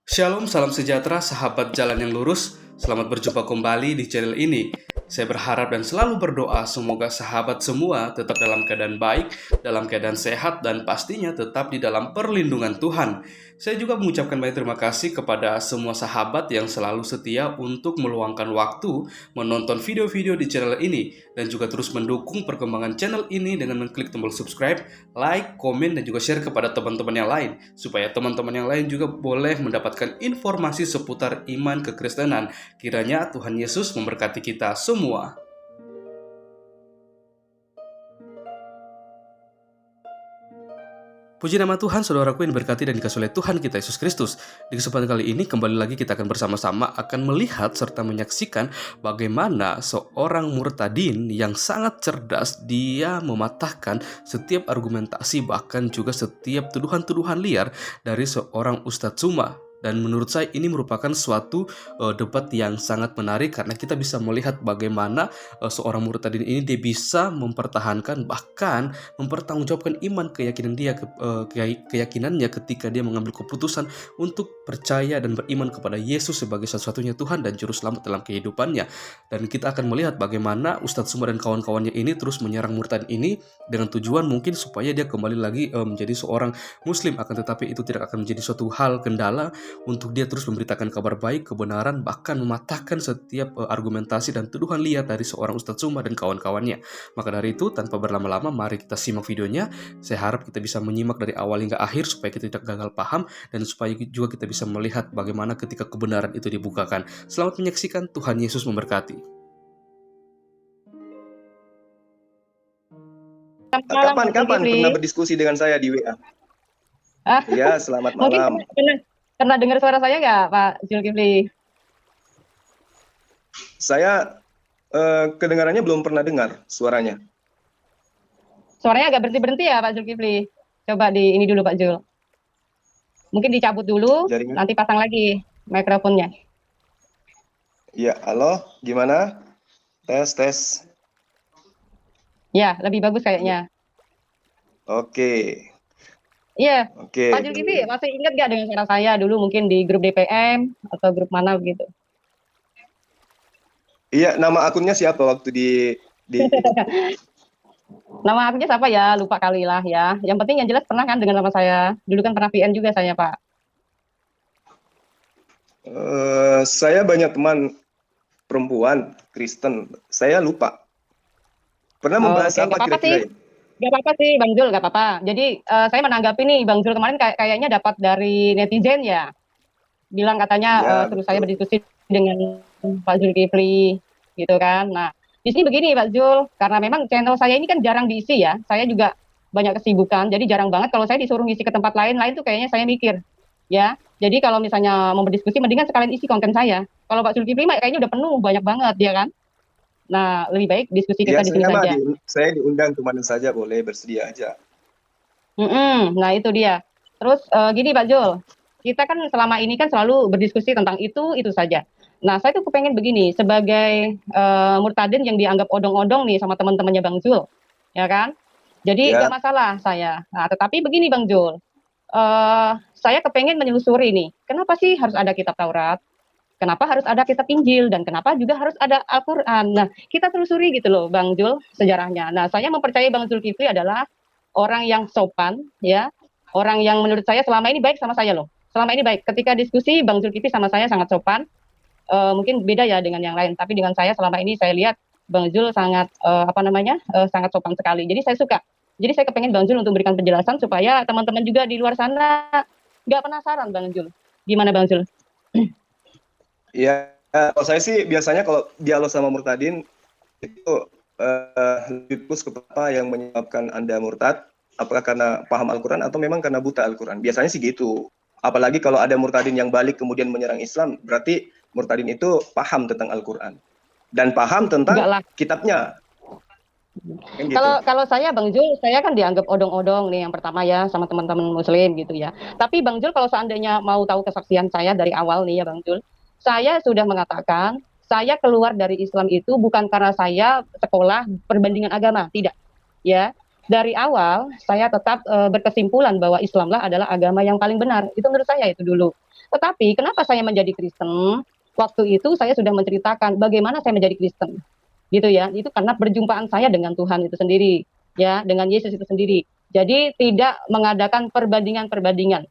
Shalom, salam sejahtera, sahabat jalan yang lurus. Selamat berjumpa kembali di channel ini. Saya berharap dan selalu berdoa semoga sahabat semua tetap dalam keadaan baik, dalam keadaan sehat, dan pastinya tetap di dalam perlindungan Tuhan. Saya juga mengucapkan banyak terima kasih kepada semua sahabat yang selalu setia untuk meluangkan waktu menonton video-video di channel ini dan juga terus mendukung perkembangan channel ini dengan mengklik tombol subscribe, like, komen, dan juga share kepada teman-teman yang lain supaya teman-teman yang lain juga boleh mendapatkan informasi seputar iman kekristenan. Kiranya Tuhan Yesus memberkati kita semua. Puji nama Tuhan, saudaraku yang diberkati dan dikasihi oleh Tuhan kita Yesus Kristus. Di kesempatan kali ini kembali lagi kita akan bersama-sama akan melihat serta menyaksikan bagaimana seorang murtadin yang sangat cerdas, dia mematahkan setiap argumentasi bahkan juga setiap tuduhan-tuduhan liar dari seorang Ustadz Tsuma. Dan menurut saya ini merupakan suatu debat yang sangat menarik karena kita bisa melihat bagaimana seorang murtadin ini dia bisa mempertahankan bahkan mempertanggungjawabkan iman keyakinannya ketika dia mengambil keputusan untuk percaya dan beriman kepada Yesus sebagai satu-satunya Tuhan dan juru selamat dalam kehidupannya. Dan kita akan melihat bagaimana Ustadz Tsuma dan kawan-kawannya ini terus menyerang murtadin ini dengan tujuan mungkin supaya dia kembali lagi menjadi seorang muslim, akan tetapi itu tidak akan menjadi suatu hal kendala untuk dia terus memberitakan kabar baik, kebenaran, bahkan mematahkan setiap argumentasi dan tuduhan liar dari seorang Ustadz Tsuma dan kawan-kawannya. Maka dari itu, tanpa berlama-lama, mari kita simak videonya. Saya harap kita bisa menyimak dari awal hingga akhir supaya kita tidak gagal paham dan supaya juga kita bisa melihat bagaimana ketika kebenaran itu dibukakan. Selamat menyaksikan, Tuhan Yesus memberkati. Selamat malam, Pak Kapan Zulkifli. pernah berdiskusi dengan saya di WA? Ya, selamat Mungkin malam. pernah dengar suara saya nggak, Pak Zulkifli? Saya kedengarannya belum pernah dengar suaranya. Suaranya agak berhenti-berhenti ya, Pak Zulkifli. Coba di ini dulu, Pak Zul. Mungkin dicabut dulu, Jaringan. nanti pasang lagi mikrofonnya. Ya, halo, gimana? Tes. Ya, lebih bagus kayaknya. Oke. Iya, Oke. Pak Zulkifli masih ingat nggak dengan suara saya dulu mungkin di grup DPM atau grup mana begitu? Iya, nama akunnya siapa waktu di Nama akunnya siapa ya? Lupa kali lah ya. Yang penting yang jelas pernah kan dengan nama saya. Dulu kan pernah VN juga saya, Pak. Saya banyak teman perempuan Kristen. Saya lupa. Pernah membahas Oke, apa nggak apa-apa sih. kira-kira? Gak apa-apa sih Bang Jul, gak apa-apa. Jadi saya menanggapi nih Bang Jul kemarin kayaknya dapat dari netizen ya. Bilang katanya Ya, suruh betul. saya berdiskusi dengan Pak Zulkifli gitu kan. Nah, di sini begini Pak Jul, karena memang channel saya ini kan jarang diisi ya. Saya juga banyak kesibukan, jadi jarang banget kalau saya disuruh ngisi ke tempat lain tuh kayaknya saya mikir. Ya, jadi kalau misalnya mau berdiskusi mendingan sekalian isi konten saya. Kalau Pak Zulkifli mah kayaknya udah penuh banyak banget ya kan. Nah, lebih baik diskusi Ya, kita di sini saja. saya diundang kemana saja, boleh bersedia aja. Nah itu dia. Terus gini Pak Jul, kita kan selama ini kan selalu berdiskusi tentang itu saja. Nah saya tuh kepengen begini, sebagai murtadin yang dianggap odong-odong nih sama teman-temannya Bang Jul, ya kan? Jadi Ya. nggak masalah saya. Nah tetapi begini Bang Jul, saya kepengen menelusuri nih, kenapa sih harus ada kitab Taurat? Kenapa harus ada kitab Injil dan kenapa juga harus ada Al-Qur'an? Nah, kita telusuri gitu loh Bang Jul sejarahnya. Nah, saya mempercayai Bang Zulkifli adalah orang yang sopan ya, orang yang menurut saya selama ini baik sama saya loh. Selama ini baik. Ketika diskusi Bang Zulkifli sama saya sangat sopan. Mungkin beda ya dengan yang lain, tapi dengan saya selama ini saya lihat Bang Zul sangat sangat sopan sekali. Jadi saya suka. Jadi saya kepengen Bang Zul untuk memberikan penjelasan supaya teman-teman juga di luar sana nggak penasaran Bang Zul. Gimana Bang Zul? Ya, kalau saya sih biasanya kalau dialog sama murtadin itu lebih fokus kepada apa yang menyebabkan Anda murtad, apakah karena paham Al-Quran atau memang karena buta Al-Quran. Biasanya sih gitu. Apalagi kalau ada murtadin yang balik kemudian menyerang Islam, berarti murtadin itu paham tentang Al-Quran dan paham tentang kitabnya. Kan gitu. Kalau saya Bang Jul, saya kan dianggap odong-odong nih yang pertama ya sama teman-teman Muslim gitu ya. Tapi Bang Jul kalau seandainya mau tahu kesaksian saya dari awal nih ya Bang Jul, saya sudah mengatakan saya keluar dari Islam itu bukan karena saya sekolah perbandingan agama, tidak. Ya, dari awal saya tetap berkesimpulan bahwa Islamlah adalah agama yang paling benar. Itu menurut saya itu dulu. Tetapi kenapa saya menjadi Kristen? Waktu itu saya sudah menceritakan bagaimana saya menjadi Kristen, gitu ya. Itu karena perjumpaan saya dengan Tuhan itu sendiri, ya, dengan Yesus itu sendiri. Jadi tidak mengadakan perbandingan-perbandingan,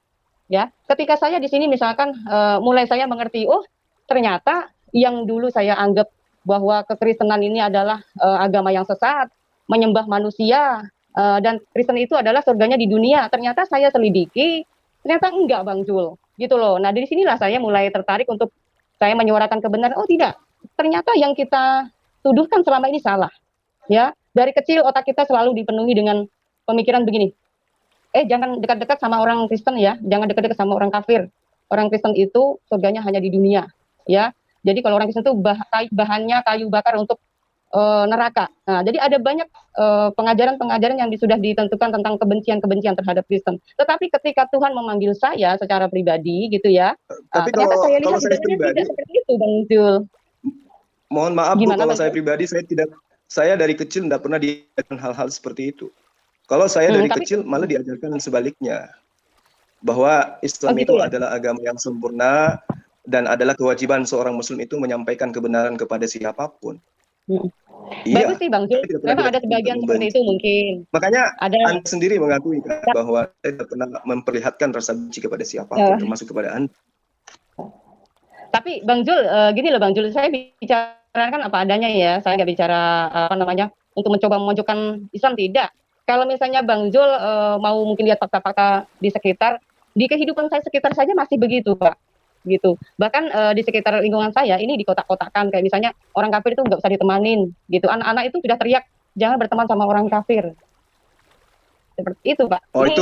ya. Ketika saya di sini misalkan mulai saya mengerti, oh ternyata yang dulu saya anggap bahwa kekristenan ini adalah agama yang sesat, menyembah manusia, dan Kristen itu adalah surganya di dunia. Ternyata saya selidiki, ternyata enggak Bang Jul, gitu loh. Nah dari sinilah saya mulai tertarik untuk saya menyuarakan kebenaran. Oh tidak, ternyata yang kita tuduhkan selama ini salah, ya. Dari kecil otak kita selalu dipenuhi dengan pemikiran begini, jangan dekat-dekat sama orang Kristen ya, jangan dekat-dekat sama orang kafir. Orang Kristen itu surganya hanya di dunia, ya. Jadi kalau orang Kristen itu bahannya kayu bakar untuk neraka. Nah, jadi ada banyak pengajaran-pengajaran yang sudah ditentukan tentang kebencian-kebencian terhadap Kristen. Tetapi ketika Tuhan memanggil saya secara pribadi, gitu ya, Tapi ternyata saya lihat kalau saya sebenarnya pribadi, tidak seperti itu, Bang Jul. mohon maaf Bu, Gimana, kalau Bang saya Jul? pribadi saya dari kecil tidak pernah diajarkan hal-hal seperti itu. Kalau saya dari Tapi kecil malah diajarkan sebaliknya, bahwa Islam gitu itu ya. adalah agama yang sempurna dan adalah kewajiban seorang Muslim itu menyampaikan kebenaran kepada siapapun. Hmm. Iya, Bagus sih Bang Jul. saya tidak pernah Memang ada diajarkan untuk sebagian seperti membenci. itu mungkin. Makanya Ada. Anda sendiri mengakui kan, bahwa saya tidak pernah memperlihatkan rasa benci kepada siapapun, termasuk kepada Anda. Tapi Bang Jul, gini loh Bang Jul, saya bicarakan apa adanya ya. Saya nggak bicara untuk mencoba memojokkan Islam, tidak. Kalau misalnya Bang Jul mau mungkin lihat fakta-fakta di sekitar, di kehidupan saya sekitar saja masih begitu Pak. Gitu. Bahkan di sekitar lingkungan saya ini dikotak-kotakan, kayak misalnya orang kafir itu nggak usah ditemanin gitu. Anak-anak itu sudah teriak jangan berteman sama orang kafir. Seperti itu Pak. Oh Ini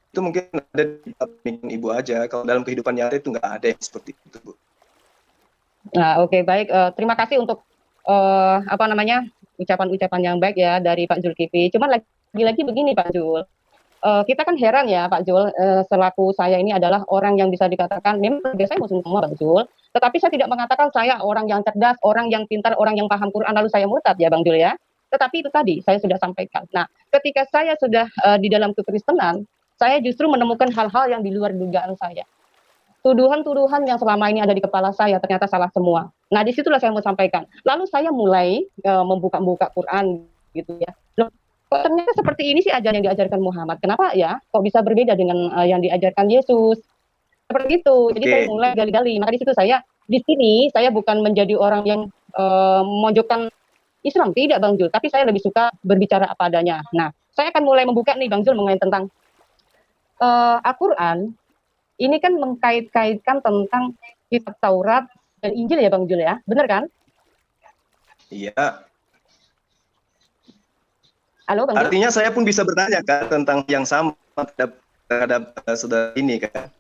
itu mungkin ada di pemikiran Ibu aja. Kalau dalam kehidupan nyata itu nggak ada yang seperti itu, Bu. Nah, oke, baik. Terima kasih untuk ucapan-ucapan yang baik ya dari Pak Zulkifli. Cuman lagi-lagi begini Pak Jul, kita kan heran ya Pak Jul, selaku saya ini adalah orang yang bisa dikatakan memang saya Muslim semua Bang Jul, tetapi saya tidak mengatakan saya orang yang cerdas, orang yang pintar, orang yang paham Quran lalu saya murtad ya Bang Jul ya. Tetapi itu tadi saya sudah sampaikan. Nah, ketika saya sudah di dalam kekristenan, saya justru menemukan hal-hal yang di luar dugaan saya. Tuduhan-tuduhan yang selama ini ada di kepala saya ternyata salah semua. Nah, disitulah saya mau sampaikan. Lalu saya mulai membuka-buka Quran gitu ya. Loh, kok ternyata seperti ini sih ajaran yang diajarkan Muhammad. Kenapa ya? Kok bisa berbeda dengan yang diajarkan Yesus? Seperti itu. Jadi saya mulai gali-gali. Maka di situ di sini saya bukan menjadi orang yang memojokkan Islam, tidak Bang Jul. Tapi saya lebih suka berbicara apa adanya. Nah, saya akan mulai membuka nih Bang Jul mengenai tentang Al-Quran. Ini kan mengkait-kaitkan tentang kitab Taurat dan Injil ya Bang Jul ya, benar kan? Iya. Halo Bang Jul. Artinya saya pun bisa bertanya kan tentang yang sama terhadap saudara ini kan.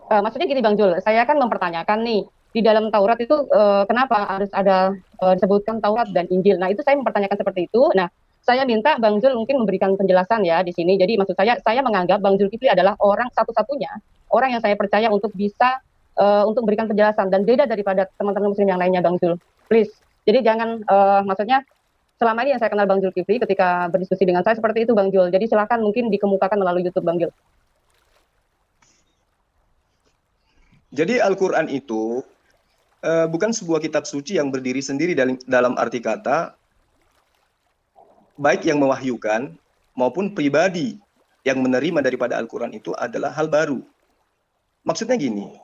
Maksudnya gini Bang Jul, saya kan mempertanyakan nih, di dalam Taurat itu kenapa harus ada disebutkan Taurat dan Injil. Nah itu saya mempertanyakan seperti itu. Nah saya minta Bang Jul mungkin memberikan penjelasan ya di sini. Jadi maksud saya menganggap Bang Zulkifli adalah orang satu-satunya orang yang saya percaya untuk bisa untuk memberikan penjelasan dan beda daripada teman-teman Muslim yang lainnya Bang Jul. Please. Jadi jangan maksudnya selama ini yang saya kenal Bang Zulkifli ketika berdiskusi dengan saya seperti itu Bang Jul. Jadi silakan mungkin dikemukakan melalui YouTube Bang Jul. Jadi Al-Quran itu bukan sebuah kitab suci yang berdiri sendiri dalam arti kata baik yang mewahyukan maupun pribadi yang menerima daripada Al-Quran itu adalah hal baru. Maksudnya gini,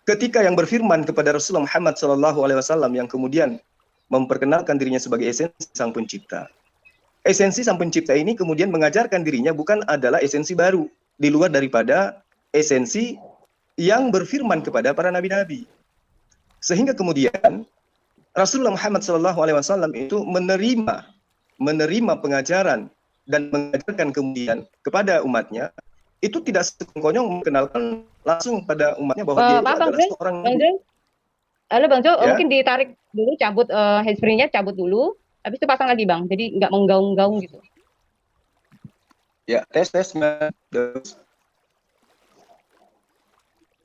ketika yang berfirman kepada Rasulullah Muhammad SAW yang kemudian memperkenalkan dirinya sebagai esensi Sang Pencipta. Esensi Sang Pencipta ini kemudian mengajarkan dirinya bukan adalah esensi baru, di luar daripada esensi yang berfirman kepada para nabi-nabi. Sehingga kemudian Rasulullah Muhammad SAW itu menerima pengajaran dan mengajarkan kemudian kepada umatnya, itu tidak sekonyong mengenalkan langsung pada umatnya bahwa dia itu adalah seorang Bang Jul. Halo Bang Jul, ya? mungkin ditarik dulu, cabut handsfree-nya, cabut dulu, habis itu pasang lagi Bang, jadi nggak menggaung-gaung gitu. Ya, tes.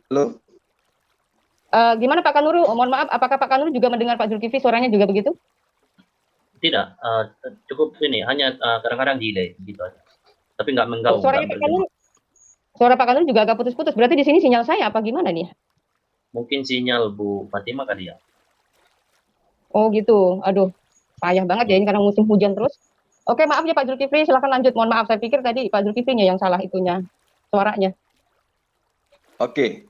Halo? Gimana Pak Kanuru? Mohon maaf, apakah Pak Kanuru juga mendengar Pak Zulkifli suaranya juga begitu? Tidak, cukup ini, hanya kadang-kadang delay gitu aja. tapi nggak menggaung, Suaranya nggak Pak Kanur, bergema. suara Pak Kanur juga agak putus-putus. Berarti di sini sinyal saya apa gimana nih? Mungkin sinyal Bu Fatima kali ya. Oh gitu. Aduh, payah banget ya ini karena musim hujan terus. Oke, maaf ya Pak Zulkifli, silakan lanjut. Mohon maaf, saya pikir tadi Pak Zulkiflinya yang salah itunya, suaranya. Oke.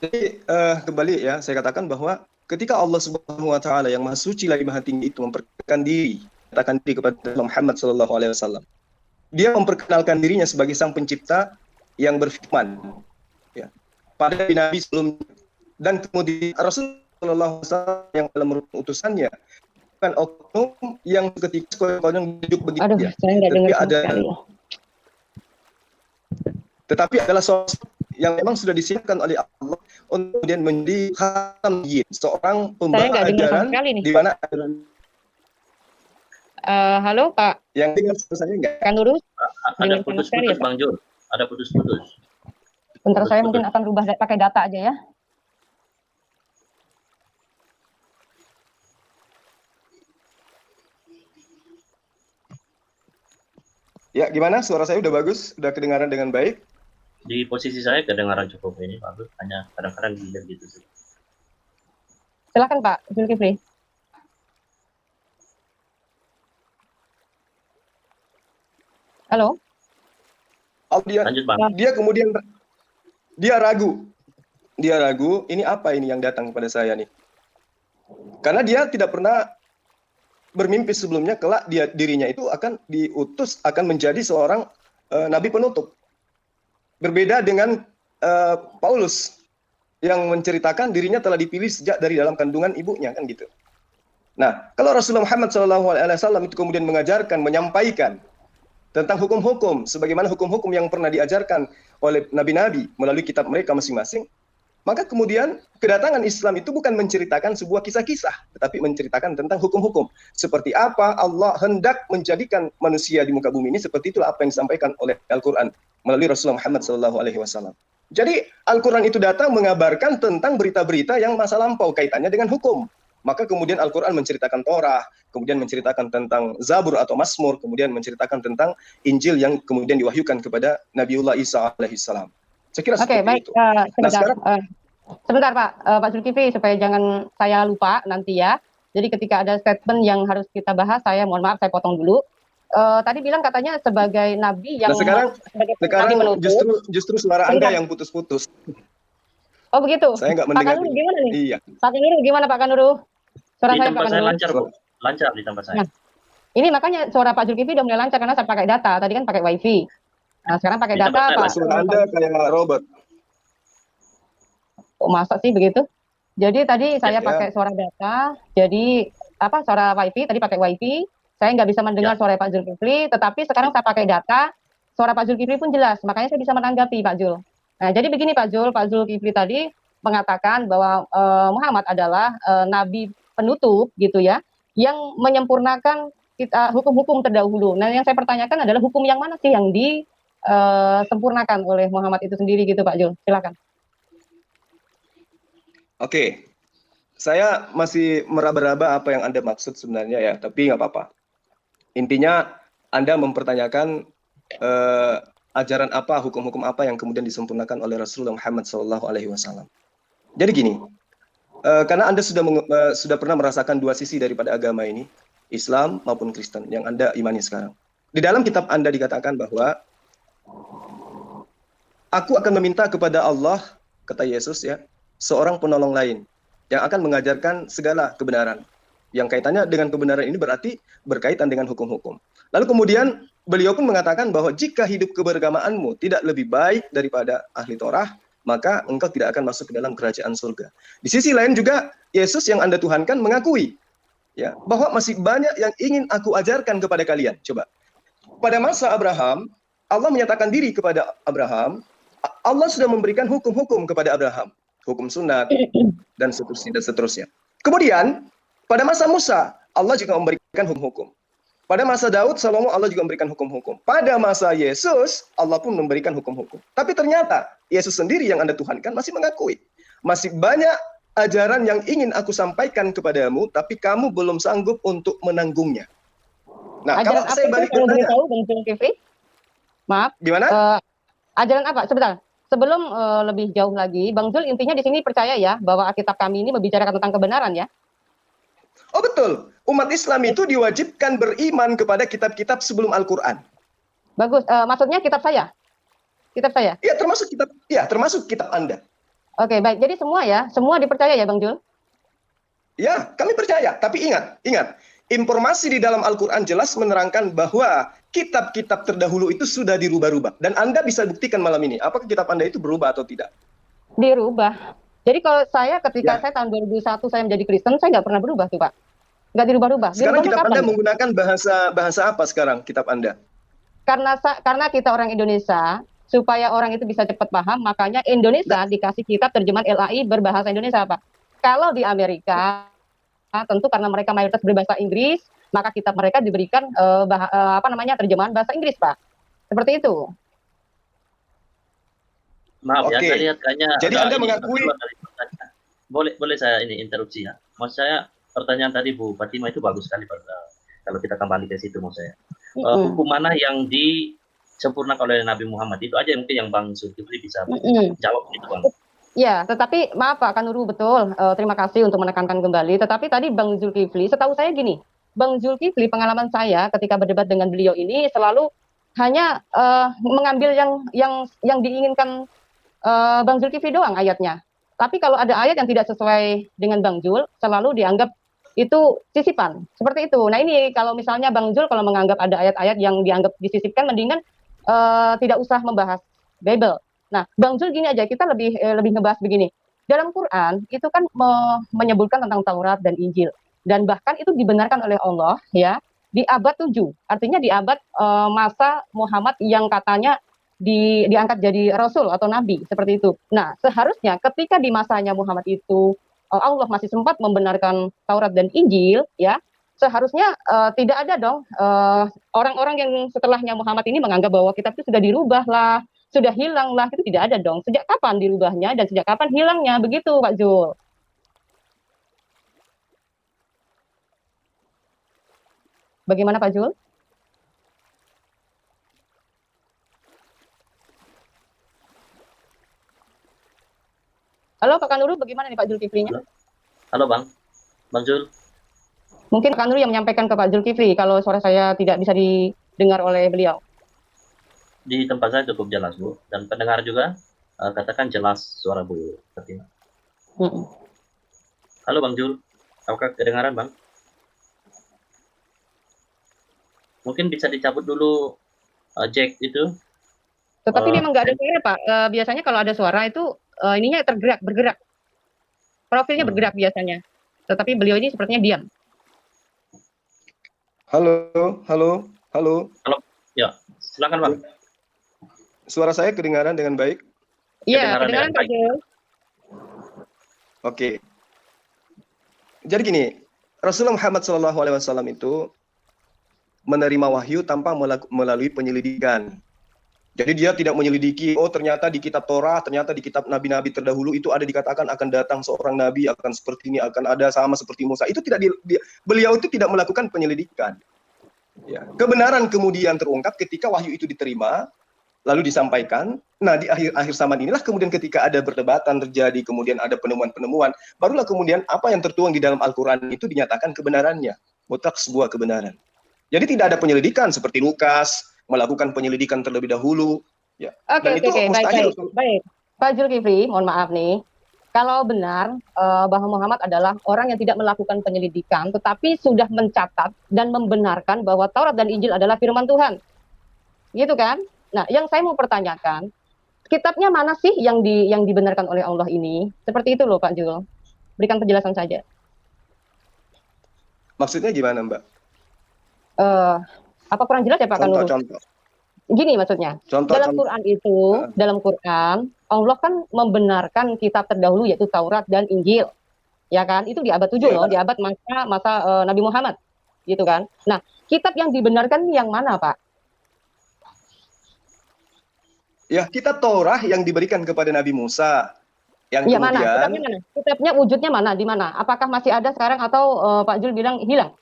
Jadi kembali ya, saya katakan bahwa ketika Allah Subhanahu wa taala yang Maha Suci lagi Maha Tinggi itu memperkenalkan diri, katakan diri kepada Muhammad sallallahu alaihi wasallam. Dia memperkenalkan dirinya sebagai sang pencipta yang berfirman ya, pada nabi sebelumnya, dan kemudian Rasul sallallahu alaihi wasallam yang dalam utusannya bukan oknum yang ketika sekolah duduk begitu Aduh, ya. saya nggak dengar sama sekali. Tetapi adalah sosok yang memang sudah disiapkan oleh Allah untuk kemudian menjadi khatam yin, seorang Saya pembawa nggak dengar sama ajaran sekali nih. di mana ajaran Halo Pak yang dengar saya enggak? Kanurus, Ada dengar sama sekali ya putus-putus Pak. Bang Jul, ada putus-putus. Bentar saya mungkin akan rubah pakai data aja ya. Ya, gimana? Suara saya udah bagus? Udah kedengaran dengan baik? Di posisi saya kedengaran cukup ini bagus, hanya kadang-kadang gila gitu sih. Silakan Pak Zulkifli. Halo. Oh, dia Lanjut Bang. kemudian dia ragu. Dia ragu, ini apa ini yang datang kepada saya nih? Karena dia tidak pernah bermimpi sebelumnya kelak dirinya itu akan diutus, akan menjadi seorang nabi penutup. Berbeda dengan Paulus yang menceritakan dirinya telah dipilih sejak dari dalam kandungan ibunya, kan gitu. Nah, kalau Rasulullah Muhammad SAW itu kemudian mengajarkan, menyampaikan tentang hukum-hukum, sebagaimana hukum-hukum yang pernah diajarkan oleh nabi-nabi melalui kitab mereka masing-masing, maka kemudian kedatangan Islam itu bukan menceritakan sebuah kisah-kisah, tetapi menceritakan tentang hukum-hukum. Seperti apa Allah hendak menjadikan manusia di muka bumi ini, seperti itulah apa yang disampaikan oleh Al-Quran melalui Rasulullah Muhammad SAW. Jadi Al-Quran itu datang mengabarkan tentang berita-berita yang masa lampau kaitannya dengan hukum. Maka kemudian Al-Quran menceritakan Torah, kemudian menceritakan tentang Zabur atau Mazmur, kemudian menceritakan tentang Injil yang kemudian diwahyukan kepada Nabiullah Isa alaihissalam. Saya kira Oke, seperti baik. itu. Sebentar Pak, Pak Zulkifli, supaya jangan saya lupa nanti ya. Jadi ketika ada statement yang harus kita bahas, saya mohon maaf, saya potong dulu. Tadi bilang katanya sebagai nabi yang Sekarang nabi menutup. justru suara Anda yang putus-putus. Oh begitu. Saya nggak Pak mendengar. Kanuru gimana nih? Iya. Pak Kanuru gimana Pak Kanuru? Suara Di saya Pak tempat saya Kanuru. lancar Bu, lancar di tempat saya. Nah, ini makanya suara Pak Zulkifli udah mulai lancar karena saya pakai data. Tadi kan pakai wifi. Nah sekarang pakai Di data tempat saya Pak. Suara Anda kayak Robert. Oh, masa sih begitu? Jadi tadi saya Ya. pakai suara data. Jadi apa suara wifi? Tadi pakai wifi. Saya nggak bisa mendengar suara Pak Zulkifli. Tetapi sekarang saya pakai data. Suara Pak Zulkifli pun jelas. Makanya saya bisa menanggapi Pak Zul. Nah jadi begini Pak Zulkifli tadi mengatakan bahwa Muhammad adalah nabi penutup gitu ya, yang menyempurnakan kita hukum-hukum terdahulu. Nah yang saya pertanyakan adalah hukum yang mana sih yang disempurnakan oleh Muhammad itu sendiri gitu Pak Zul? Silakan. Oke. Saya masih meraba-raba apa yang Anda maksud sebenarnya ya, tapi nggak apa-apa. Intinya Anda mempertanyakan ajaran apa, hukum-hukum apa yang kemudian disempurnakan oleh Rasulullah Muhammad SAW. Jadi gini, karena Anda sudah pernah merasakan dua sisi daripada agama ini, Islam maupun Kristen, yang Anda imani sekarang. Di dalam kitab Anda dikatakan bahwa aku akan meminta kepada Allah, kata Yesus ya, seorang penolong lain yang akan mengajarkan segala kebenaran. Yang kaitannya dengan kebenaran ini berarti berkaitan dengan hukum-hukum. Lalu kemudian beliau pun mengatakan bahwa jika hidup keberagamaanmu tidak lebih baik daripada ahli Torah, maka engkau tidak akan masuk ke dalam kerajaan surga. Di sisi lain juga Yesus yang Anda tuhankan mengakui ya bahwa masih banyak yang ingin aku ajarkan kepada kalian. Coba. Pada masa Abraham, Allah menyatakan diri kepada Abraham, Allah sudah memberikan hukum-hukum kepada Abraham, hukum sunat dan seterusnya. Kemudian pada masa Musa, Allah juga memberikan hukum-hukum. Pada masa Daud, Salomo, Allah juga memberikan hukum-hukum. Pada masa Yesus, Allah pun memberikan hukum-hukum. Tapi ternyata, Yesus sendiri yang Anda tuhankan masih mengakui. Masih banyak ajaran yang ingin aku sampaikan kepadamu, tapi kamu belum sanggup untuk menanggungnya. Nah, Ajaran kalau saya balik kalau boleh bertanya, tahu Bang Zulkifli? Maaf, Gimana? ajaran apa? Sebentar. Sebelum lebih jauh lagi, Bang Jul intinya di sini percaya ya bahwa Alkitab kami ini membicarakan tentang kebenaran ya. Oh betul, umat Islam itu diwajibkan beriman kepada kitab-kitab sebelum Al-Quran. Bagus. Maksudnya kitab saya. Kitab saya. Ya, termasuk kitab Anda. Oke, baik. Jadi semua ya, semua dipercaya ya, Bang Jul? Ya, kami percaya. Tapi ingat, informasi di dalam Al-Quran jelas menerangkan bahwa kitab-kitab terdahulu itu sudah dirubah-rubah. Dan Anda bisa buktikan malam ini, apakah kitab Anda itu berubah atau tidak? Dirubah. Jadi kalau saya ketika Ya. saya tahun 2001 saya menjadi Kristen, saya nggak pernah berubah tuh, Pak. Nggak dirubah-rubah. Sekarang Dirubahnya kitab kapan? Anda menggunakan bahasa apa sekarang kitab Anda? Karena kita orang Indonesia, supaya orang itu bisa cepat paham, makanya Indonesia dikasih kitab terjemahan LAI berbahasa Indonesia, Pak. Kalau di Amerika, tentu karena mereka mayoritas berbahasa Inggris, maka kitab mereka diberikan terjemahan bahasa Inggris, Pak. Seperti itu. Maaf ya, Oke. saya lihat kayaknya Jadi ada Anda ini, mengakui- keluar dari pertanyaan. Boleh saya ini interupsi ya. Maksud saya pertanyaan tadi Bu Fatima itu bagus sekali Pak. Kalau kita kembali ke situ maksud saya. Hukum mana yang disempurnakan oleh Nabi Muhammad itu aja mungkin yang Bang Zulkifli bisa jawab gitu Bang. Ya, tetapi maaf Pak Kanuru, betul. Terima kasih untuk menekankan kembali. Tetapi tadi Bang Zulkifli, setahu saya gini, Bang Zulkifli pengalaman saya ketika berdebat dengan beliau ini selalu hanya mengambil yang diinginkan Bang Zulkifli doang ayatnya. Tapi kalau ada ayat yang tidak sesuai dengan Bang Jul, selalu dianggap itu sisipan. Seperti itu. Nah ini kalau misalnya Bang Jul kalau menganggap ada ayat-ayat yang dianggap disisipkan, mendingan tidak usah membahas Bible. Nah, Bang Jul gini aja, kita lebih ngebahas begini. Dalam Quran itu kan menyebutkan tentang Taurat dan Injil. Dan bahkan itu dibenarkan oleh Allah ya di abad 7. Artinya di abad masa Muhammad yang katanya diangkat jadi rasul atau nabi, seperti itu. Nah, seharusnya ketika di masanya Muhammad itu Allah masih sempat membenarkan Taurat dan Injil ya, seharusnya tidak ada dong orang-orang yang setelahnya Muhammad ini menganggap bahwa kitab itu sudah dirubah lah, sudah hilang lah. Itu tidak ada dong. Sejak kapan dirubahnya dan sejak kapan hilangnya, begitu Pak Jul. Bagaimana Pak Jul? Halo Pak Kanuru, bagaimana nih Pak Zulkifli-nya? Halo Bang Jul. Mungkin Pak Kanuru yang menyampaikan ke Pak Zulkifli kalau suara saya tidak bisa didengar oleh beliau. Di tempat saya cukup jelas Bu, dan pendengar juga katakan jelas suara Bu Fatima. Halo Bang Jul, apakah kedengaran Bang? Mungkin bisa dicabut dulu jack itu. Tetapi memang nggak ada suara Pak. Biasanya kalau ada suara itu ininya bergerak. Profilnya bergerak biasanya. Tetapi beliau ini sepertinya diam. Halo. Ya, silakan Bang. Suara saya kedengaran dengan baik? Iya, kedengaran Pak Jul. Oke. Jadi gini, Rasulullah Muhammad SAW itu menerima wahyu tanpa melalui penyelidikan. Jadi dia tidak menyelidiki, oh ternyata di kitab Torah, ternyata di kitab nabi-nabi terdahulu itu ada dikatakan akan datang seorang nabi, akan seperti ini, akan ada sama seperti Musa. Itu beliau itu tidak melakukan penyelidikan. Ya. Kebenaran kemudian terungkap ketika wahyu itu diterima, lalu disampaikan. Nah di akhir zaman inilah kemudian ketika ada perdebatan terjadi, kemudian ada penemuan-penemuan, barulah kemudian apa yang tertuang di dalam Al-Quran itu dinyatakan kebenarannya, mutlak sebuah kebenaran. Jadi tidak ada penyelidikan seperti Lukas melakukan penyelidikan terlebih dahulu. Ya. Oke, baik. Pak Zulkifli, mohon maaf nih. Kalau benar bahwa Muhammad adalah orang yang tidak melakukan penyelidikan, tetapi sudah mencatat dan membenarkan bahwa Taurat dan Injil adalah firman Tuhan. Gitu kan? Nah, yang saya mau pertanyakan, kitabnya mana sih yang dibenarkan oleh Allah ini? Seperti itu loh Pak Jul. Berikan penjelasan saja. Maksudnya gimana Mbak? Apa kurang jelas ya Pak Kanuru? Contoh. Gini maksudnya. Dalam Quran Allah kan membenarkan kitab terdahulu yaitu Taurat dan Injil. Ya kan? Itu di abad 7 loh, di abad masa Nabi Muhammad. Gitu kan? Nah, kitab yang dibenarkan yang mana, Pak? Ya, kitab Torah yang diberikan kepada Nabi Musa. Yang ya, kemudian mana? Kitabnya mana? Kitabnya wujudnya mana? Di mana? Apakah masih ada sekarang atau Pak Jul bilang hilang?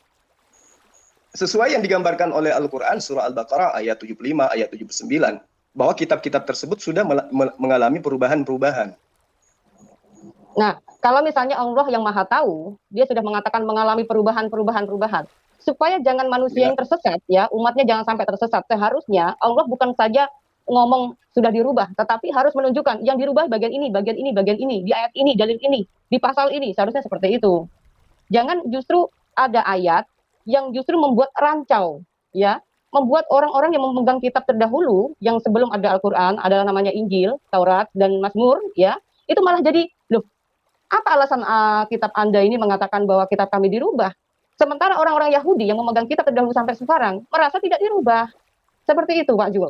sesuai yang digambarkan oleh Al-Quran surah Al-Baqarah ayat 75, ayat 79, bahwa kitab-kitab tersebut sudah mengalami perubahan-perubahan. Nah, kalau misalnya Allah yang Maha Tahu, dia sudah mengatakan mengalami perubahan-perubahan, supaya jangan manusia Ya. yang tersesat, ya, umatnya jangan sampai tersesat. Seharusnya Allah bukan saja ngomong sudah dirubah, tetapi harus menunjukkan yang dirubah bagian ini, bagian ini, bagian ini, di ayat ini, dalil ini, di pasal ini, seharusnya seperti itu. Jangan justru ada ayat yang justru membuat rancau, ya, membuat orang-orang yang memegang kitab terdahulu yang sebelum ada Al-Quran, adalah namanya Injil, Taurat, dan Mazmur, ya, itu malah jadi, loh, apa alasan kitab Anda ini mengatakan bahwa kitab kami dirubah? Sementara orang-orang Yahudi yang memegang kitab terdahulu sampai sekarang merasa tidak dirubah. Seperti itu, Pak Jul.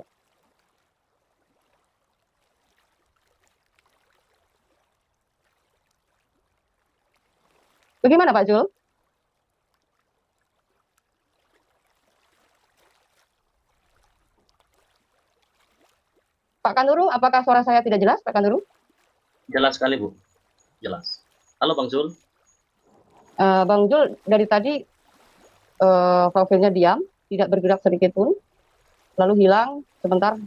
Bagaimana, Pak Jul? Pak Kanuru, apakah suara saya tidak jelas, Pak Kanuru? Jelas sekali, Bu. Jelas. Halo, Bang Zul. Bang Jul, dari tadi profilnya diam, tidak bergerak sedikit pun, lalu hilang, sebentar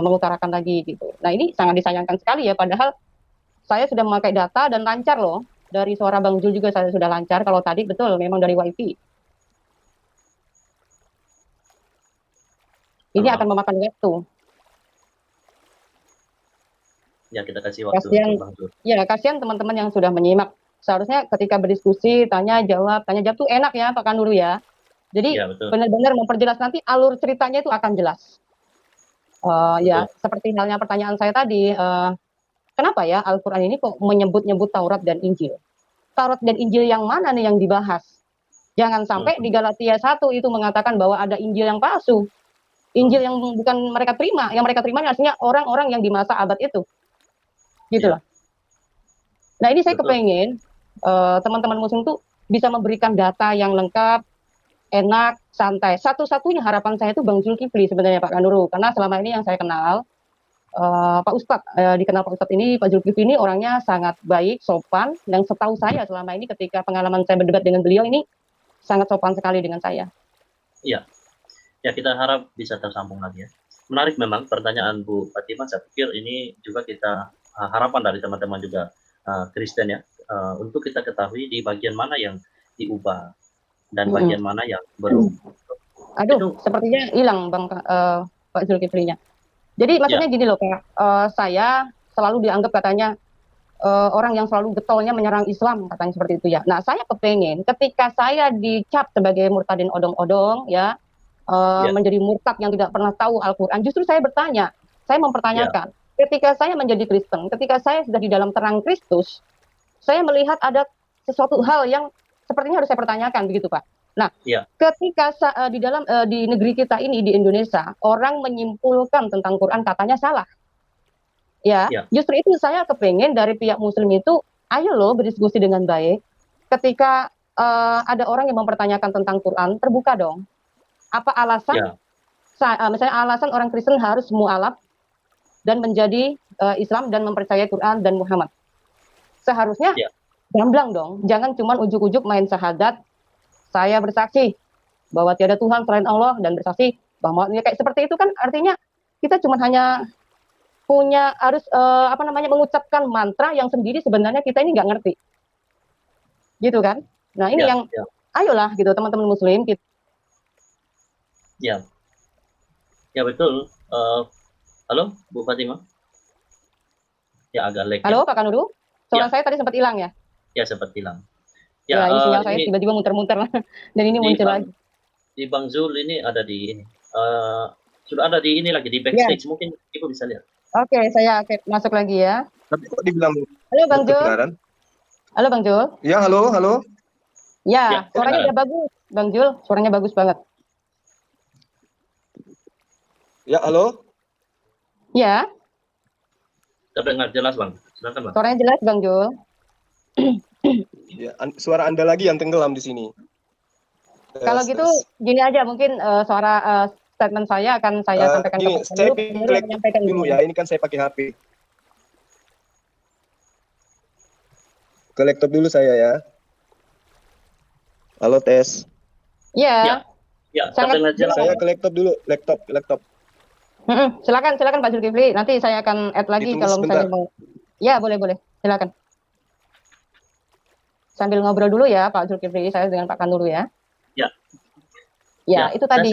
mengutarakan lagi gitu. Nah, ini sangat disayangkan sekali ya, padahal saya sudah memakai data dan lancar loh. Dari suara Bang Jul juga saya sudah lancar, kalau tadi betul memang dari WiFi. Ini akan memakan waktu. Ya, kita kasih waktu Kasihan, untuk Bang Zul. ya, kasihan teman-teman yang sudah menyimak. Seharusnya ketika berdiskusi, tanya jawab tuh enak ya Pak Kanuru ya. Jadi Ya, betul. benar-benar memperjelas, nanti alur ceritanya itu akan jelas. Ya, seperti halnya pertanyaan saya tadi, kenapa ya Al-Quran ini kok menyebut-nyebut Taurat dan Injil? Taurat dan Injil yang mana nih yang dibahas? Jangan sampai di Galatia 1 itu mengatakan bahwa ada Injil yang palsu. Injil yang bukan mereka terima. Yang mereka terima artinya orang-orang yang di masa abad itu. Gitu loh. Nah, ini saya kepengen teman-teman muslim tuh bisa memberikan data yang lengkap, enak, santai. Satu-satunya harapan saya itu Bang Zulkifli sebenarnya, Pak Kanuru. Karena selama ini yang saya kenal, Pak Ustadz, dikenal Pak Ustadz ini, Pak Zulkifli ini orangnya sangat baik, sopan, dan setahu saya selama ini ketika pengalaman saya berdebat dengan beliau ini, sangat sopan sekali dengan saya. Iya, ya kita harap bisa tersambung lagi ya. Menarik memang pertanyaan Bu Fatimah, saya pikir ini juga kita harapan dari teman-teman juga Kristen ya, untuk kita ketahui di bagian mana yang diubah, dan bagian mana yang belum. Aduh, itu sepertinya hilang Bang Pak Zulkiflinya. Jadi maksudnya gini loh Pak, saya selalu dianggap katanya orang yang selalu getolnya menyerang Islam, katanya seperti itu ya. Nah, saya kepengen ketika saya dicap sebagai murtadin odong-odong ya, menjadi murtad yang tidak pernah tahu Al-Quran, justru saya bertanya, saya mempertanyakan, ketika saya menjadi Kristen, ketika saya sudah di dalam terang Kristus, saya melihat ada sesuatu hal yang sepertinya harus saya pertanyakan, begitu Pak. Nah, ketika di dalam di negeri kita ini di Indonesia, orang menyimpulkan tentang Quran katanya salah. Ya, justru itu saya kepengen dari pihak Muslim itu, ayo loh berdiskusi dengan baik. Ketika ada orang yang mempertanyakan tentang Quran, terbuka dong. Apa alasan? Misalnya alasan orang Kristen harus mu'alaf dan menjadi Islam dan mempercayai Quran dan Muhammad. Seharusnya gamblang dong. Jangan cuma ujuk-ujuk main syahadat. Saya bersaksi bahwa tiada Tuhan selain Allah dan bersaksi bahwa kayak seperti itu kan artinya kita cuma hanya punya harus mengucapkan mantra yang sendiri sebenarnya kita ini nggak ngerti, gitu kan? Nah ini ayolah gitu teman-teman Muslim. Ya betul. Halo Bu Fatimah. Ya agak lag. Halo Pak Kanuru, suara saya tadi sempat hilang ya? Ya sempat hilang. Ya, ini sinyal saya tiba-tiba muter-muter dan ini muncul lagi. Di Bang Zul ini ada di ini. Sudah ada di ini lagi di backstage, mungkin Ibu bisa lihat. Oke, saya masuk lagi ya. Tapi kok dibilang halo Bang Jul. Halo Bang Jul. Ya, halo. Ya, suaranya udah bagus, Bang Jul. Suaranya bagus banget. Ya, halo. Ya. Terdengar jelas, Bang. Silakan, Bang. Suaranya jelas, Bang Jul. Ya, suara Anda lagi yang tenggelam di sini. Kalau gitu, gini aja, mungkin suara statement saya akan saya sampaikan ke saya menyampaikan dulu ya. Ini kan saya pakai HP. Ke laptop dulu saya ya. Halo tes. Ya. Ya, Sangat terdengar jelas. Saya ke laptop dulu, laptop. Silakan silakan Pak Zulkifli. Nanti saya akan add lagi Ditulis kalau misalnya sebentar. mau. Ya, boleh. Silakan. Sambil ngobrol dulu ya Pak Zulkifli, saya dengan Pak Kan dulu ya. Ya. Ya, itu Saya tadi.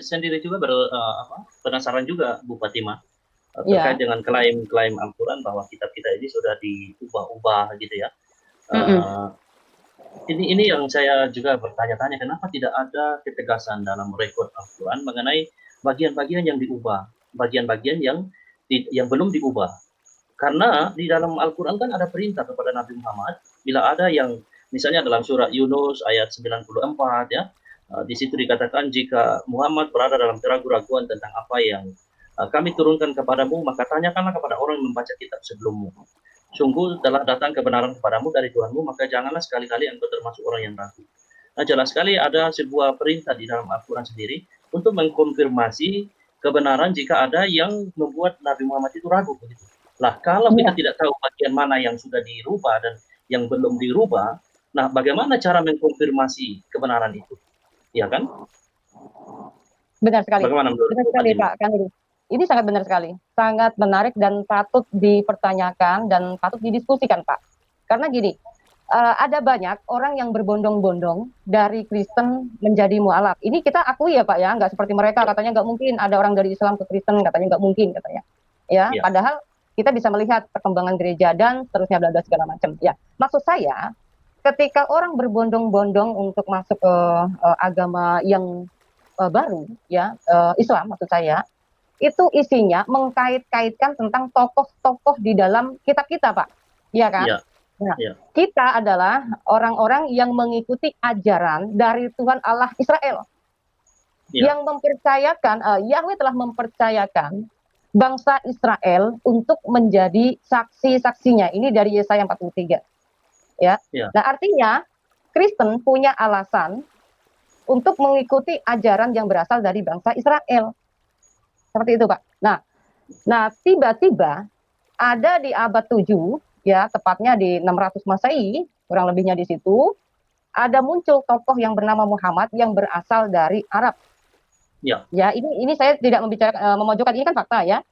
sendiri juga penasaran juga Bu Fatima Ya. terkait dengan klaim Al-Quran bahwa kitab kita ini sudah diubah-ubah gitu ya. Ini yang saya juga bertanya-tanya, kenapa tidak ada ketegasan dalam rekod Al-Quran mengenai bagian-bagian yang diubah, bagian-bagian yang belum diubah. Karena di dalam Al-Quran kan ada perintah kepada Nabi Muhammad, bila ada yang misalnya dalam surat Yunus ayat 94 ya, di situ dikatakan jika Muhammad berada dalam keraguan-raguan tentang apa yang kami turunkan kepadamu, maka tanyakanlah kepada orang yang membaca kitab sebelummu. Sungguh telah datang kebenaran kepadamu dari Tuhanmu, maka janganlah sekali-kali engkau termasuk orang yang ragu. Nah, jelas sekali ada sebuah perintah di dalam Al-Quran sendiri untuk mengkonfirmasi kebenaran jika ada yang membuat Nabi Muhammad itu ragu. Begitu. Lah, kalau kita tidak tahu bagian mana yang sudah dirubah dan yang belum dirubah, nah bagaimana cara mengkonfirmasi kebenaran itu? Ya kan? Benar sekali. Bagaimana menurut Benar sekali Pak Kan. Ini sangat benar sekali. Sangat menarik dan patut dipertanyakan dan patut didiskusikan Pak. Karena gini, ada banyak orang yang berbondong-bondong dari Kristen menjadi mualaf. Ini kita akui ya Pak ya, nggak seperti mereka katanya nggak mungkin ada orang dari Islam ke Kristen, katanya nggak mungkin katanya. Ya, padahal kita bisa melihat perkembangan gereja dan seterusnya bla bla segala macam. Ya, maksud saya ketika orang berbondong-bondong untuk masuk ke agama yang baru, ya Islam maksud saya, itu isinya mengkait-kaitkan tentang tokoh-tokoh di dalam kitab kita, Pak. Iya kan? Ya. Nah, kita adalah orang-orang yang mengikuti ajaran dari Tuhan Allah Israel. Yang mempercayakan, Yahweh telah mempercayakan bangsa Israel untuk menjadi saksi-saksinya. Ini dari Yesaya 43. Ya. Nah, artinya Kristen punya alasan untuk mengikuti ajaran yang berasal dari bangsa Israel. Seperti itu, Pak. Nah, tiba-tiba ada di abad 7, ya, tepatnya di 600 Masehi, kurang lebihnya di situ, ada muncul tokoh yang bernama Muhammad yang berasal dari Arab. Ya, ini saya tidak memojokkan, ini kan fakta ya.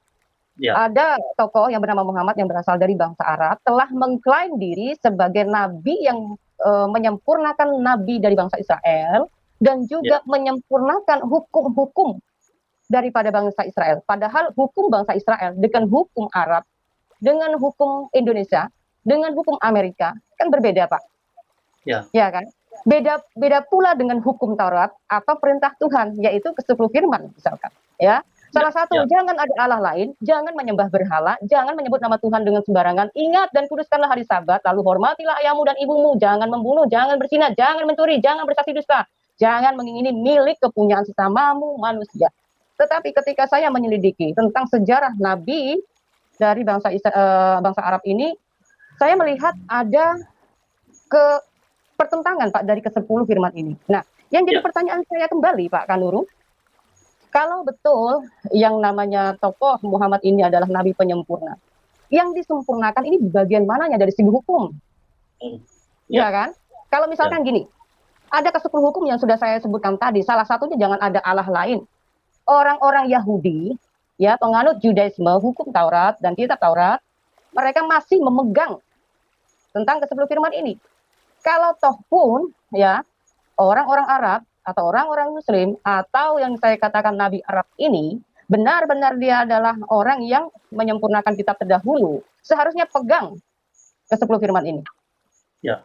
Ada tokoh yang bernama Muhammad yang berasal dari bangsa Arab telah mengklaim diri sebagai nabi yang menyempurnakan nabi dari bangsa Israel dan juga menyempurnakan hukum-hukum daripada bangsa Israel. Padahal hukum bangsa Israel dengan hukum Arab, dengan hukum Indonesia, dengan hukum Amerika kan berbeda, Pak. Ya kan? Beda pula dengan hukum Taurat atau perintah Tuhan, yaitu ke-10 firman misalkan. Ya. Salah satu, jangan ada Allah lain, jangan menyembah berhala, jangan menyebut nama Tuhan dengan sembarangan, ingat dan kuduskanlah hari Sabat, lalu hormatilah ayahmu dan ibumu, jangan membunuh, jangan berzina, jangan mencuri, jangan bersaksi dusta, jangan mengingini milik kepunyaan sesamamu manusia. Tetapi ketika saya menyelidiki tentang sejarah nabi dari bangsa Arab ini, saya melihat ada pertentangan Pak dari ke-10 firman ini. Nah, yang jadi pertanyaan saya kembali Pak Kanuru, kalau betul yang namanya tokoh Muhammad ini adalah nabi penyempurna, yang disempurnakan ini di bagian mananya dari segi hukum? Ya kan? Kalau misalkan gini, ada ke-10 hukum yang sudah saya sebutkan tadi, salah satunya jangan ada Allah lain. Orang-orang Yahudi, ya, penganut Judaisme, hukum Taurat dan kitab Taurat, mereka masih memegang tentang ke-10 firman ini. Kalau toh pun, ya, orang-orang Arab atau orang-orang Muslim atau yang saya katakan Nabi Arab ini benar-benar dia adalah orang yang menyempurnakan kitab terdahulu, seharusnya pegang ke-10 firman ini.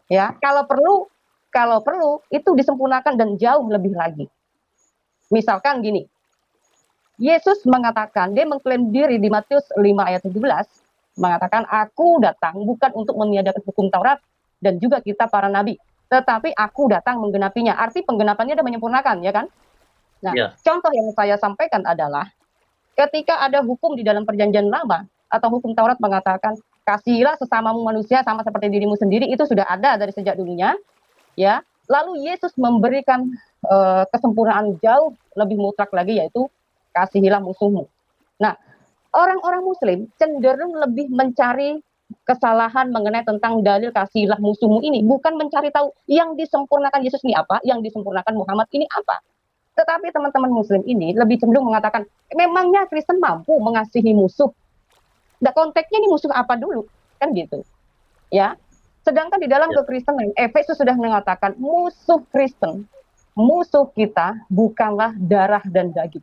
Ya, kalau perlu itu disempurnakan dan jauh lebih lagi. Misalkan gini, Yesus mengatakan, dia mengklaim diri di Matius 5 ayat 17, mengatakan, aku datang bukan untuk meniadakan hukum Taurat dan juga kitab para nabi, tetapi aku datang menggenapinya. Arti penggenapannya ada menyempurnakan, ya kan? Nah, contoh yang saya sampaikan adalah ketika ada hukum di dalam perjanjian lama atau hukum Taurat mengatakan kasihilah sesamamu manusia sama seperti dirimu sendiri, itu sudah ada dari sejak dulunya, ya. Lalu Yesus memberikan kesempurnaan jauh lebih mutlak lagi, yaitu kasihilah musuhmu. Nah, orang-orang Muslim cenderung lebih mencari kesalahan mengenai tentang dalil kasihilah musuhmu ini, bukan mencari tahu yang disempurnakan Yesus ini apa, yang disempurnakan Muhammad ini apa. Tetapi teman-teman Muslim ini lebih cenderung mengatakan, memangnya Kristen mampu mengasihi musuh? Nah, konteksnya ini musuh apa dulu? Kan gitu. Ya. Sedangkan di dalam kekristenan, Efesus sudah mengatakan musuh Kristen, musuh kita bukanlah darah dan daging.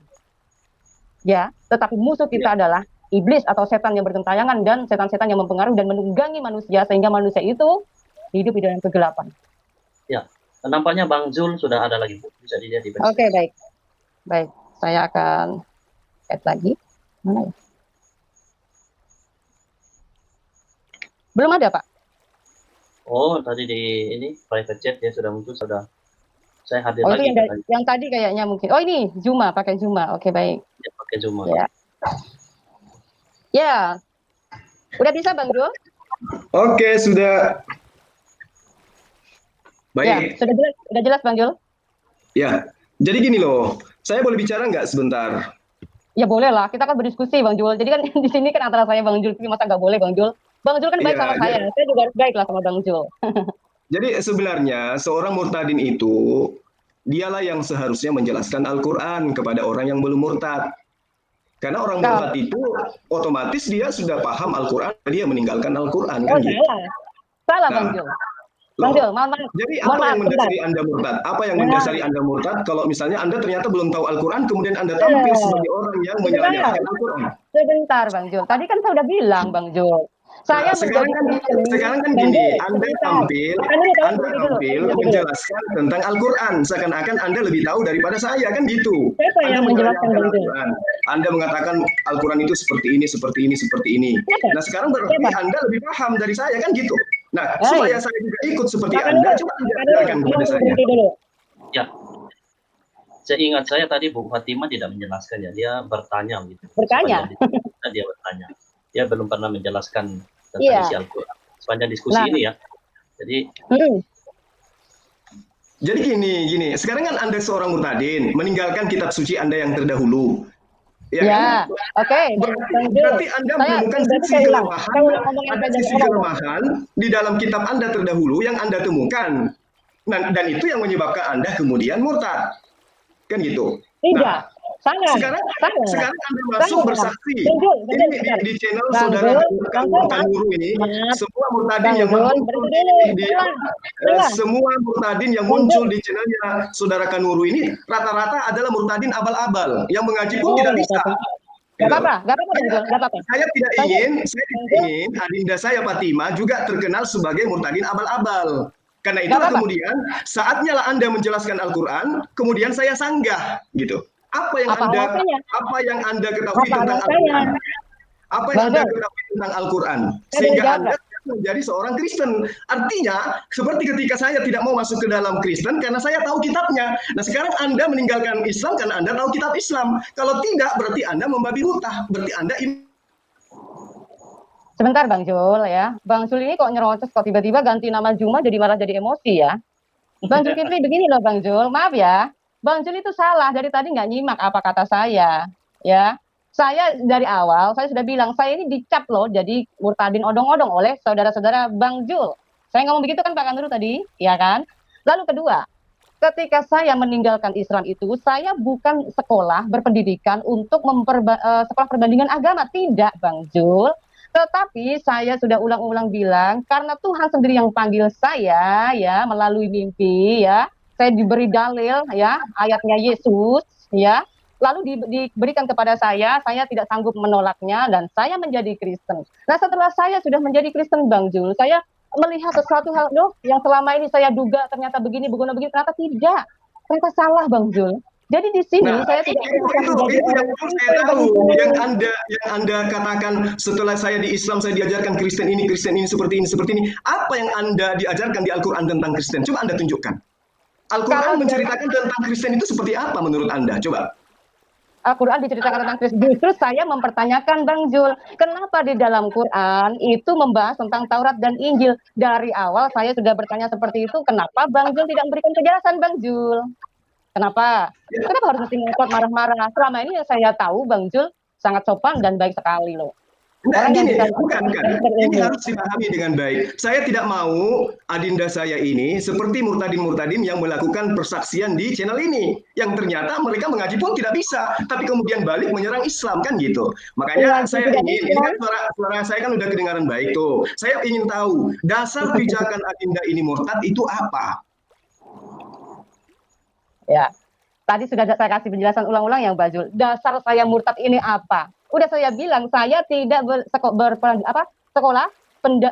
Ya, tetapi musuh kita adalah iblis atau setan yang bergentayangan dan setan-setan yang mempengaruhi dan menunggangi manusia sehingga manusia itu hidup di dalam kegelapan. Ya, nampaknya Bang Zul sudah ada lagi, Bu. Bisa dilihat di Oke, baik. Baik, saya akan add lagi. Mana ya? Belum ada, Pak. Oh, tadi di ini private chat ya sudah muncul, sudah. Saya hadir Oh, lagi. itu yang tadi kayaknya mungkin. Oh, ini Zuma, pakai Zuma. Oke, baik. Ya, pakai Zuma. Ya. Ya. Udah bisa, Bang Zul? Oke, sudah. Baik. Ya, sudah jelas Bang Zul? Ya, jadi gini loh, saya boleh bicara nggak sebentar? Ya boleh lah, kita kan berdiskusi Bang Jul. Jadi kan di sini kan antara saya Bang Jul, masa nggak boleh Bang Jul? Bang Jul kan baik Iya, sama saya juga harus baik lah sama Bang Jul. Jadi sebenarnya seorang murtadin itu, dialah yang seharusnya menjelaskan Al-Quran kepada orang yang belum murtad. Karena orang murtad itu otomatis dia sudah paham Al-Quran, dia meninggalkan Al-Quran. Oh, Kan gitu. salah Bang Jul. Bang Jul, maaf. Jadi apa yang mendasari Anda murtad? Apa yang mendasari Anda murtad kalau misalnya Anda ternyata belum tahu Al-Quran, kemudian Anda tampil sebagai orang yang menyalahkan Al-Quran? Sebentar Bang Jul, tadi kan saya udah bilang Bang Jul. Saya sekarang kan gini, Anda tampil menjelaskan tentang Al-Quran, seakan-akan Anda lebih tahu daripada saya, kan gitu. Siapa yang menjelaskan Al-Quran? Anda mengatakan Al-Quran itu seperti ini, seperti ini, seperti ini. Nah sekarang berarti Anda lebih paham dari saya, kan gitu. Nah supaya saya juga ikut seperti Anda, coba Anda ajarkan kepada saya. Ya, seingat saya tadi Bu Fatima tidak menjelaskan ya, dia bertanya gitu. Bertanya? Dia bertanya. Dia belum pernah menjelaskan tentang isi Al-Quran sepanjang diskusi ini ya. Jadi gini, sekarang kan Anda seorang murtadin, meninggalkan kitab suci Anda yang terdahulu. Ya, kan? Oke. Berarti Anda menemukan sisi kelemahan di dalam kitab Anda terdahulu yang Anda temukan. Nah, dan itu yang menyebabkan Anda kemudian murtad. Kan gitu. Tidak. Sekarang Anda masuk bersaksi di channel saudara Kanuru ini, semua murtadin yang muncul di channelnya saudara Kanuru ini rata-rata adalah murtadin abal-abal yang mengaji pun tidak bisa. Gak apa-apa. Saya tidak ingin adinda saya Fatima juga terkenal sebagai murtadin abal-abal. Karena itulah kemudian saatnya lah Anda menjelaskan Al-Quran, kemudian saya sanggah gitu. Apa yang Anda ketahui tentang Al-Quran? Apa yang Anda ketahui tentang Al-Quran? Sehingga Anda menjadi seorang Kristen. Artinya, seperti ketika saya tidak mau masuk ke dalam Kristen karena saya tahu kitabnya. Nah, sekarang Anda meninggalkan Islam karena Anda tahu kitab Islam. Kalau tidak, berarti Anda membabi buta. Berarti Anda Sebentar Bang Jul ya. Bang Jul ini kok nyerocos kok tiba-tiba ganti nama Juma malah jadi emosi ya. Bang Jul Fitri begini loh Bang Jul, maaf ya. Bang Jul itu salah, dari tadi nggak nyimak apa kata saya, ya. Saya dari awal, saya sudah bilang, saya ini dicap loh jadi murtadin odong-odong oleh saudara-saudara Bang Jul. Saya ngomong begitu kan Pak Kanuru tadi, ya kan? Lalu kedua, ketika saya meninggalkan Islam itu, saya bukan sekolah berpendidikan untuk sekolah perbandingan agama, tidak Bang Jul. Tetapi saya sudah ulang-ulang bilang, karena Tuhan sendiri yang panggil saya, ya, melalui mimpi, ya. Saya diberi dalil ya ayatnya Yesus ya lalu diberikan kepada saya tidak sanggup menolaknya dan saya menjadi Kristen. Nah setelah saya sudah menjadi Kristen Bang Jul, saya melihat sesuatu hal yang selama ini saya duga ternyata begini ternyata tidak, ternyata salah Bang Jul. Jadi di sini saya tidak yang Anda katakan setelah saya di Islam saya diajarkan Kristen ini seperti ini. Apa yang Anda diajarkan di Al-Quran tentang Kristen? Coba Anda tunjukkan. Al-Quran menceritakan tentang Kristen itu seperti apa menurut Anda? Coba. Al-Quran diceritakan tentang Kristen. Justru saya mempertanyakan Bang Jul, kenapa di dalam Quran itu membahas tentang Taurat dan Injil? Dari awal saya sudah bertanya seperti itu, kenapa Bang Jul tidak memberikan kejelasan Bang Jul? Kenapa? Kenapa harus mesti ngotot marah-marah? Selama ini yang saya tahu Bang Jul sangat sopan dan baik sekali loh. Nah, Orang yang gini, bisa bukan. Ini berilmu. harus dipahami dengan baik. Saya tidak mau adinda saya ini seperti murtadin-murtadin yang melakukan persaksian di channel ini. Yang ternyata mereka mengaji pun tidak bisa, tapi kemudian balik menyerang Islam kan gitu. Makanya Mengaji saya tidak ingin, bisa. ini kan suara saya kan udah kedengaran baik tuh. Saya ingin tahu dasar pijakan adinda ini murtad itu apa? Ya, tadi sudah saya kasih penjelasan ulang-ulang yang Bajul. Dasar saya murtad ini apa? Udah saya bilang saya tidak sekolah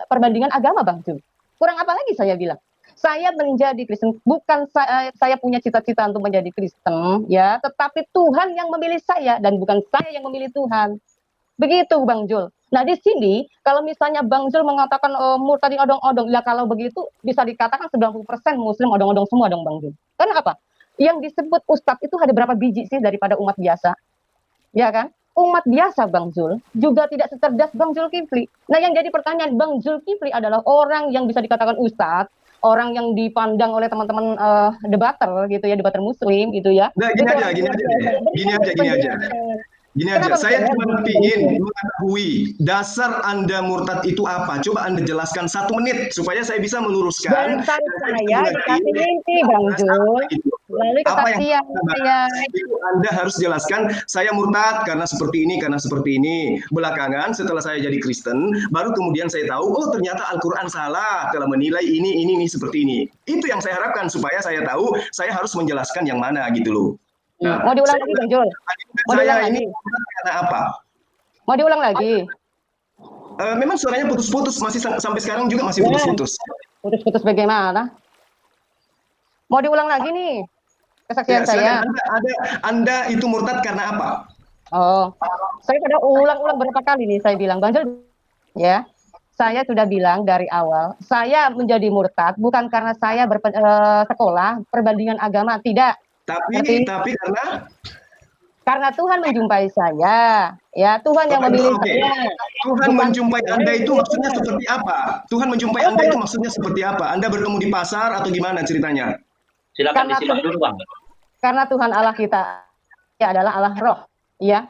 perbandingan agama, Bang Jul. Kurang apa lagi saya bilang? Saya menjadi Kristen bukan saya punya cita-cita untuk menjadi Kristen, ya, tetapi Tuhan yang memilih saya dan bukan saya yang memilih Tuhan. Begitu, Bang Jul. Nah, di sini kalau misalnya Bang Jul mengatakan murtadin odong-odong, ya kalau begitu bisa dikatakan 90% muslim odong-odong semua dong, Bang Jul. Karena apa? Yang disebut ustadz itu ada berapa biji sih daripada umat biasa? Ya kan? Umat biasa, Bang Zul, juga tidak secerdas Bang Zulkifli. Nah, yang jadi pertanyaan, Bang Zulkifli adalah orang yang bisa dikatakan ustadz, orang yang dipandang oleh teman-teman debater gitu ya, debater muslim gitu ya. Nah, gini aja. Saya cuma ingin mengetahui dasar Anda murtad itu apa. Coba Anda jelaskan 1 menit supaya saya bisa meluruskan. Dasar saya dikasih mimpi, Bang Jul. Lalu kesaksian saya. Anda harus jelaskan, saya murtad karena seperti ini. Belakangan setelah saya jadi Kristen, baru kemudian saya tahu, oh ternyata Al-Quran salah telah menilai ini seperti ini. Itu yang saya harapkan supaya saya tahu, saya harus menjelaskan yang mana gitu loh. Nah, mau diulang lagi, Bang Jul? Saya ini karena apa? Mau diulang lagi? Memang suaranya putus-putus, masih sampai sekarang juga masih putus-putus. Putus-putus bagaimana? Mau diulang lagi nih kesaksian saya. Anda itu murtad karena apa? Oh, saya sudah ulang-ulang berapa kali nih saya bilang, Bang Jul, ya. Saya sudah bilang dari awal, saya menjadi murtad bukan karena saya sekolah perbandingan agama, tidak. Tapi karena Tuhan menjumpai saya, ya Tuhan yang memilih saya. Tuhan menjumpai Anda itu maksudnya seperti apa? Tuhan menjumpai Anda itu maksudnya seperti apa? Anda bertemu di pasar atau gimana ceritanya? Silakan disimak dulu, Bang. Karena Tuhan Allah kita ya adalah Allah Roh, ya.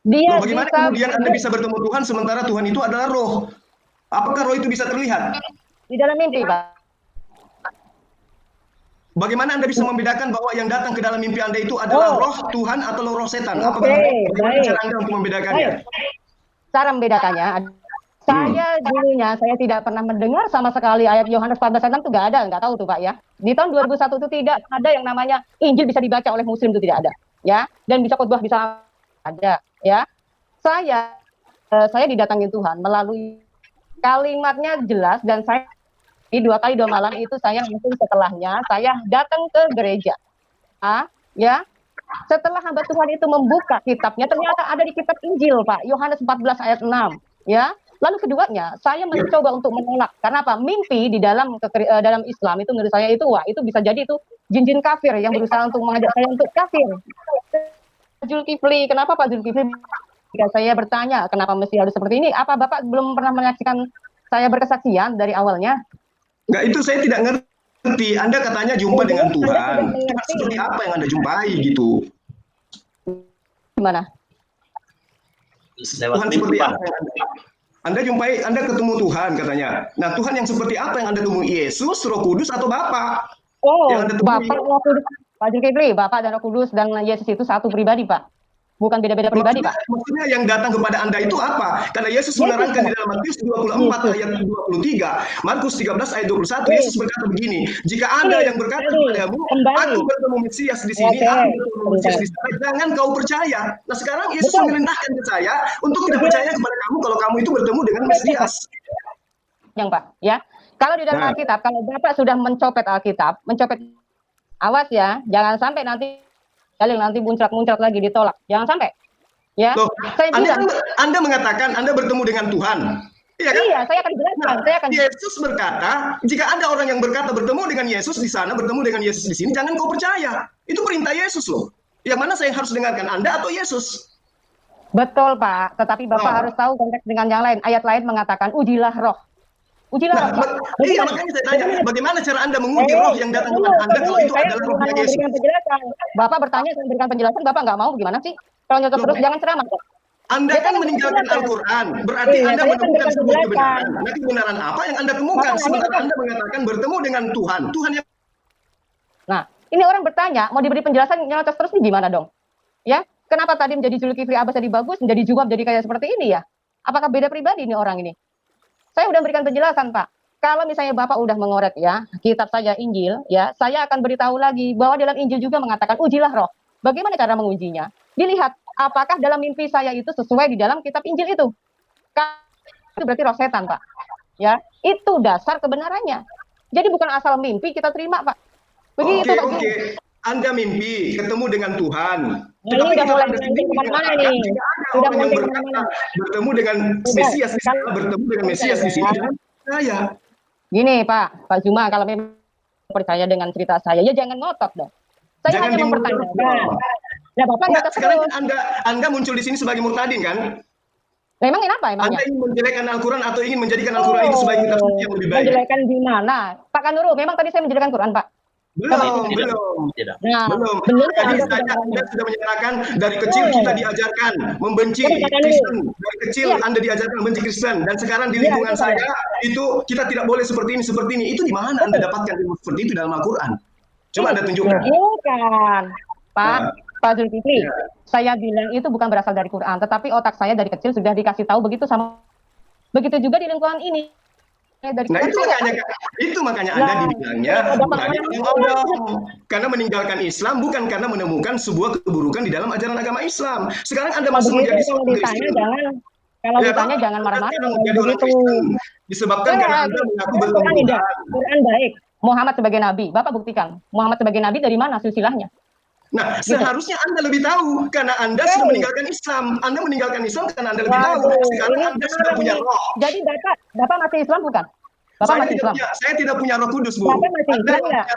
Dia bagaimana kemudian Anda bisa bertemu Tuhan sementara Tuhan itu adalah Roh? Apakah Roh itu bisa terlihat? Di dalam mimpi, Pak. Bagaimana Anda bisa membedakan bahwa yang datang ke dalam mimpi Anda itu adalah roh Tuhan atau roh setan? Bagaimana cara Anda untuk membedakannya? Cara membedakannya, dulunya saya tidak pernah mendengar sama sekali ayat Yohanes 14:6 itu nggak tahu tuh Pak ya. Di tahun 2001 itu tidak ada yang namanya Injil bisa dibaca oleh Muslim, itu tidak ada, ya. Dan bisa khotbah bisa ada, ya. Saya didatangi Tuhan melalui kalimatnya jelas, dan saya 2 kali 2 malam itu saya langsung setelahnya saya datang ke gereja. Ya. Setelah hamba Tuhan itu membuka kitabnya, ternyata ada di kitab Injil, Pak, Yohanes 14 ayat 6, ya. Lalu keduanya, saya mencoba untuk menolak. Karena apa? Mimpi di dalam Islam itu menurut saya itu bisa jadi itu jin-jin kafir yang berusaha untuk mengajak saya untuk kafir. Zulkifli, kenapa Pak Zulkifli? Jika saya bertanya, kenapa mesti harus seperti ini? Apa Bapak belum pernah menyaksikan saya berkesaksian dari awalnya? Enggak, itu saya tidak ngerti. Anda katanya jumpa dengan Tuhan. Seperti apa yang Anda jumpai gitu? Gimana? Tuhan seperti apa yang Anda jumpai? Anda ketemu Tuhan katanya. Nah, Tuhan yang seperti apa yang Anda temui? Yesus, Roh Kudus, atau Bapak? Bapak, Roh Kudus. Pak Zulkifli, Bapak dan Roh Kudus dan Yesus itu satu pribadi, Pak. Bukan beda-beda pribadi, Pak. Maksudnya yang datang kepada Anda itu apa? Karena Yesus menerangkan di dalam Matius 24 ayat 23, Markus 13 ayat 21, Yesus berkata begini, jika ada yang berkata kepadamu, aku bertemu Mesias di sini, aku bertemu Mesias di sana, jangan kau percaya. Nah, sekarang Yesus memerintahkan ke saya untuk tidak percaya kepada kamu kalau kamu itu bertemu dengan Mesias. Yang Pak, ya. Kalau di dalam Alkitab, kalau Bapak sudah mencopet Alkitab, awas ya, jangan sampai nanti muncrat lagi ditolak. Jangan sampai. Ya. Loh, Anda mengatakan Anda bertemu dengan Tuhan. Iya kan? Iya, saya akan jelaskan. Yesus berkata, jika ada orang yang berkata bertemu dengan Yesus di sana, bertemu dengan Yesus di sini, jangan kau percaya. Itu perintah Yesus loh. Yang mana saya harus dengarkan, Anda atau Yesus? Betul, Pak. Tetapi Bapak harus tahu konteks dengan yang lain. Ayat lain mengatakan, ujilah roh. Iya, makanya saya tanya, bagaimana cara Anda menguji roh yang datang kepada Anda kalau itu adalah rohnya Yesus? Bapak bertanya, saya berikan penjelasan, Bapak nggak mau, gimana sih? Kalau nyotot terus, jangan ceramah. Anda Ya, kan kan meninggalkan penjelasan. Al-Quran, berarti Iya, Anda saya kan menemukan berikan sebuah penjelasan. kebenaran. Nah, kebenaran apa yang Anda temukan? Makanya Sementara kan. Anda mengatakan bertemu dengan Tuhan. Tuhan yang Nah, ini orang bertanya, mau diberi penjelasan nyelocos terus nih gimana dong? Ya, kenapa tadi menjadi Zulkifli Abbas jadi bagus, menjadi Jumab jadi kayak seperti ini ya? Apakah beda pribadi nih orang ini? Saya udah berikan penjelasan, Pak. Kalau misalnya Bapak udah mengorek ya, kitab saya Injil, ya, saya akan beritahu lagi bahwa dalam Injil juga mengatakan ujilah roh. Bagaimana cara mengujinya? Dilihat apakah dalam mimpi saya itu sesuai di dalam kitab Injil itu. Itu berarti roh setan, Pak. Ya, itu dasar kebenarannya. Jadi bukan asal mimpi kita terima, Pak. Begitu, Pak. Oke. Anda mimpi ketemu dengan Tuhan. Nah, ini udah mulai melenceng kemana-mana nih. Sudah Orang yang melenceng berkata kemana-mana. bertemu dengan Mesias, bertemu dengan Mesias di sini. Saya. Gini, Pak Zuma, kalau memang percaya dengan cerita saya, ya jangan ngotot dong. Saya Jangan hanya mempertanyakan. Ya, Bapak Enggak, ngotot sekarang terus. kan Anda muncul di sini sebagai murtadin kan? Memang kenapa emangnya? Anda ingin menjelekkan Al-Quran atau ingin menjadikan Al-Quran itu sebagai kitab suci yang lebih baik? Menjelekkan di mana? Pak Kanuru, memang tadi saya menjelekkan Quran, Pak. Belum. Nah, Belum. belum. Jadi Anda sudah menyatakan dari kecil kita diajarkan membenci Kristen. Dari kecil Anda diajarkan membenci Kristen. Dan sekarang di lingkungan saya itu kita tidak boleh seperti ini. Itu di mana Anda dapatkan seperti itu dalam Al-Quran? Coba Anda tunjukkan. Bukan, Pak Zulkifli. Saya bilang itu bukan berasal dari Quran, tetapi otak saya dari kecil sudah dikasih tahu begitu sama. Begitu juga di lingkungan ini. Dari Nah itu makanya Anda dibilangnya bodoh. Karena meninggalkan Islam bukan karena menemukan sebuah keburukan di dalam ajaran agama Islam. Sekarang Anda masuk menjadi kalau ditanya jangan. Kalau ditanya jangan marah-marah. Menjadi orang Kristen disebabkan karena Anda mengaku bertemu Quran baik. Muhammad sebagai nabi. Bapak buktikan. Muhammad sebagai nabi dari mana silsilahnya? Nah, seharusnya Anda lebih tahu karena Anda sudah meninggalkan Islam. Anda meninggalkan Islam karena Anda lebih tahu. Sekarang Anda sudah punya roh. Jadi Bapak masih Islam bukan? Bapak masih Islam. Saya tidak punya Roh Kudus, Bu. Bapak masih Islam enggak?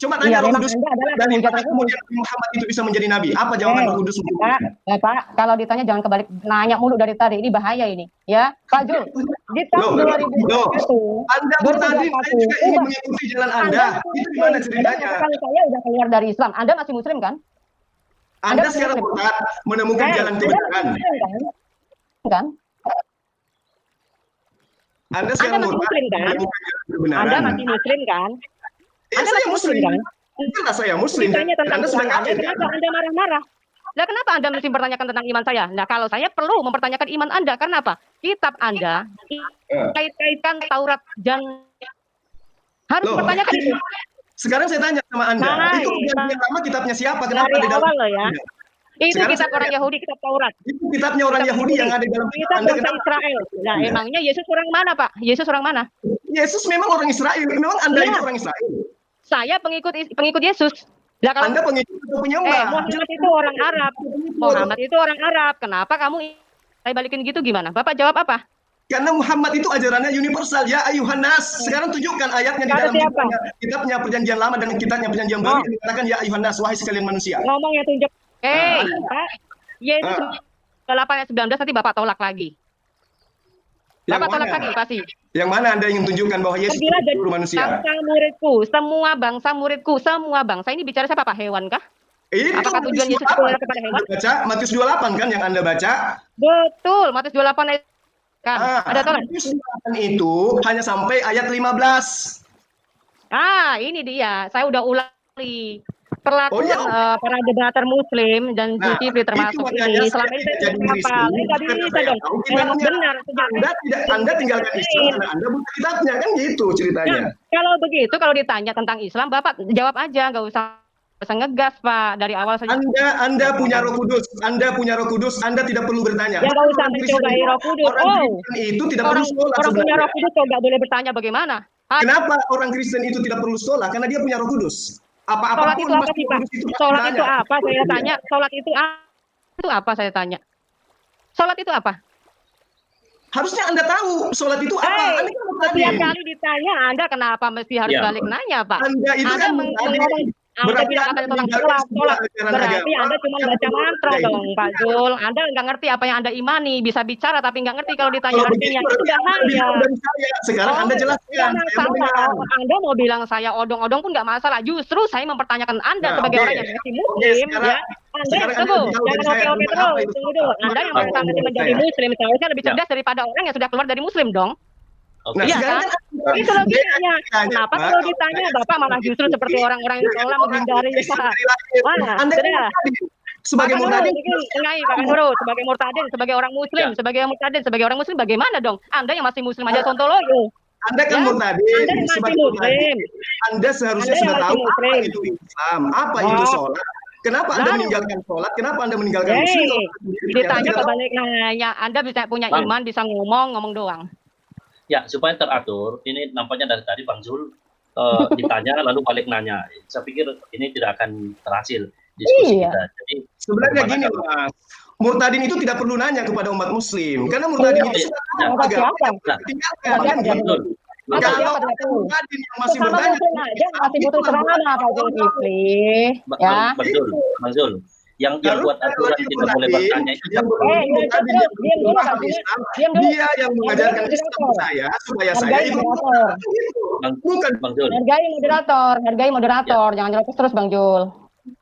Coba tanya Roh Kudus. Dan kemudian Muhammad itu bisa menjadi nabi. Apa jawaban Roh Kudus? Bapak, kalau ditanya jangan kebalik nanya mulu dari tadi. Ini bahaya ini, ya. Pak Jul, di tahun 2021, Anda tadi juga ingin mengikuti jalan Anda. Itu gimana ceritanya? Kalau saya udah keluar dari Islam, Anda masih Muslim kan? Anda sekarang menemukan jalan kebenaran. Kan? Anda sekarang masih Muslim kan? Anda masih Muslim kan? Anda saya Muslim kan? Jelas saya Muslim. Anda sudah kafir. Kenapa Anda marah-marah? Nah, kenapa Anda mesti mempertanyakan tentang iman saya? Nah, kalau saya perlu mempertanyakan iman Anda, karena apa? Kitab Anda kait-kaitkan Taurat dan harus mempertanyakan itu. Sekarang saya tanya sama Anda, itu perjanjian lama kitabnya siapa? Kenapa dari awal loh ya? Itu kitab orang Yahudi, kitab Taurat. Itu kitabnya orang Yahudi yang ada dalam kitab bangsa Israel. Nah, emangnya Yesus orang mana, Pak? Yesus orang mana? Yesus memang orang Israel. Memang Anda itu orang Israel. Saya pengikut Yesus. Nah, kalau Anda pengikut atau penyembah? Muhammad itu orang Arab. Muhammad itu orang Arab. Kenapa kamu saya balikin gitu gimana? Bapak jawab apa? Karena Muhammad itu ajarannya universal, ya ayuhan nas. Sekarang tunjukkan ayatnya di dalam kitabnya perjanjian lama dan kitabnya perjanjian baru yang dikatakan ya ayuhan nas, wahai sekalian manusia. Ngomongnya tunjuk. Pak, Yesus 8 ayat 19 nanti Bapak tolak lagi. Bapak tolak lagi pasti. Yang mana Anda ingin tunjukkan bahwa Yesus itu guru manusia? Bangsa muridku, semua bangsa muridku, semua bangsa. Ini bicara siapa, Pak? Hewan kah? Apakah tujuan Yesus itu kepada hewan? Baca Matius 28 kan yang Anda baca? Betul, Matius 28 ayat kan. Ada tolak. Matius 28 itu hanya sampai ayat 15. Ini dia. Saya udah ulangi. Perlakuan para debater Muslim dan Zulkifli termasuk ini selama ini saya apa? Nggak bisa dong. Memang benar. Anda tinggalkan Islam karena Anda buka kitabnya kan gitu ceritanya. Kalau begitu, kalau ditanya tentang Islam, Bapak jawab aja, nggak usah ngegas, Pak, dari awal saja. Anda punya Roh Kudus, Anda punya Roh Kudus, Anda tidak perlu bertanya. Ya nggak usah mencobai Roh Kudus. Itu tidak perlu sekolah. Orang punya Roh Kudus kok nggak boleh bertanya bagaimana? Kenapa orang Kristen itu tidak perlu sekolah? Karena dia punya Roh Kudus. Sholat itu apa sih, Pak? Sholat itu apa? Saya tanya. Sholat itu apa? Saya tanya. Sholat itu apa? Harusnya Anda tahu sholat itu apa. Setiap kali ditanya, Anda kenapa mesti harus balik nanya, Pak? Anda itu kan Anda Berarti bilang Anda katanya tentang meninggalkan semua sholat. ajaran Berarti agama Anda cuma yang baca menurut mantra Anda dong, ini. Pak Zul. Anda nggak ngerti apa yang Anda imani. Bisa bicara tapi nggak ngerti kalau ditanya Kalau begitu artinya. Itu berarti Anda lebih bahaya. tahu dari saya. Sekarang Oh, Anda nggak jelaskan, saya masalah. mendengar. Anda mau bilang saya odong-odong pun nggak masalah. Justru saya mempertanyakan Anda Nah, sebagai oke. orang yang masih Oke, Muslim, sekarang ya. Anda yang Anda tunggu, lebih tahu jangan dari saya oke-oke tentang apa terus. itu Tunggu sholat. dulu. Anda Maka yang apa baru yang saja menurut menjadi saya? Muslim, seharusnya lebih Ya. cerdas daripada orang yang sudah keluar dari Muslim dong. Nah, Oke. Iya sekarang kan? kan Itu logikanya. Kenapa Pak, kalau kalau ditanya saya Bapak malah seperti justru itu, seperti orang-orang yang dia kan tolak orang menghindari? Kristen dari lahir. Wah, Anda kan sudah. murtadin. Pak Sebagai Nurul, murtadin, Enggak, Pak Nurul, sebagai murtadin, sebagai orang Muslim, Ya. sebagai orang Muslim, bagaimana dong? Anda yang masih Muslim aja sontoloyo, Anda kan ya? murtadin. Anda yang masih Sebagai murtadin, Muslim, Anda seharusnya Anda yang sudah masih tahu apa Muslim. itu Islam, apa itu Oh, sholat. Kenapa Anda lalu, meninggalkan sholat? Kenapa Anda meninggalkan Muslim? Kalau Anda sendiri ternyata ditanya tidak kok tahu. balik nanya, Anda bisa punya Bang, iman, bisa ngomong doang. ya supaya teratur, ini nampaknya dari tadi Bang Zul ditanya lalu balik nanya. Saya pikir ini tidak akan berhasil diskusi Iya. kita. Jadi Sebenarnya bagaimana gini, kalau Mas. Murtadin itu tidak perlu nanya kepada umat Muslim, karena murtadin Iya. itu Oke, sudah ya. tahu Kata agama siapa? yang Nah, ditinggalkan. Kata Kan siapa dia Bang gitu. dulu? Zul, Bang Kata Zul, Kalau siapa ada dia dulu? murtadin yang masih Sesama bertanya Muslim tentang aja Islam, masih itu butuh membuat celana, Pak Zulkifli, ya. Bang Zul, Bang Zul. Yang Harus buat aturan lagi tidak boleh murtadin, bertanya itu yang siapa? berunding murtadin yang Diam dulu, paham Pak Zul. Islam, Diam dulu. dia yang Hargai mengajarkan Islam ke moderator. saya supaya saya Hargai ikut moderator. gitu. Bang, Bukan Bang Zul, Hargai moderator. Jangan nyerocos terus, Bang Jul.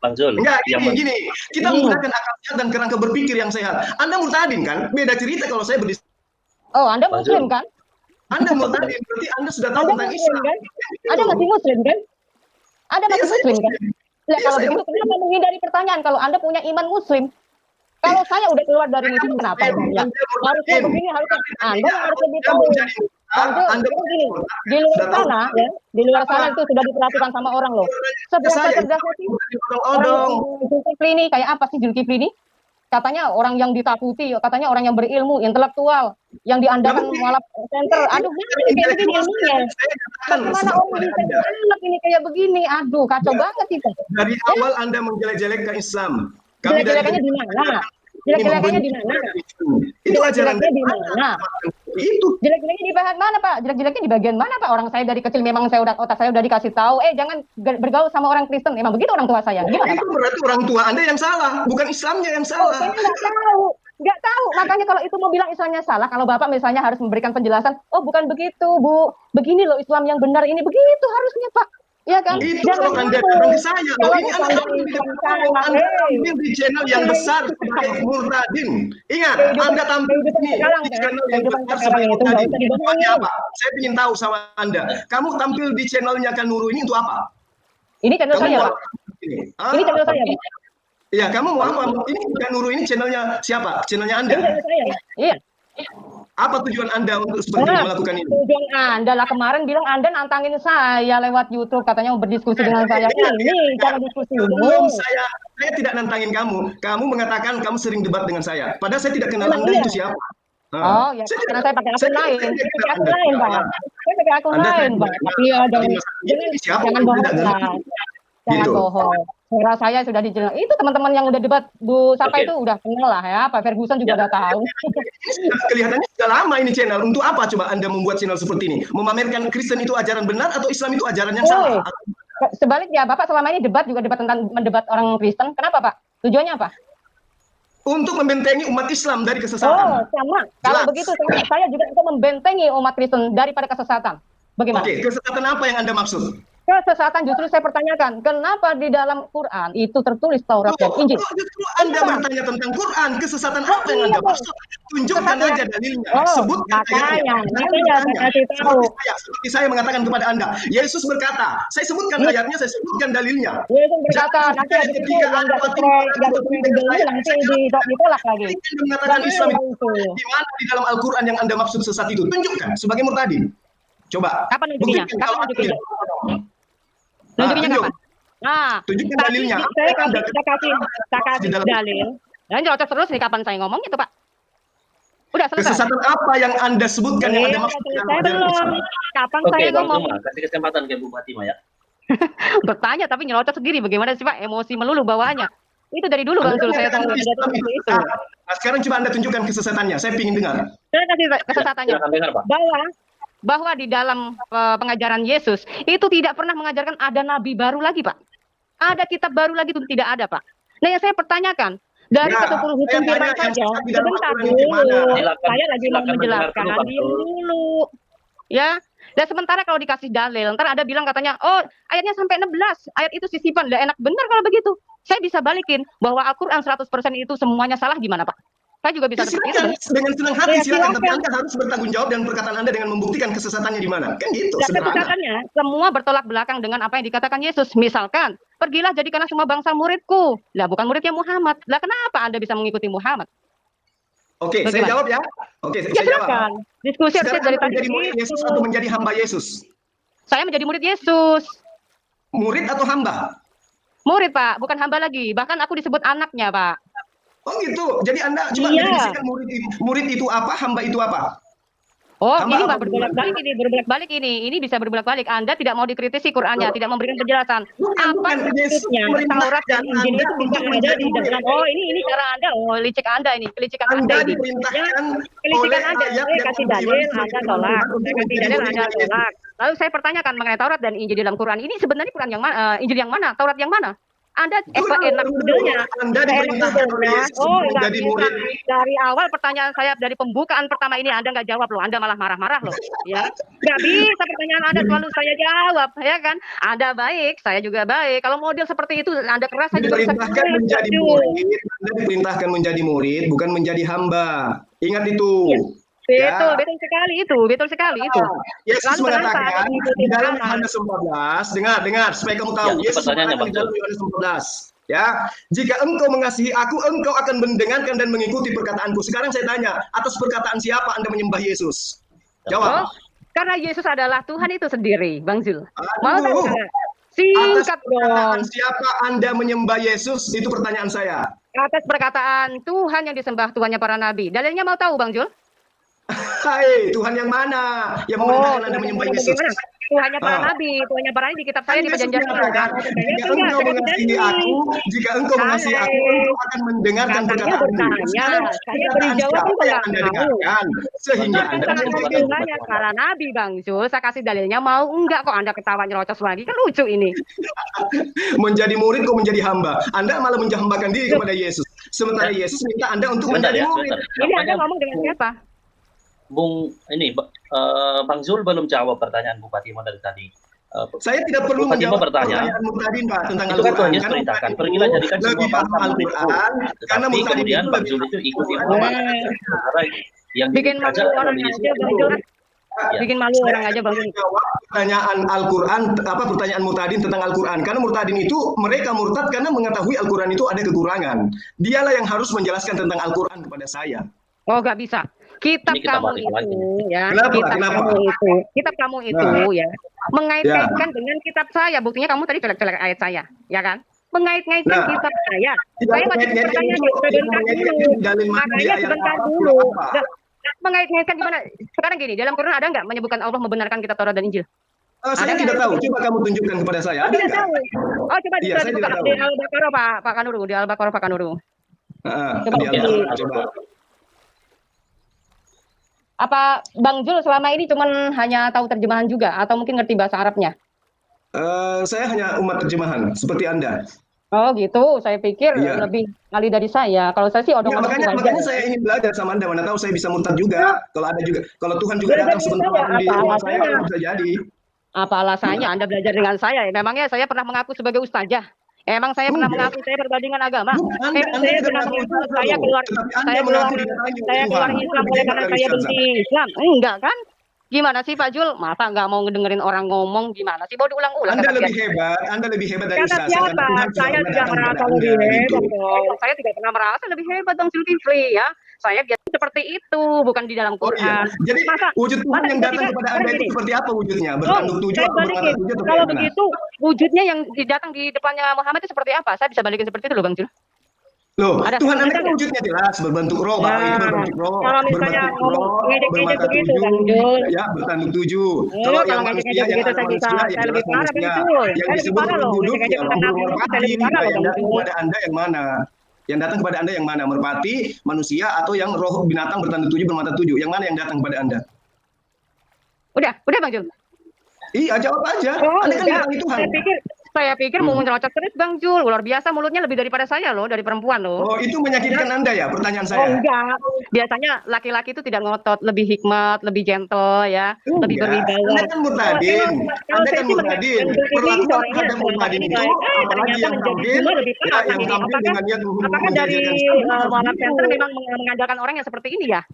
Bang Zul, enggak yang gini. Kita menggunakan akal sehat dan kerangka berpikir yang sehat. Anda murtadin kan? Beda cerita kalau saya berdiskusi. Oh, Anda Bang Muslim Zul. kan? Anda murtadin berarti Anda sudah tahu Anda tentang Muslim Islam. kan? Anda masih Muslim kan? Anda masih Iya, saya Muslim kan? Muslim. Ya, Iya, kalau saya begitu kenapa menghindari pertanyaan kalau Anda punya iman Muslim? Kalau saya udah keluar dari Muslim, kenapa? Saya Ya, bukan dia harusnya murtadin. begini, harusnya Anda yang harus lebih Anda tahu. menjadi Bang Jul, Anda sekarang gini, murtad, di luar sudah tahu. sana ya, di luar sana itu sudah diperhatikan sama orang loh. Seberapa Saya cerdasnya sih orang odong-odong. Zulkifli ini, kayak apa sih Zulkifli ini? Katanya orang yang ditakuti, katanya orang yang berilmu, intelektual, yang diandalkan malah center. Aduh, mana nih kayak begini ilmunya? Bagaimana orang bisa anak ini kayak begini? Aduh, kacau banget itu. Dari awal Anda menjelek-jelekkan Islam. Kami Jelek-jelekannya di mana? Jelek-jelekannya di mana? Itu ajaran Jelek-jeleknya di mana? Itu Jelek-jeleknya di bagian mana, Pak? Jelek-jeleknya di bagian mana, Pak? Orang saya dari kecil memang otak saya udah dikasih tahu, jangan bergaul sama orang Kristen. Emang begitu orang tua saya. Gimana, Pak? itu berarti orang tua Anda yang salah, bukan Islamnya yang Oh, salah. saya nggak tahu. Makanya kalau itu mau bilang Islamnya salah, kalau Bapak misalnya harus memberikan penjelasan, oh bukan begitu, Bu. Begini loh Islam yang benar ini, begitu harusnya, Pak. Ya kan? Itu kalau Anda datang di saya, loh, ini Anda tampil di channel yang besar sebagai murtadin. Ingat, Anda tampil di sini di channel yang besar sebagai murtadin. Tujuannya apa? Saya ingin tahu sama Anda. Kamu tampil di channelnya Kak Nuru ini untuk apa? Ini channel saya, Pak. Ini channel saya, Pak. Iya, kamu mau apa? Ini Kak Nuru ini channelnya siapa? Channelnya Anda. Ini channel saya. Iya. Apa tujuan Anda untuk seperti ini melakukan ini? Tujuan Anda lah kemarin bilang Anda nantangin saya lewat YouTube, katanya mau berdiskusi dengan saya. Ini cara diskusi. Belum saya tidak nantangin kamu. Kamu mengatakan kamu sering debat dengan saya. Padahal saya tidak kenal Anda itu siapa. Oh ya, karena saya pakai akun lain. Saya pakai akun lain, Pak. Saya pakai akun lain, Pak. Tapi ya jangan bohong, Pak. Jangan bohong. Suara saya sudah dijelaskan. Itu teman-teman yang udah debat Bu Sapa itu udah kenal lah ya. Pak Ferguson juga udah tahu. Kelihatannya sudah lama ini channel. Untuk apa coba Anda membuat channel seperti ini? Memamerkan Kristen itu ajaran benar atau Islam itu ajaran yang salah? Sebaliknya, Bapak selama ini debat juga debat tentang mendebat orang Kristen. Kenapa, Pak? Tujuannya apa? Untuk membentengi umat Islam dari kesesatan. Oh, sama. Kalau begitu saya juga untuk membentengi umat Kristen daripada kesesatan. Bagaimana? Oke, kesesatan apa yang Anda maksud? Kesesatan justru saya pertanyakan, kenapa di dalam Quran itu tertulis Taurat dan Injil? Justru Anda bertanya tentang Quran, kesesatan apa yang Anda maksud? Tunjukkan aja dalilnya, sebutkan ayatnya. Seperti saya mengatakan kepada Anda, Yesus berkata, saya sebutkan ayatnya, saya sebutkan dalilnya. Yesus berkata, nanti ada itu yang nggak sesuai nanti ditolak lagi. Anda mengatakan Islam itu di mana di dalam Al-Quran yang Anda maksud sesat itu? Tunjukkan sebagai murtadin. Coba. Kapan nunjukinnya? Kapan nunjukinnya? Nunjukinnya kapan? Nah, tunjukkan dalilnya. Saya kasih dalil. Dan nyerocos terus nih kapan saya ngomong itu, Pak? Udah selesai. Kesesatan apa yang Anda sebutkan yang Anda maksud? Saya belum. Kapan saya ngomong? Oke, Bang Zuma, kasih kesempatan ke Bu Fatima ya. Bertanya tapi nyerocos sendiri. Bagaimana sih, Pak? Emosi melulu bawaannya. Itu dari dulu Bang Zul saya tahu ada seperti itu. Nah, sekarang coba Anda tunjukkan kesesatannya. Saya ingin dengar. Saya kasih kesesatannya. Dengar, Pak. Bahwa di dalam pengajaran Yesus itu tidak pernah mengajarkan ada nabi baru lagi, Pak. Ada kitab baru lagi itu tidak ada, Pak. Nah, yang saya pertanyakan, dari Ya, 10 hukum saya firman tanya yang saja, sesat di dalam sebentar aturan itu gimana? dulu, Silakan, saya lagi mau silakan mendengar menjelaskan, dulu, Bang diam Zul. dulu. Ya, dan sementara kalau dikasih dalil, ntar ada bilang katanya, oh ayatnya sampai 16, ayat itu sisipan, udah enak bener kalau begitu. Saya bisa balikin bahwa Al-Quran 100% itu semuanya salah, gimana Pak? Saya juga bisa Ya, seperti itu. silakan, dengan senang hati Ya, silakan, tapi silakan. Anda harus bertanggung jawab dan perkataan Anda dengan membuktikan kesesatannya di mana. Kan gitu, Ya, sederhana. kesesatannya semua bertolak belakang dengan apa yang dikatakan Yesus. Misalkan, pergilah jadikanlah semua bangsa muridku. Lah bukan muridnya Muhammad. Lah kenapa Anda bisa mengikuti Muhammad? Oke, saya Bagaimana? jawab ya. Oke, Ya saya jawab. silakan. Diskusi harusnya Sekarang dari Anda tadi menjadi murid Yesus begitu. atau menjadi hamba Yesus? Saya menjadi murid Yesus. Murid atau hamba? Murid, Pak, bukan hamba lagi. Bahkan aku disebut anaknya, Pak. Oh gitu. Jadi Anda coba Iya. definisikan murid itu apa, hamba itu apa? Oh, Hamba ini apa? Mbak berbolak-balik ini, berbolak-balik ini. Ini bisa berbolak-balik. Anda tidak mau dikritisi Qur'annya, tidak memberikan penjelasan. Apa Yesus maksudnya Taurat dan memerintahkan Injil Anda itu bisa untuk ada menjadi di dalam. murid. Oh, ini cara Anda. Oh, licik Anda ini, kelicikan Anda Anda ini. Ya, diperintahkan kelicikan oleh Anda. ayat Saya yang kasih beriman dalil, sebagai Anda firman tolak. Tuhan Saya untuk kasih menjadi dalil, murid Anda Yesus. tolak. Lalu saya pertanyakan mengenai Taurat dan Injil di dalam Quran. Ini sebenarnya Quran yang mana? Injil yang mana? Taurat yang mana? Anda enak modelnya. Anda Enak diperintahkan oleh modelnya. Yesus Oh, untuk nggak menjadi bisa. murid. Dari awal pertanyaan saya, dari pembukaan pertama ini Anda nggak jawab loh. Anda malah marah-marah loh. Ya, nggak bisa pertanyaan Anda selalu saya jawab, ya kan? Anda baik, saya juga baik. Kalau model seperti itu Anda keras, saya juga bisa Diperintahkan keras. menjadi Waduh. murid, Anda diperintahkan menjadi murid, bukan menjadi hamba. Ingat itu. Iya. Betul, Ya. betul sekali itu, betul sekali itu. Yesus Lalu kenapa Anda mengatakan mengikuti di dalam Muhammad? Yohanes 14, dengar supaya kamu tahu. Ya, Yesus pertanyaannya, mengatakan di dalam Bang Yohanes 14, ya, jika engkau mengasihi aku, engkau akan mendengarkan dan mengikuti perkataanku. Sekarang saya tanya, atas perkataan siapa Anda menyembah Yesus? Oh, Jawab. karena Yesus adalah Tuhan itu sendiri, Bang Zul. Mau tahu Aduh, nggak? atas Singkat perkataan dong. siapa Anda menyembah Yesus? Itu pertanyaan saya. Atas perkataan Tuhan yang disembah, Tuhannya para nabi. Dalilnya mau tahu, Bang Zul? Hai, Tuhan yang mana yang memerintahkan Anda menyembah Yesus? Bagaimana? Tuhannya para Ah. nabi, Tuhannya para nabi di kitab saya Kan di Yesus perjanjian baru. mengatakan, jika engkau mengasihi aku, jika engkau mengasihi aku, engkau akan mendengarkan Katanya perkataanku. bertanya, Sekarang saya beri perkataan jawab siapa juga yang nggak Anda mau. dengarkan sehingga Kan Anda perkataan menyembah Tuhannya para nabi, Bang Zul. Saya kasih dalilnya, mau enggak kok Anda ketawa nyerocos lagi? Kan lucu ini. menjadi murid kok menjadi hamba. Anda malah menhambakan diri kepada Yesus. Sementara Ya. Yesus minta Anda untuk Sebentar menjadi ya, murid. sebentar. Ini Anda Nampaknya ngomong dengan siapa? Bang Zul belum jawab pertanyaan Bu Fatima dari tadi. Saya tidak perlu Bu Fatima menjawab bertanya, pertanyaanmu tadi, Pak, tentang itu kan Tuhan Al-Quran. Yesus Karena perintahkan, Murtadin pergilah itu jadikan semua lebih paham bangsa muridku. Al-Quran. Karena Tetapi Murtadin kemudian itu Bang lebih Zul itu ikuti Muhammad. Sementara yang Bikin malu diajak orang oleh Yesus aja, Bang Zul. Ya. Bikin malu orang aja, Bang Zul. Jawab pertanyaan Al-Quran, pertanyaan Murtadin tentang Al-Quran. Karena Murtadin itu, mereka murtad karena mengetahui Al-Quran itu ada kekurangan. Dialah yang harus menjelaskan tentang Al-Quran kepada saya. Oh, nggak bisa. Kitab Ini kita kamu balik lagi. itu, ya. Kenapa? Kitab kamu itu, ya. Mengait-ngaitkan dengan kitab saya. Buktinya kamu tadi celek-celek ayat saya, ya kan? Mengait-ngaitkan Nah, kitab saya. tidak Saya masih mengait-ngaitkan pertanyaan itu, sebentar tidak mengait-ngaitkan dulu. di dalil mana, di Makanya ayat sebentar apa, dulu. apa. Nah, mengait-ngaitkan gimana? Sekarang gini, dalam Quran ada nggak menyebutkan Allah membenarkan kitab Taurat dan Injil? Saya Ada tidak nggak? tahu. Coba kamu tunjukkan kepada saya. Oh, Ada tidak nggak? tahu. Oh, coba Iya, saya dibuka tidak tahu. di Al-Baqarah, Pak Kanuru. Di Al-Baqarah, Pak Kanuru. Coba Di Al-Quran, coba. Apa Bang Zul selama ini cuman hanya tahu terjemahan juga atau mungkin ngerti bahasa Arabnya? Saya hanya umat terjemahan seperti Anda. Oh gitu, saya pikir Iya. lebih kali dari saya. Kalau saya sih Ya, odong-odong makanya saya ingin belajar sama Anda. Mana tahu saya bisa murtad juga. Kalau ada juga, kalau Tuhan juga datang sebentar di rumah saya, kan bisa jadi. Apa alasannya Anda belajar dengan saya? Memangnya saya pernah mengaku sebagai ustazah? Emang saya pernah mengaku saya perbandingan agama? Emang saya pernah mengaku saya keluar Islam oleh karena saya benci Islam? Enggak kan? Gimana sih Pak Jul? Masa nggak mau ngedengerin orang ngomong? Gimana sih? Mau diulang-ulang? Anda lebih hebat dari Kata Ustaz. siapa? Saya tidak merasa lebih hebat dong. Saya tidak pernah merasa lebih hebat dong Zulkifli ya. Saya biasa seperti itu, bukan di dalam Quran. Iya. Jadi wujud Tuhan yang datang kepada Anda itu seperti apa wujudnya? Bertanduk tujuh atau bermata tujuh atau kalau bagaimana? begitu, wujudnya yang datang di depannya Muhammad itu seperti apa? Saya bisa balikin seperti itu loh Bang Jul. Loh, Ada Tuhan Anda ada kan nggak? wujudnya jelas berbentuk roh, Pak. Itu berbentuk roh, Kalau misalnya berbentuk ngomong roh, ngejek-ngejek bermata begitu, tujuh, Bang Jul. ya bertanduk tujuh. Kalau Kalau yang ngejek-ngejek manusia, yang begitu anak saya bisa, manusia, ya saya lebih jelas parah Bang manusia. Jul. Yang Saya lebih disebut parah loh. berwuduk, Ngejek-ngejek ya tentang Nabi Allah Muhammad, saya lebih merpati. parah loh Yang Bang datang Jul. kepada Anda yang mana? Yang datang kepada Anda yang mana? Merpati, manusia, atau yang roh binatang bertanduk tujuh, bermata tujuh? Yang mana yang datang kepada Anda? Udah Bang Jul. Iya, jawab aja. Oh, Anda kan enggak. bilang Tuhan. Saya pikir mau nyerocos terus Bang Jul, luar biasa mulutnya lebih daripada saya loh, dari perempuan loh. Oh, itu menyakitkan Anda ya, pertanyaan Oh saya? enggak, biasanya laki-laki itu tidak ngotot, lebih hikmat, lebih gentle ya, lebih berwibawa. Anda kan murtadin, Kalau saya sih perlakuan terhadap murtadin itu, apalagi yang tampil, lebih ya, yang tampil dengan niat apakah dari Muhammad Center memang mengandalkan orang yang seperti ini ya?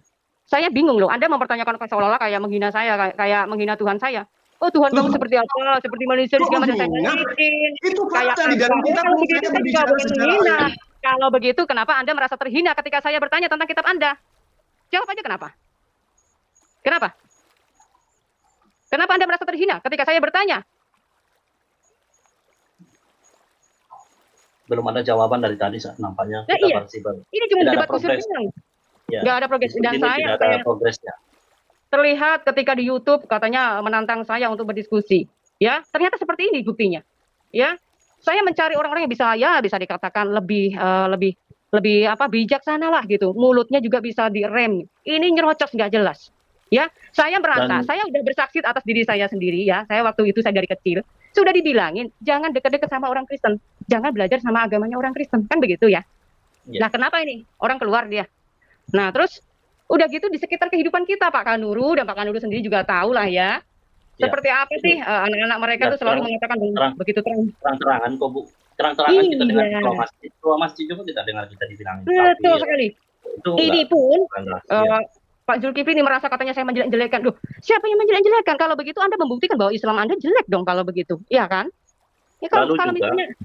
Saya bingung loh, Anda mempertanyakan seolah-olah kayak menghina saya, kayak menghina Tuhan saya. Oh Tuhan kamu seperti apa? Seperti manusia segala macam saya yakin. Itu Kayak fakta di dalam kitab kalau begitu saya saya berbicara boleh secara menghina. Kalau begitu kenapa Anda merasa terhina ketika saya bertanya tentang kitab Anda? Jawab aja kenapa? Kenapa? Kenapa Anda merasa terhina ketika saya bertanya? Belum ada jawaban dari tadi, nampaknya Nah, kita iya. masih Ini cuma tidak ada debat kusir progres. doang. Ya. Nggak ada progres. Dan Ini saya tidak ada progresnya. terlihat ketika di YouTube katanya menantang saya untuk berdiskusi. Ya, ternyata seperti ini buktinya. Ya, saya mencari orang-orang yang bisa dikatakan lebih bijaksana lah gitu. Mulutnya juga bisa direm. Ini nyerocos nggak jelas. Ya, saya merasa saya udah bersaksi atas diri saya sendiri ya. Saya waktu itu saya dari kecil sudah dibilangin jangan dekat-dekat sama orang Kristen, jangan belajar sama agamanya orang Kristen, kan begitu ya. Nah, kenapa ini orang keluar dia? Nah, terus udah gitu di sekitar kehidupan kita Pak Kanuru dan Pak Kanuru sendiri juga tahu lah ya. Seperti apa sih anak-anak mereka tuh selalu mengatakan begitu terang-terangan kok Bu. Terang-terangan kita dengar ketua masjid juga kita dengar kita dibilangin. Betul sekali. Ini pun Pak Zulkifli ini merasa katanya saya menjelek-jelekan. Loh, siapa yang menjelek-jelekan? Kalau begitu Anda membuktikan bahwa Islam Anda jelek dong kalau begitu. Iya kan? Ya, kalau juga misalnya,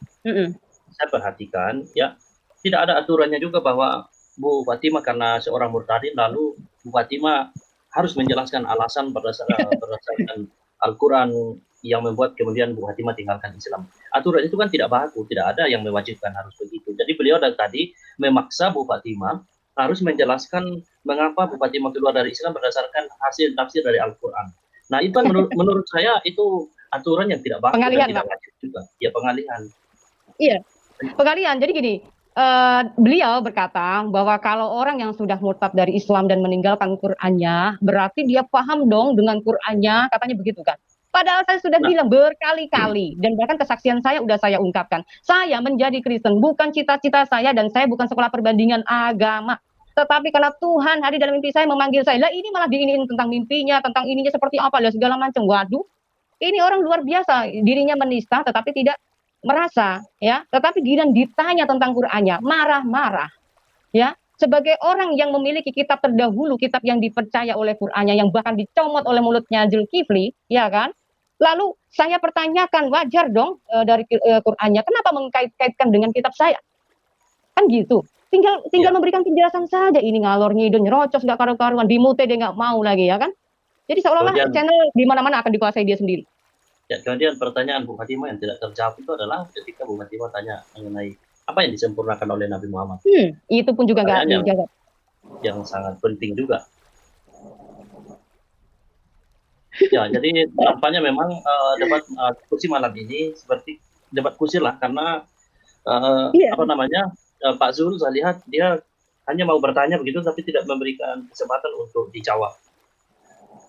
saya perhatikan ya tidak ada aturannya juga bahwa Bu Fatimah karena seorang murtadin lalu Bu Fatimah harus menjelaskan alasan berdasarkan Al-Quran yang membuat kemudian Bu Fatimah tinggalkan Islam. Aturan itu kan tidak baku, tidak ada yang mewajibkan harus begitu. Jadi beliau dari tadi memaksa Bu Fatimah harus menjelaskan mengapa Bu Fatimah keluar dari Islam berdasarkan hasil tafsir dari Al-Quran. Nah itu kan menurut saya itu aturan yang tidak baku dan tidak wajib juga. Ya pengalihan. Iya, pengalihan. Jadi gini, beliau berkata bahwa kalau orang yang sudah murtad dari Islam dan meninggalkan Qur'annya, berarti dia paham dong dengan Qur'annya, katanya begitu kan. Padahal saya sudah bilang berkali-kali, dan bahkan kesaksian saya sudah saya ungkapkan. Saya menjadi Kristen, bukan cita-cita saya, dan saya bukan sekolah perbandingan agama. Tetapi karena Tuhan hadir dalam mimpi saya memanggil saya, lah ini malah diiniin tentang mimpinya, tentang ininya seperti apa, dan segala macam. Waduh, ini orang luar biasa, dirinya menista tetapi tidak merasa, ya. Tetapi giliran ditanya tentang Qur'annya, marah-marah, ya. Sebagai orang yang memiliki kitab terdahulu, kitab yang dipercaya oleh Qur'annya, yang bahkan dicomot oleh mulutnya Zulkifli, ya kan? Lalu saya pertanyakan, wajar dong dari Qur'annya, kenapa mengkait-kaitkan dengan kitab saya? Kan gitu. Tinggal memberikan penjelasan saja, ini ngalor ngidul, nyerocos nggak karu-karuan, dimute dia nggak mau lagi, ya kan? Jadi seolah-olah channel di mana-mana akan dikuasai dia sendiri. Ya, kemudian pertanyaan Bu Fatimah yang tidak terjawab itu adalah ketika Bu Fatimah tanya mengenai apa yang disempurnakan oleh Nabi Muhammad. Itu pun juga nggak dijawab. Yang sangat penting juga. Ya, jadi nampaknya memang debat kursi malam ini seperti debat kusir lah, karena Pak Zul saya lihat dia hanya mau bertanya begitu, tapi tidak memberikan kesempatan untuk dijawab.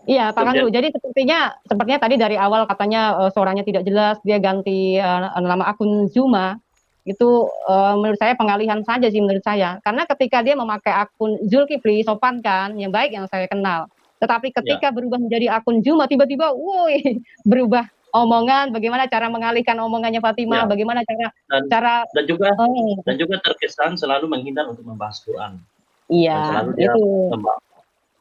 Iya, Pak Kandu. Jadi sepertinya tadi dari awal katanya suaranya tidak jelas, dia ganti nama akun Zuma. Itu menurut saya pengalihan saja sih menurut saya. Karena ketika dia memakai akun Zulkifli, sopan kan, yang baik yang saya kenal. Tetapi ketika berubah menjadi akun Zuma, tiba-tiba, woi, berubah omongan, bagaimana cara mengalihkan omongannya Fatimah, bagaimana dan juga terkesan selalu menghindar untuk membahas Quran. Iya, selalu dia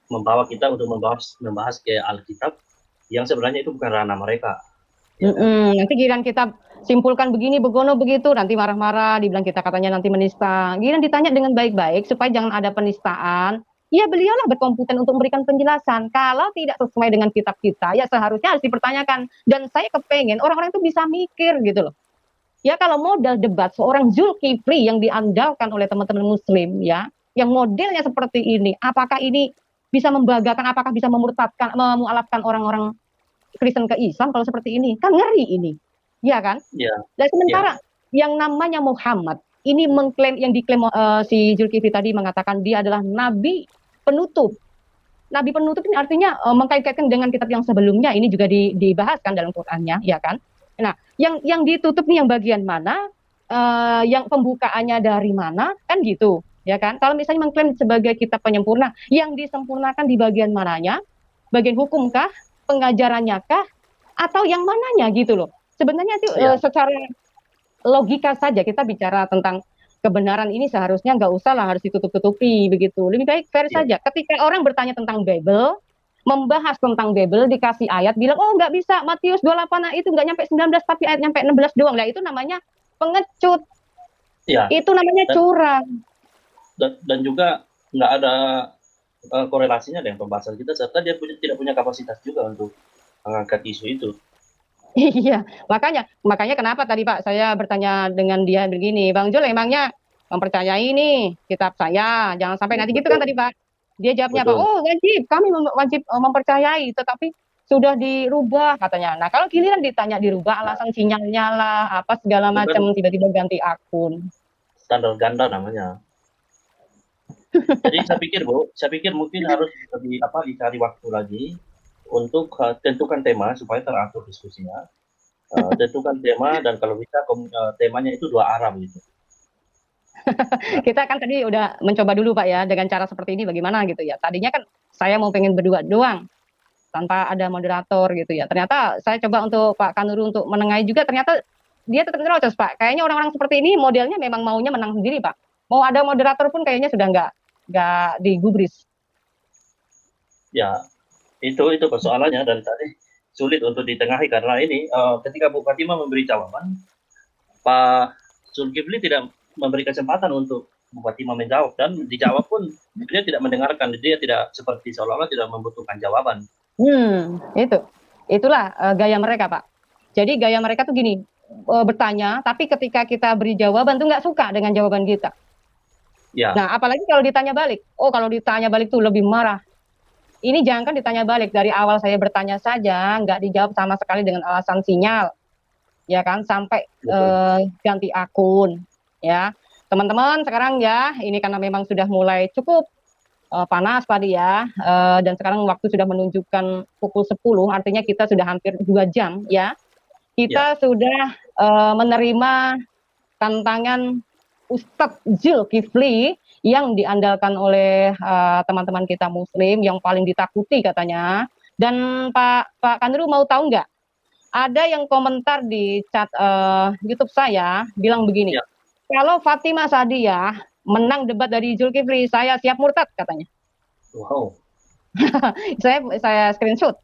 membawa kita untuk membahas ke Alkitab yang sebenarnya itu bukan ranah mereka. Nanti giliran kita simpulkan begini, begono begitu, nanti marah-marah, dibilang kita katanya nanti menista. Giliran ditanya dengan baik-baik supaya jangan ada penistaan. Ya beliaulah berkompeten untuk memberikan penjelasan. Kalau tidak sesuai dengan kitab kita, ya seharusnya harus dipertanyakan. Dan saya kepengen orang-orang itu bisa mikir gitu loh. Ya kalau modal debat seorang Zulkifli yang diandalkan oleh teman-teman Muslim, ya, yang modelnya seperti ini, apakah ini bisa membagakan, apakah bisa memurtadkan, memualafkan orang-orang Kristen ke Islam kalau seperti ini? Kan ngeri ini, ya kan? Dan sementara yang namanya Muhammad ini mengklaim, yang diklaim si Zulkifli tadi mengatakan dia adalah nabi penutup. Nabi penutup ini artinya mengkait-kaitkan dengan kitab yang sebelumnya, ini juga dibahaskan dalam Qur'annya, ya kan? Nah, yang ditutup nih yang bagian mana? Yang pembukaannya dari mana? Kan gitu, ya kan? Kalau misalnya mengklaim sebagai kitab penyempurna, yang disempurnakan di bagian mananya? Bagian hukumkah? Pengajarannya kah? Atau yang mananya gitu loh? Sebenarnya itu Ya, secara logika saja kita bicara tentang kebenaran ini seharusnya nggak usah lah harus ditutup-tutupi begitu. Lebih baik fair ya. saja. Ketika orang bertanya tentang Bible, membahas tentang Bible, dikasih ayat, bilang, oh nggak bisa, Matius 28 nah itu nggak nyampe 19, tapi ayat nyampe 16 doang. Nah itu namanya pengecut, Ya, itu namanya dan, curang. dan juga nggak ada korelasinya dengan pembahasan kita, serta dia tidak punya kapasitas juga untuk mengangkat isu itu. Iya, makanya kenapa tadi Pak saya bertanya dengan dia begini, Bang Jul emangnya mempercayai nih kitab saya, jangan sampai nanti gitu kan Betul, tadi Pak. Dia jawabnya Pak, betul. oh wajib, kami wajib mempercayai, tetapi sudah dirubah katanya. Nah kalau giliran ditanya dirubah, alasan sinyalnya lah, apa segala Itu kan macam, tiba-tiba ganti akun. standar ganda namanya. Jadi saya pikir mungkin harus dicari waktu lagi untuk tentukan tema supaya teratur diskusinya. Tentukan tema dan kalau bisa temanya itu dua arah gitu. Kita kan tadi udah mencoba dulu Pak ya, dengan cara seperti ini bagaimana gitu ya. Tadinya kan saya mau pengen berdua doang, tanpa ada moderator gitu ya. Ternyata saya coba untuk Pak Kanuru untuk menengahi juga, ternyata dia tetap nerocos Pak. Kayaknya orang-orang seperti ini modelnya memang maunya menang sendiri Pak. Mau ada moderator pun kayaknya sudah nggak digubris. Ya, itu persoalannya dan tadi sulit untuk ditengahi karena ini ketika Bu Fatima memberi jawaban, Pak Zulkifli tidak memberi kesempatan untuk Bu Fatima menjawab dan dijawab pun dia tidak mendengarkan, dia tidak seperti seolah-olah tidak membutuhkan jawaban. Itulah gaya mereka Pak. Jadi gaya mereka tuh gini, bertanya, tapi ketika kita beri jawaban tuh nggak suka dengan jawaban kita. Ya, Nah, apalagi kalau ditanya balik. Oh, kalau ditanya balik tuh lebih marah. Ini jangan kan ditanya balik, dari awal saya bertanya saja, nggak dijawab sama sekali dengan alasan sinyal, ya kan, sampai betul. ganti akun, ya. Teman-teman sekarang ya, ini karena memang sudah mulai cukup panas tadi ya, dan sekarang waktu sudah menunjukkan pukul 10, artinya kita sudah hampir 2 jam ya. Ya, Kita sudah menerima tantangan Ustadz Zulkifli yang diandalkan oleh teman-teman kita Muslim yang paling ditakuti katanya. Dan Pak Kanru mau tahu nggak? Ada yang komentar di chat YouTube saya bilang begini, ya. kalau Fatimah Sadiah menang debat dari Zulkifli, saya siap murtad katanya. Wow. Saya screenshot,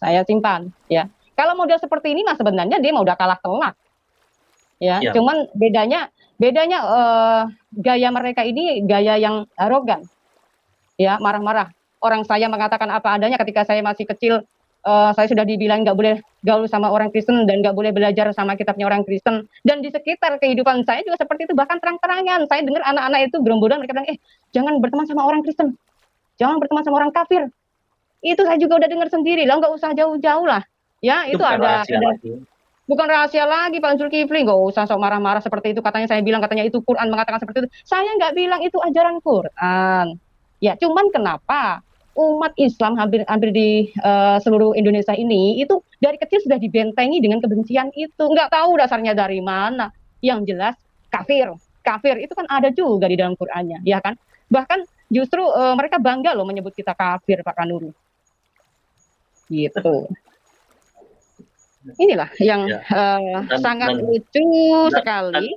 saya simpan ya. Kalau model seperti ini mah sebenarnya dia mau udah kalah telak. Ya, Ya, cuman bedanya gaya mereka ini gaya yang arogan, ya marah-marah. Orang saya mengatakan apa adanya ketika saya masih kecil, saya sudah dibilang nggak boleh gaul sama orang Kristen dan nggak boleh belajar sama kitabnya orang Kristen. Dan di sekitar kehidupan saya juga seperti itu, bahkan terang-terangan. Saya dengar anak-anak itu gerombolan mereka bilang, jangan berteman sama orang Kristen, jangan berteman sama orang kafir. Itu saya juga udah dengar sendiri, lah nggak usah jauh-jauh lah. Ya, itu itu bukan ada rahasia lagi. bukan rahasia lagi Pak Zulkifli, nggak usah sok marah-marah seperti itu. Katanya saya bilang, katanya itu Quran mengatakan seperti itu. Saya nggak bilang itu ajaran Quran. Ya, cuman kenapa umat Islam hampir di seluruh Indonesia ini itu dari kecil sudah dibentengi dengan kebencian itu. Nggak tahu dasarnya dari mana. Yang jelas kafir. Kafir itu kan ada juga di dalam Qurannya, ya kan? Bahkan justru mereka bangga loh menyebut kita kafir, Pak Kanuri. Gitu. Inilah yang Ya. sangat lucu sekali.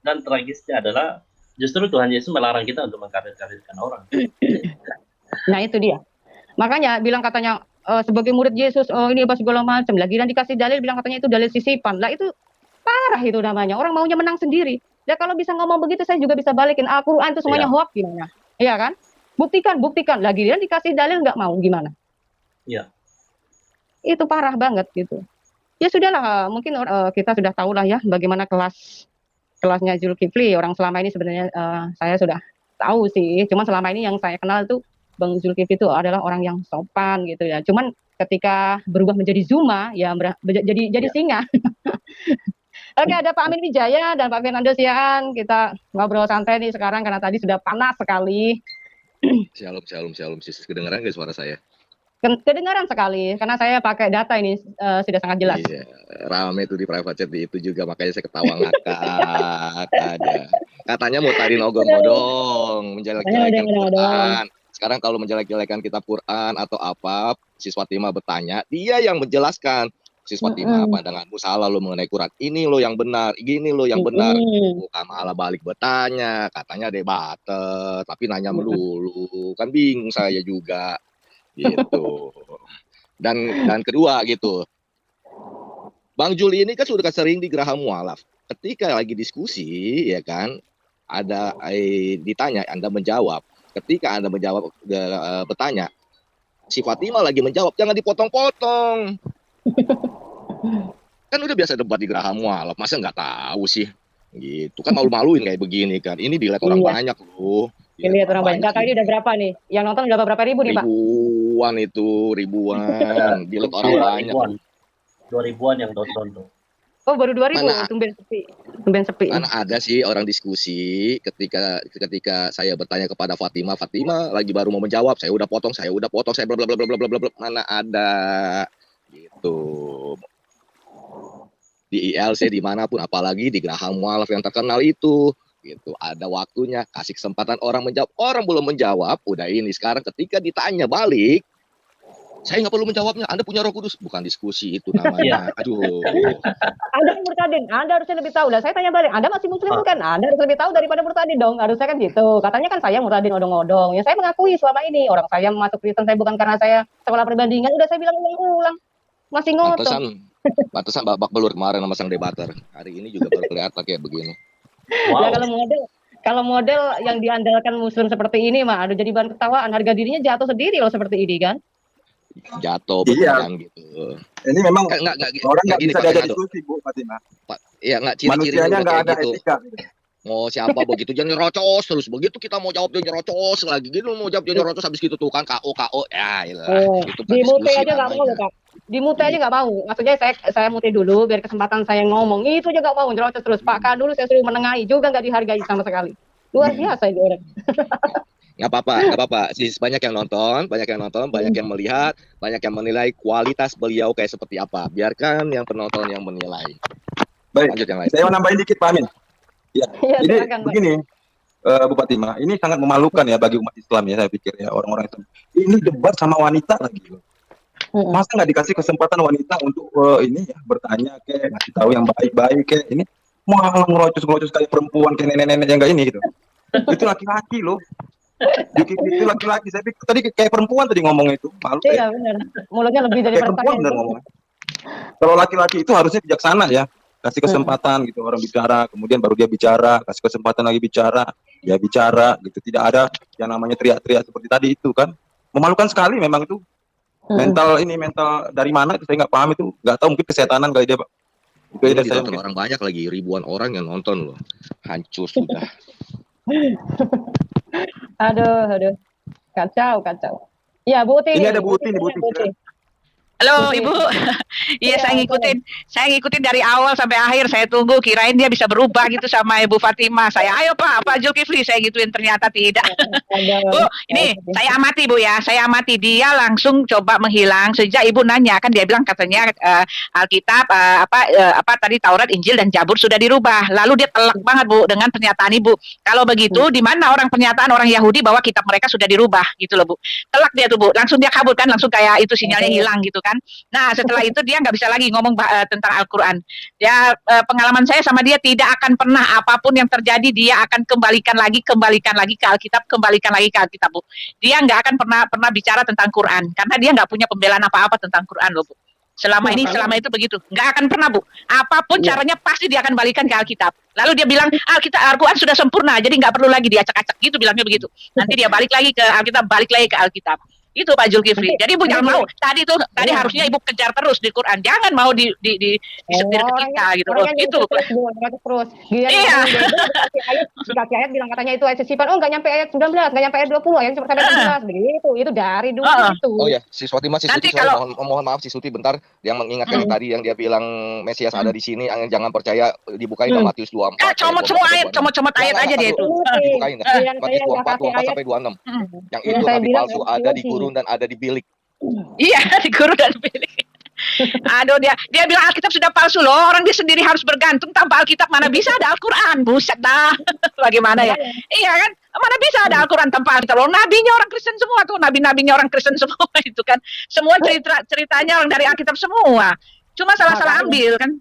Dan tragisnya adalah justru Tuhan Yesus melarang kita untuk mengkafir-kafirkan orang. Nah itu dia. Makanya bilang katanya sebagai murid Yesus, ini apa segala macam. Lagi dan dikasih dalil bilang katanya itu dalil sisipan. Lah itu parah itu namanya. Orang maunya menang sendiri. Ya kalau bisa ngomong begitu saya juga bisa balikin. Al-Quran itu semuanya hoax gimana? Iya kan? Buktikan. Lagi dan dikasih dalil nggak mau gimana? Iya. Itu parah banget gitu. Ya sudahlah, mungkin kita sudah tahu lah ya bagaimana kelasnya Zulkifli. Orang selama ini sebenarnya saya sudah tahu sih. Cuma selama ini yang saya kenal itu Bang Zulkifli itu adalah orang yang sopan gitu ya. Cuman ketika berubah menjadi Zuma ya jadi singa. Oke, ada Pak Amin Wijaya dan Pak Fernando Siaan. Kita ngobrol santai nih sekarang karena tadi sudah panas sekali. Shalom, sis. Kedengeran nggak suara saya? Kedengaran sekali, karena saya pakai data ini sudah sangat jelas. Iya, rame tuh di private chat itu juga, makanya saya ketawa ngakak ada. Katanya mau tadi nodong-nodong, menjelek-jelekan Quran. Sekarang kalau menjelek-jelekan kitab Quran atau apa, siswa Fatimah bertanya, dia yang menjelaskan. Siswa Fatimah, pandanganmu salah lo mengenai Quran. Ini lo yang benar, gini lo yang benar. Bukan malah balik bertanya, katanya debater, tapi nanya melulu. Kan bingung saya juga. Gitu. Dan kedua gitu, Bang Juli ini kan sudah sering di Geraha Mualaf. Ketika lagi diskusi, ya kan, ada ditanya, Anda menjawab. Ketika Anda menjawab, bertanya, si Fatimah lagi menjawab, jangan dipotong-potong. Kan udah biasa debat di Geraha Mualaf, masa nggak tahu sih? Gitu kan, malu-maluin kayak begini kan. Ini dilihat orang banyak loh. Dilihat orang banyak. Kali ini udah berapa nih? Yang nonton udah berapa ribu nih, Pak? Ribuan. Dilihat orang banyak. 2000-an yang nonton tuh. Oh, baru 2000. Tumben sepi. Mana ada sih orang diskusi ketika saya bertanya kepada Fatimah lagi baru mau menjawab, saya udah potong, saya bla bla bla bla bla bla. Mana ada gitu. Di ILC dimanapun, apalagi di Geraha Mualaf yang terkenal itu. Gitu, ada waktunya, kasih kesempatan orang menjawab. Orang belum menjawab, udah ini. Sekarang ketika ditanya balik, saya nggak perlu menjawabnya. Anda punya Roh Kudus, bukan diskusi itu namanya. Aduh. Anda kan Murtadin, Anda harusnya lebih tahu. Lah saya tanya balik, Anda masih Muslim bukan? Anda harus lebih tahu daripada Murtadin dong. Harusnya kan gitu. Katanya kan saya Murtadin odong-odong. Ya saya mengakui selama ini orang saya masuk Kristen saya bukan karena saya sekolah perbandingan. Udah saya bilang ulang-ulang, masih ngotot. Pantesan babak belur kemarin sama sang debater. Hari ini juga baru kelihatan kayak begini. Wow. Ya, kalau model yang diandalkan Muslim seperti ini mah, aduh jadi bahan ketawaan, harga dirinya jatuh sendiri loh seperti ini kan? Jatuh beneran gitu. Ini memang orang nggak bisa diajak diskusi, Bu Fatimah. Iya nggak, ciri-cirinya nggak ada gitu. etika. Mau siapa begitu jangan nyerocos terus, begitu kita mau jawab dia nyerocos lagi gitu, mau jawab dia nyerocos habis gitu tuh kan KO ya itu di mute aja nggak mau loh Kak, di mute aja nggak mau, maksudnya saya mute dulu biar kesempatan saya ngomong, itu aja nggak mau, nyerocos terus. Pak Kak dulu saya suruh menengahi juga nggak dihargai sama sekali, luar biasa ini orang. Nggak apa-apa, banyak yang nonton, banyak yang melihat, banyak yang menilai kualitas beliau kayak seperti apa, biarkan yang penonton yang menilai. Baik, lanjut yang lain. Saya mau nambahin dikit Pak Amin. Ya, jadi begini, Bu Fatimah, ini sangat memalukan ya bagi umat Islam ya, saya pikir ya, orang-orang itu. Ini debat sama wanita lagi. Masa nggak dikasih kesempatan wanita untuk ini ya, bertanya kayak ngasih tahu yang baik-baik kayak ini, malah ngerocos kayak perempuan kayak nenek-nenek yang nggak ini gitu. Itu laki-laki loh. Itu laki-laki. Saya pikir tadi kayak perempuan tadi ngomong itu. Malu. Iya benar. Mulutnya lebih dari perempuan benar ngomongnya. Kalau laki-laki itu harusnya bijaksana ya. Kasih kesempatan gitu orang bicara, kemudian baru dia bicara, kasih kesempatan lagi bicara, dia bicara gitu. Tidak ada yang namanya teriak-teriak seperti tadi itu kan. Memalukan sekali memang itu. Mental dari mana itu saya nggak paham, itu nggak tahu, mungkin kesetanan kali dia Pak. Itu ini ditonton orang banyak lagi, ribuan orang yang nonton loh. Hancur sudah. Aduh. Kacau. Iya, Bu Uti. Ini ada Bu Uti nih, Bu Uti. Halo Ibu, iya saya ngikutin dari awal sampai akhir, saya tunggu, kirain dia bisa berubah gitu sama Ibu Fatimah. Saya ayo Pak Zulkifli, saya gituin, ternyata tidak. Bu, ini saya amati Bu ya, saya amati dia langsung coba menghilang sejak Ibu nanya, kan dia bilang katanya Alkitab apa tadi Taurat, Injil dan Zabur sudah dirubah. Lalu dia telak banget Bu dengan pernyataan Ibu. Kalau begitu di mana pernyataan orang Yahudi bahwa kitab mereka sudah dirubah gitu loh Bu. Telak dia tuh Bu, langsung dia kabur kan, langsung kayak itu sinyalnya hilang gitu kan. Nah setelah itu dia nggak bisa lagi ngomong tentang Al-Quran. Ya pengalaman saya sama dia tidak akan pernah, apapun yang terjadi dia akan kembalikan lagi ke Alkitab, Bu. Dia nggak akan pernah bicara tentang Quran karena dia nggak punya pembelaan apa-apa tentang Quran loh Bu. Selama itu begitu, nggak akan pernah Bu. Apapun caranya pasti dia akan balikan ke Alkitab. Lalu dia bilang Al-Quran sudah sempurna, jadi nggak perlu lagi diacak-acak gitu, bilangnya begitu. Nanti dia balik lagi ke Alkitab. Itu Pak Zulkifli. Jadi Ibu jangan mau. Tadi harusnya Ibu kejar terus di Quran. Jangan mau disetir ke kita gitu loh. Itu terus. Iya. Dikasih ayat bilang katanya itu ayat sesipan. Oh enggak nyampe ayat 19, enggak nyampe ayat 20, yang sampai 19 begitu. Itu dari dulu itu. Oh ya, si Suti mohon maaf si Suti bentar, yang mengingatkan tadi yang dia bilang Mesias ada di sini, jangan percaya, dibukain ke Matius 24. Comot ayat aja dia itu. Dibukain Matius 24 sampai 26. Yang itu nabi palsu ada di gurun dan ada di bilik. Iya, diguru dan pilih. Aduh, dia bilang Alkitab sudah palsu loh. Orang dia sendiri harus bergantung tanpa Alkitab, mana bisa ada Al-Quran. Buset dah. Bagaimana ya? Iya kan? Mana bisa ada Al-Quran tanpa Alkitab loh. Nabinya orang Kristen semua tuh. Nabi-nabinya orang Kristen semua itu kan. Semua ceritanya orang dari Alkitab semua. Cuma salah-salah ambil kan.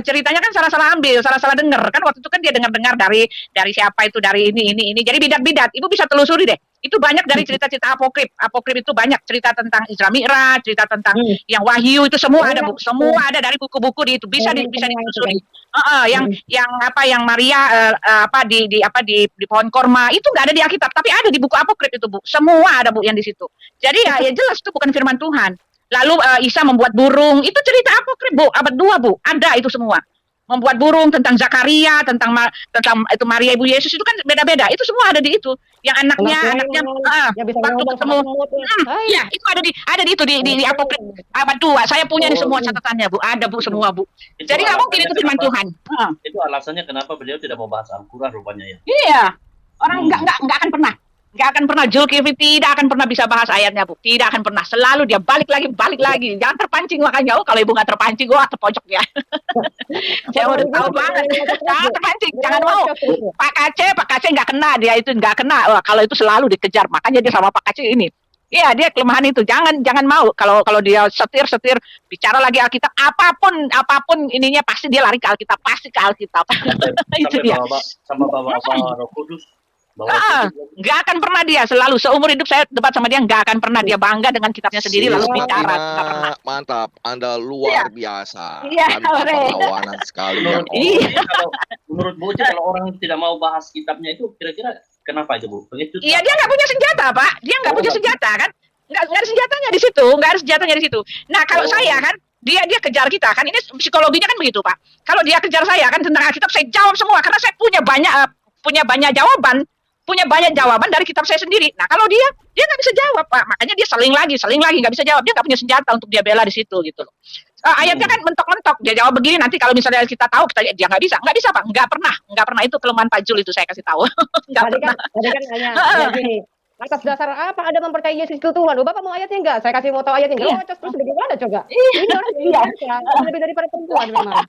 Ceritanya kan salah-salah ambil, salah-salah dengar kan. Waktu itu kan dia dengar-dengar dari siapa itu, dari ini. Jadi bidat-bidat. Ibu bisa telusuri deh. Itu banyak dari cerita-cerita apokrif. Apokrif itu banyak cerita tentang Isra Mi'raj, cerita tentang yang Wahyu, itu semua ada, Bu. Semua ada dari buku-buku di itu. Bisa ditelusuri. Yang Maria di pohon korma itu nggak ada di Alkitab, tapi ada di buku apokrif itu, Bu. Semua ada, Bu, yang di situ. Jadi ya jelas itu bukan firman Tuhan. Lalu Isa membuat burung, itu cerita apokrif, Bu, abad 2, Bu. Ada itu semua. Membuat burung, tentang Zakaria, tentang itu Maria ibu Yesus, itu kan beda-beda. Itu semua ada di itu. Yang anaknya waktu ketemu. Iya, itu ada di itu di apokrif abad 2. Saya punya di semua catatannya, Bu. Ada, Bu, semua, Bu. Jadi nggak mungkin itu firman Tuhan. Itu alasannya kenapa beliau tidak mau bahas Al-Quran rupanya ya. Iya. Orang nggak akan pernah. Nggak akan pernah, Zulkifli tidak akan pernah bisa bahas ayatnya, Bu. Tidak akan pernah. Selalu dia balik lagi. Jangan terpancing makanya. Kalau ibu nggak terpancing, gua terpojok dia. Saya udah tahu banget. Jangan terpancing, jangan mau. Pak Kace nggak kena, dia itu nggak kena. Wah, kalau itu selalu dikejar. Makanya dia sama Pak Kace ini. Iya, dia kelemahan itu. Jangan mau. Kalau dia setir bicara lagi Alkitab, apapun ininya pasti dia lari ke Alkitab, pasti ke Alkitab. Itu dia. Sama bawa Roh Kudus. Nggak akan pernah dia, selalu seumur hidup saya debat sama dia, nggak akan pernah dia bangga dengan kitabnya sendiri lalu bicara, nggak pernah. Mantap, Anda luar biasa. Iya, perlawanan sekali. Menurut Bu Uci, kalau orang tidak mau bahas kitabnya itu kira-kira kenapa itu, Bu? Iya, dia nggak punya senjata, Pak. Dia nggak punya senjata kan? Nggak ada senjatanya di situ, nggak ada senjatanya di situ. Nah, kalau saya kan, dia kejar kita kan, ini psikologinya kan begitu, Pak. Kalau dia kejar saya kan tentang Alkitab, saya jawab semua karena saya punya banyak jawaban dari kitab saya sendiri. Nah, kalau dia nggak bisa jawab, Pak. Makanya dia seling lagi nggak bisa jawab. Dia nggak punya senjata untuk dia bela di situ gitu loh. Ayatnya kan mentok-mentok. Dia jawab begini, nanti kalau misalnya kita tahu, dia nggak bisa, Pak. Nggak pernah itu kelemahan Pak Jul itu saya kasih tahu. Nggak pernah. Tadi kan hanya gini. Atas dasar apa Anda mempercayai Yesus itu Tuhan? Bapak mau ayatnya enggak? Saya kasih mau tahu ayatnya enggak? Terus bagaimana coba? Ini orang biasa, lebih daripada perempuan memang.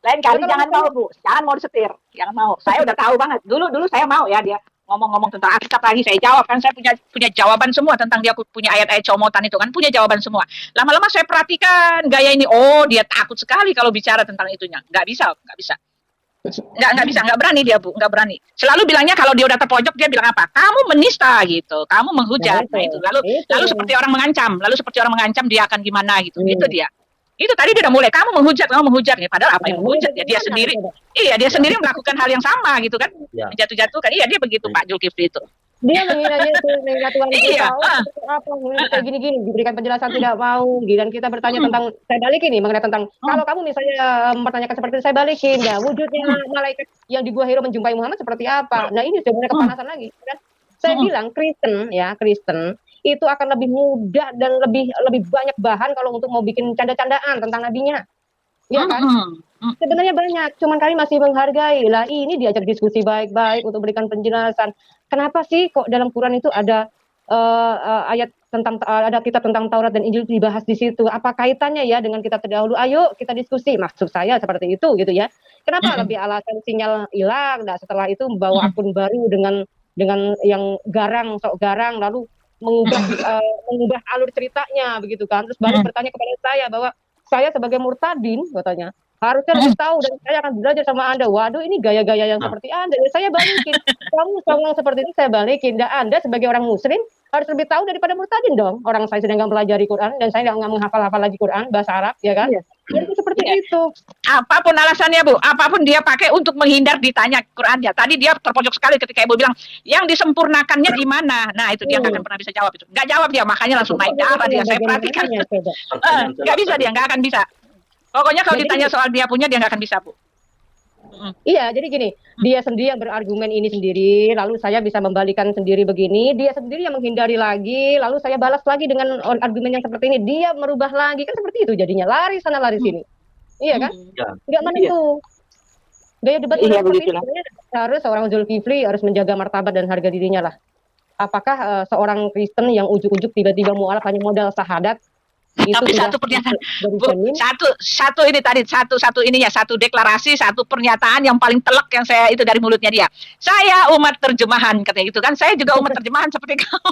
Lain kali jangan mau, Bu. Jangan mau disetir. Jangan mau. Saya udah tahu banget. Dulu saya mau ya dia ngomong tentang Alkitab lagi, saya jawab kan, saya punya jawaban semua tentang dia punya ayat-ayat comotan itu kan, punya jawaban semua. Lama-lama saya perhatikan gaya ini, dia takut sekali kalau bicara tentang itunya. Nggak bisa. Nggak berani dia, Bu, nggak berani. Selalu bilangnya kalau dia udah terpojok dia bilang apa? Kamu menista gitu, kamu menghujat. Nah itu. Lalu seperti orang mengancam dia akan gimana gitu. Itu dia. Itu tadi dia udah mulai kamu menghujat nih, padahal apa yang menghujat ya dia sendiri. Iya, dia sendiri melakukan hal yang sama gitu kan. Menjatuh-jatuhkan. Iya, dia begitu Pak Zulkifli itu. Dia menghina Tuhan kita. Apa kayak gini-gini diberikan penjelasan tidak mau, dan kita bertanya tentang, saya balikin nih mengenai tentang kalau kamu misalnya mempertanyakan seperti itu, saya balikin ya wujudnya malaikat yang di Gua Hira menjumpai Muhammad seperti apa. Nah, ini sebenarnya kepanasan lagi kan. Saya bilang Kristen itu akan lebih mudah dan lebih banyak bahan kalau untuk mau bikin canda-candaan tentang nabinya. Ya kan? Sebenarnya banyak, cuman kami masih menghargai. Lah ini diajak diskusi baik-baik untuk berikan penjelasan. Kenapa sih kok dalam Quran itu ada ayat tentang ada kitab tentang Taurat dan Injil dibahas di situ? Apa kaitannya ya dengan kitab terdahulu? Ayo kita diskusi. Maksud saya seperti itu gitu ya. Kenapa lebih alasan sinyal hilang? Nah, setelah itu membawa akun baru dengan yang sok garang lalu mengubah alur ceritanya begitu kan, terus baru bertanya kepada saya bahwa saya sebagai murtadin katanya harusnya lebih tahu dan saya akan belajar sama Anda. Waduh, ini gaya-gaya yang seperti Anda. Ya, saya balikin. Kamu ngomong seperti itu saya balikin. Dan Anda sebagai orang muslim harus lebih tahu daripada murtadin dong. Orang saya sedang mempelajari Quran dan saya nggak menghafal-hafal lagi Quran bahasa Arab, ya kan? Jadi itu seperti itu. Apapun alasannya, Bu, apapun dia pakai untuk menghindar ditanya Qurannya. Tadi dia terpojok sekali ketika Ibu bilang yang disempurnakannya di mana. Nah, itu dia nggak akan pernah bisa jawab itu. Nggak jawab dia, makanya langsung naik darah dia. Saya perhatikan. Nggak bisa dia, nggak akan bisa. Pokoknya kalau ditanya soal dia punya, dia nggak akan bisa, Bu. Iya, jadi gini, dia sendiri yang berargumen ini sendiri, lalu saya bisa membalikan sendiri begini, dia sendiri yang menghindari lagi, lalu saya balas lagi dengan argumen yang seperti ini, dia merubah lagi, kan seperti itu jadinya, lari sana lari sini. Iya kan? Nggak menentu. Gaya debat seperti ini harus seorang Zulkifli harus menjaga martabat dan harga dirinya lah. apakah seorang Kristen yang ujuk-ujuk tiba-tiba mualaf hanya modal syahadat itu Tapi sudah satu pernyataan, dari Bu, jamin? satu ini tadi, satu ininya, satu deklarasi, satu pernyataan yang paling telak yang saya itu dari mulutnya dia. Saya umat terjemahan katanya gitu kan. Saya juga umat terjemahan seperti kamu.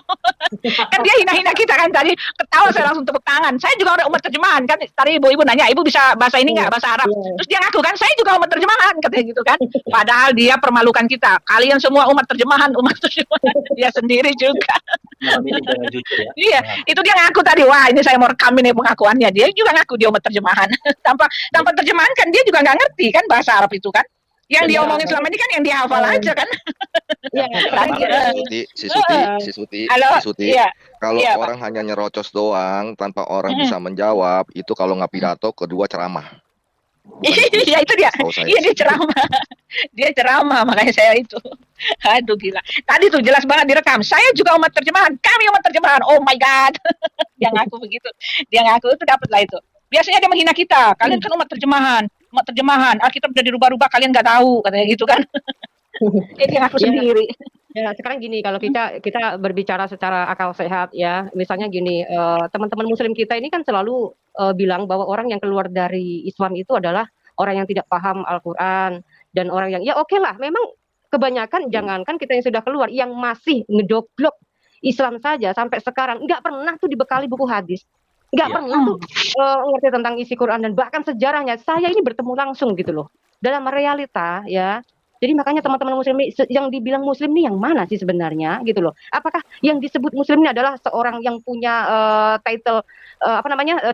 Kan dia hina-hina kita kan tadi, ketawa saya langsung tepuk tangan. Saya juga umat terjemahan kan. Tadi ibu-ibu nanya, ibu bisa bahasa ini nggak, bahasa Arab? Terus dia ngaku kan, saya juga umat terjemahan katanya gitu kan. Padahal dia permalukan kita. Kalian semua umat terjemahan dia sendiri juga. Memilih dengan jujur ya. Iya, itu dia ngaku tadi. Wah, ini saya mau rekam ini pengakuannya. Dia juga ngaku dia umat terjemahan. tanpa terjemahan kan dia juga nggak ngerti kan bahasa Arab itu kan. Yang dia omongin selama ini kan yang dia hafal aja kan. Iya, Si Halo, Suti, iya. kalau Iya, orang hanya nyerocos doang tanpa orang bisa menjawab, itu kalau nggak pidato, kedua ceramah. Iya itu dia. Setahu saya Iya dia sih. ceramah. Dia ceramah makanya saya itu. Aduh gila. Tadi tuh jelas banget direkam. Saya juga umat terjemahan. Kami umat terjemahan. Oh my god. Dia ngaku begitu. Dia ngaku itu dapat lah itu. Biasanya dia menghina kita. Kalian kan umat terjemahan. Umat terjemahan. Alkitab udah dirubah-rubah kalian nggak tahu katanya gitu kan. Dia ngaku sendiri. Ya, sekarang gini, kalau kita berbicara secara akal sehat ya, misalnya gini, teman-teman Muslim kita ini kan selalu bilang bahwa orang yang keluar dari Islam itu adalah orang yang tidak paham Al-Quran dan orang yang ya oke lah, memang kebanyakan jangankan kita yang sudah keluar, yang masih ngedoblok Islam saja sampai sekarang nggak pernah tuh dibekali buku hadis, nggak pernah tuh ngerti tentang isi Quran dan bahkan sejarahnya. Saya ini bertemu langsung gitu loh dalam realita ya. Jadi makanya teman-teman Muslim yang dibilang Muslim ini yang mana sih sebenarnya gitu loh? Apakah yang disebut Muslim ini adalah seorang yang punya title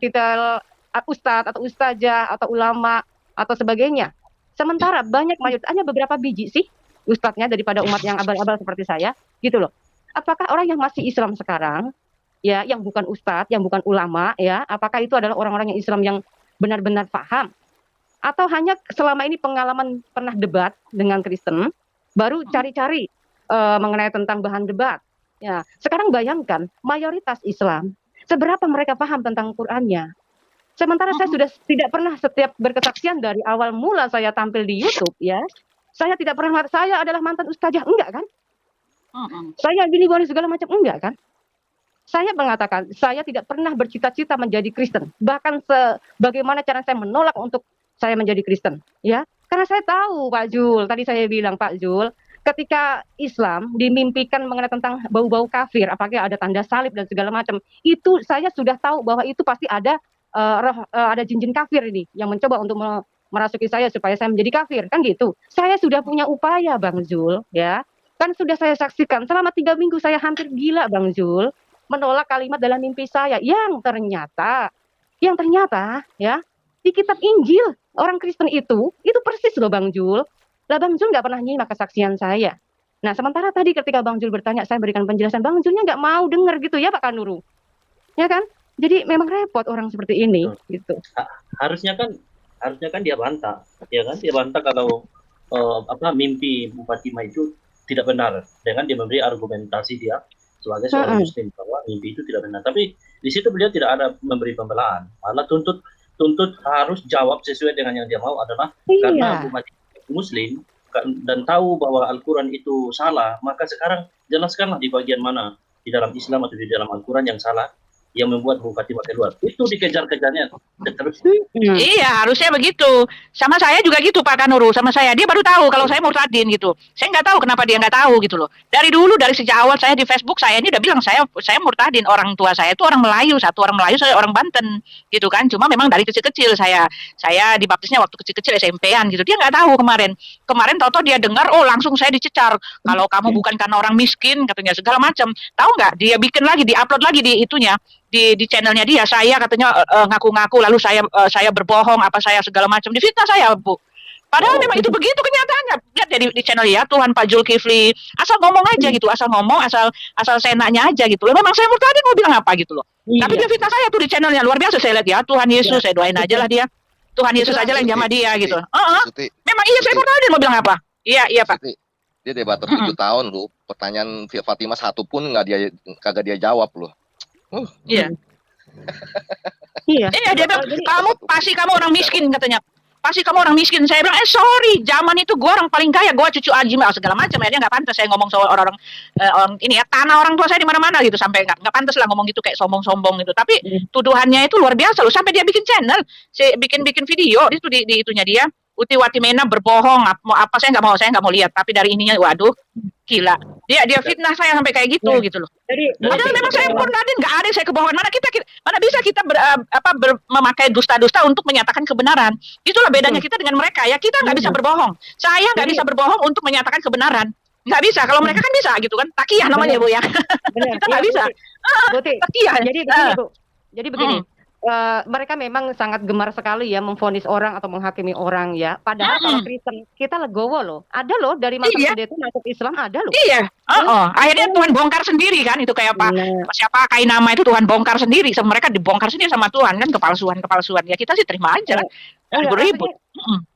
titel ustadz atau ustazah atau ulama atau sebagainya? Sementara banyak mayoritas, hanya beberapa biji sih ustadznya daripada umat yang abal-abal seperti saya gitu loh. Apakah orang yang masih Islam sekarang ya, yang bukan ustadz, yang bukan ulama ya, apakah itu adalah orang-orang yang Islam yang benar-benar paham? Atau hanya selama ini pengalaman pernah debat dengan Kristen, baru cari-cari mengenai tentang bahan debat. Ya, sekarang bayangkan mayoritas Islam, seberapa mereka paham tentang Qurannya. Sementara saya sudah tidak pernah setiap berkesaksian dari awal mula saya tampil di YouTube, ya, saya tidak pernah saya adalah mantan ustazah, enggak kan? Saya gini segala macam, enggak kan? Saya mengatakan saya tidak pernah bercita-cita menjadi Kristen, bahkan sebagaimana cara saya menolak untuk saya menjadi Kristen, ya, karena saya tahu Pak Jul, tadi saya bilang Pak Jul, ketika Islam dimimpikan mengenai tentang bau-bau kafir, apakah ada tanda salib dan segala macam, itu saya sudah tahu bahwa itu pasti ada ada jin-jin kafir ini yang mencoba untuk merasuki saya supaya saya menjadi kafir, kan gitu. Saya sudah punya upaya Bang Jul, ya, kan sudah saya saksikan selama 3 minggu saya hampir gila Bang Jul, menolak kalimat dalam mimpi saya yang ternyata ya di kitab Injil orang Kristen itu persis loh Bang Jul. Lah Bang Jul nggak pernah nyimak kesaksian saya. Nah sementara tadi ketika Bang Jul bertanya saya berikan penjelasan, Bang Julnya nggak mau dengar gitu ya Pak Kanuru, ya kan? Jadi memang repot orang seperti ini gitu. Harusnya kan dia bantah, ya kan? Dia bantah kalau mimpi Bu Fatimah itu tidak benar, dengan dia memberi argumentasi dia sebagai seorang Muslim bahwa mimpi itu tidak benar. Tapi di situ beliau tidak ada memberi pembelaan, malah tuntut harus jawab sesuai dengan yang dia mau adalah karena umat Muslim dan tahu bahwa Al-Quran itu salah, maka sekarang jelaskanlah di bagian mana di dalam Islam atau di dalam Al-Quran yang salah yang membuat Bu Fatimah keluar. Itu dikejar-kejarnya terus. Iya, harusnya begitu. Sama saya juga gitu Pak Kanuru, sama saya. Dia baru tahu kalau saya murtadin gitu. Saya nggak tahu kenapa dia nggak tahu gitu loh. Dari dulu, dari sejak awal saya di Facebook, saya ini udah bilang saya murtadin. Orang tua saya itu orang Melayu, satu orang Melayu, saya orang Banten gitu kan. Cuma memang dari kecil-kecil saya dibaptisnya waktu kecil-kecil SMP-an gitu. Dia nggak tahu kemarin tahu-tahu dia dengar, oh langsung saya dicecar. Kalau kamu bukan karena orang miskin katanya segala macam. Tahu nggak? Dia bikin lagi, diupload lagi di itunya. Di channelnya dia, saya katanya ngaku-ngaku lalu saya berbohong apa saya segala macam, difitnah saya Bu. Padahal memang itu begitu kenyataannya. Lihat ya di channel ya Tuhan Pak Zulkifli, asal ngomong aja gitu, asal seenaknya aja gitu loh. Memang saya murtadin mau bilang apa gitu loh. Tapi dia fitnah saya tuh di channelnya, luar biasa. Saya lihat ya Tuhan Yesus, saya doain aja lah dia. Tuhan Yesus aja lah yang jamah dia gitu. Memang iya saya murtadin mau bilang apa? Iya Pak. Dia debater 7 tahun loh. Pertanyaan Fatimah satu pun kagak dia jawab loh. Iya. Iya dia bilang kamu orang miskin katanya. pasti kamu orang miskin. Saya bilang, sorry, zaman itu gue orang paling kaya, gue cucu Haji segala macam. Akhirnya nggak pantas saya ngomong soal orang-orang orang ini ya, tanah orang tua saya di mana-mana gitu, sampai nggak pantas lah ngomong gitu kayak sombong-sombong gitu. Tapi tuduhannya itu luar biasa loh, sampai dia bikin channel, bikin video itu di itunya dia. Uti Watimena berbohong, mau apa saya nggak mau lihat. Tapi dari ininya, waduh, gila. Dia fitnah saya sampai kayak gitu gitu loh. Jadi Padahal memang saya Nurdin nggak ada saya kebohongan. Mana bisa kita memakai dusta-dusta untuk menyatakan kebenaran. Itulah bedanya kita dengan mereka ya. Kita nggak bisa berbohong. Saya nggak bisa berbohong untuk menyatakan kebenaran. Nggak bisa. Kalau mereka kan bisa gitu kan. Takiyah namanya Bu ya. Kita nggak bisa. Takiyah. Jadi begini Bu. Jadi begini. Mereka memang sangat gemar sekali ya memvonis orang atau menghakimi orang ya. Padahal kalau Kristen kita legowo loh. Ada loh dari masa muda itu masuk Islam ada loh. Iya. Akhirnya Tuhan bongkar sendiri kan itu kayak siapa Kainama itu Tuhan bongkar sendiri. Mereka dibongkar sendiri sama Tuhan kan, kepalsuan. Ya kita sih terima aja. Ribut.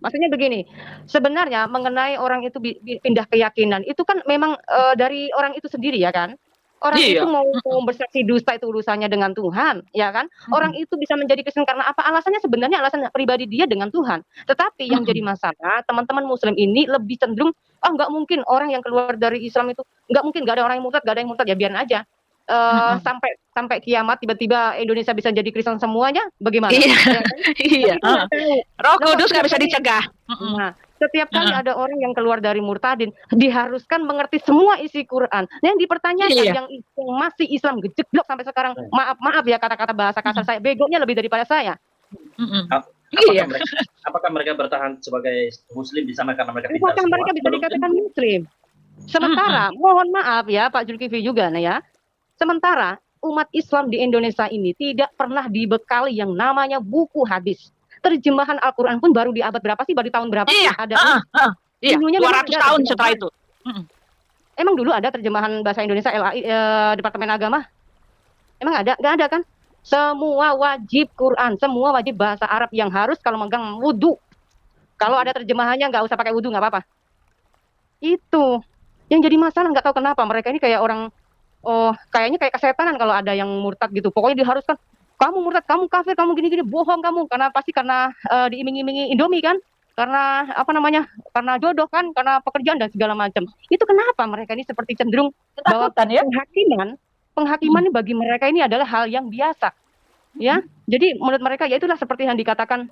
Maksudnya begini, sebenarnya mengenai orang itu pindah keyakinan itu kan memang dari orang itu sendiri ya kan. Orang itu mau bersaksi dusta itu urusannya dengan Tuhan, ya kan? Orang itu bisa menjadi Kristen karena apa? Alasannya sebenarnya alasan pribadi dia dengan Tuhan. Tetapi yang jadi masalah, teman-teman Muslim ini lebih cenderung, nggak mungkin orang yang keluar dari Islam itu, nggak mungkin, nggak ada orang yang murtad, nggak ada yang murtad, ya biarin aja. Sampai kiamat tiba-tiba Indonesia bisa jadi Kristen semuanya, bagaimana? Iya. Roh Kudus nggak bisa dicegah. Nah, setiap kali ada orang yang keluar dari murtadin, diharuskan mengerti semua isi Quran. Yang dipertanyakan yang masih Islam gejeblok sampai sekarang, maaf ya kata-kata bahasa kasar saya, begonya lebih daripada saya. Apakah mereka bertahan sebagai Muslim di sana karena mereka pintar? Apakah mereka bisa dikatakan Muslim? Sementara, mohon maaf ya Pak Zulkifli juga ya. Sementara umat Islam di Indonesia ini tidak pernah dibekali yang namanya buku hadis. Terjemahan Al-Quran pun baru di abad berapa sih? Baru di tahun berapa? Ada. Iya, 200 tahun setelah itu. Emang dulu ada terjemahan bahasa Indonesia LAI Departemen Agama? Emang ada? Nggak ada kan? Semua wajib Quran, semua wajib bahasa Arab yang harus kalau megang wudhu. Kalau ada terjemahannya nggak usah pakai wudhu, nggak apa-apa. Itu yang jadi masalah, nggak tahu kenapa mereka ini kayak orang, kayaknya kayak kesetanan kalau ada yang murtad gitu. Pokoknya diharuskan, kamu murtad, kamu kafir, kamu gini-gini, bohong kamu. Karena diiming-imingi Indomie kan, karena karena jodoh kan, karena pekerjaan dan segala macam. Itu kenapa mereka ini seperti cenderung bahwa penghakiman ini bagi mereka ini adalah hal yang biasa, ya. Jadi menurut mereka ya itulah seperti yang dikatakan.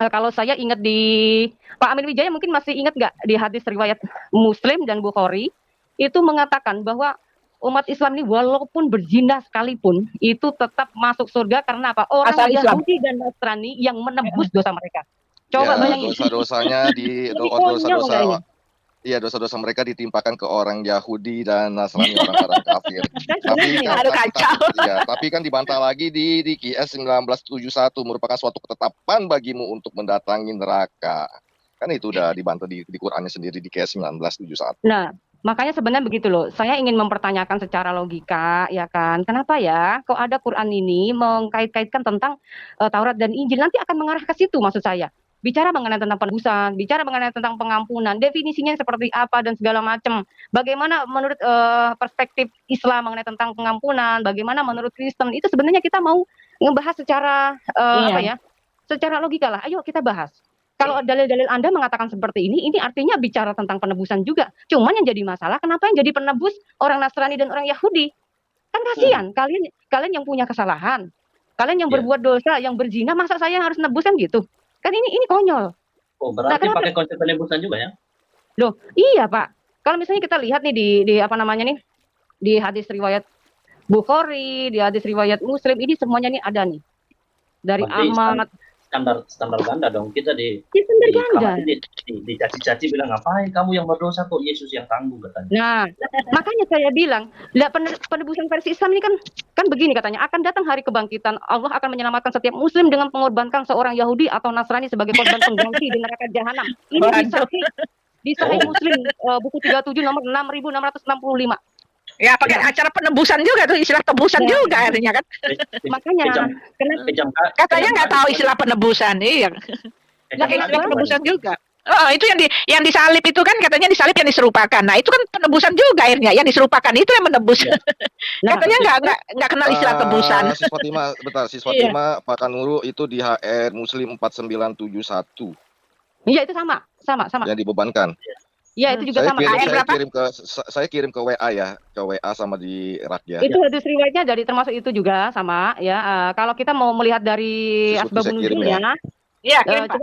Kalau saya ingat di Pak Amin Wijaya mungkin masih ingat nggak di hadis riwayat Muslim dan Bukhari itu mengatakan bahwa umat Islam ini walaupun berzina sekalipun itu tetap masuk surga karena apa? Orang Yahudi dan Nasrani yang menebus dosa mereka. Coba bayangin. Dosa-dosa mereka ditimpakan ke orang Yahudi dan Nasrani, orang-orang kafir. Tapi kan dibantah lagi di QS 1971 merupakan suatu ketetapan bagimu untuk mendatangi neraka. Kan itu udah dibantah di Qur'annya sendiri di QS 1971. Nah, makanya sebenarnya begitu loh. Saya ingin mempertanyakan secara logika, ya kan? Kenapa ya? Kok ada Quran ini mengkait-kaitkan tentang Taurat dan Injil? Nanti akan mengarah ke situ maksud saya. Bicara mengenai tentang penebusan, bicara mengenai tentang pengampunan, definisinya seperti apa dan segala macam. Bagaimana menurut perspektif Islam mengenai tentang pengampunan? Bagaimana menurut Kristen? Itu sebenarnya kita mau ngebahas secara secara logika lah. Ayo kita bahas. Kalau dalil-dalil Anda mengatakan seperti ini artinya bicara tentang penebusan juga. Cuman yang jadi masalah, kenapa yang jadi penebus orang Nasrani dan orang Yahudi? Kan kasihan, kalian yang punya kesalahan, kalian yang berbuat dosa, yang berzina, masa saya harus nebus kan gitu? Kan ini konyol. Oh, berarti pakai konsep penebusan juga ya? Loh, iya Pak. Kalau misalnya kita lihat nih di di hadis riwayat Bukhari, di hadis riwayat Muslim, ini semuanya nih ada nih. Dari Ahmad. Standar ganda dong, kita dicaci-caci bilang ngapain kamu yang berdosa kok Yesus yang tanggung katanya. Nah, makanya saya bilang, penebusan versi Islam ini kan begini katanya, akan datang hari kebangkitan, Allah akan menyelamatkan setiap muslim dengan mengorbankan seorang Yahudi atau Nasrani sebagai korban pengganti di neraka jahanam. Ini di Sahih Muslim buku 37 nomor 6665. Ya pakai acara penebusan juga tuh, istilah tebusan juga artinya kan. Makanya katanya nggak tahu istilah penebusan, iya. Pakai istilah penebusan juga. Oh, itu yang disalib itu kan katanya disalib yang diserupakan. Nah, itu kan penebusan juga akhirnya. Yang diserupakan itu yang menebus. Katanya nggak kenal istilah tebusan. Siswa Fatima, Pak Kanuru itu di HR Muslim 4971. Iya itu sama. yang dibebankan. Iya itu juga sama. Saya kirim ke WA ya, ke WA sama di rak ya. Itu hadis riwayatnya dari termasuk itu juga sama ya. Kalau kita mau melihat dari asbabun nuzulnya, Iya, coba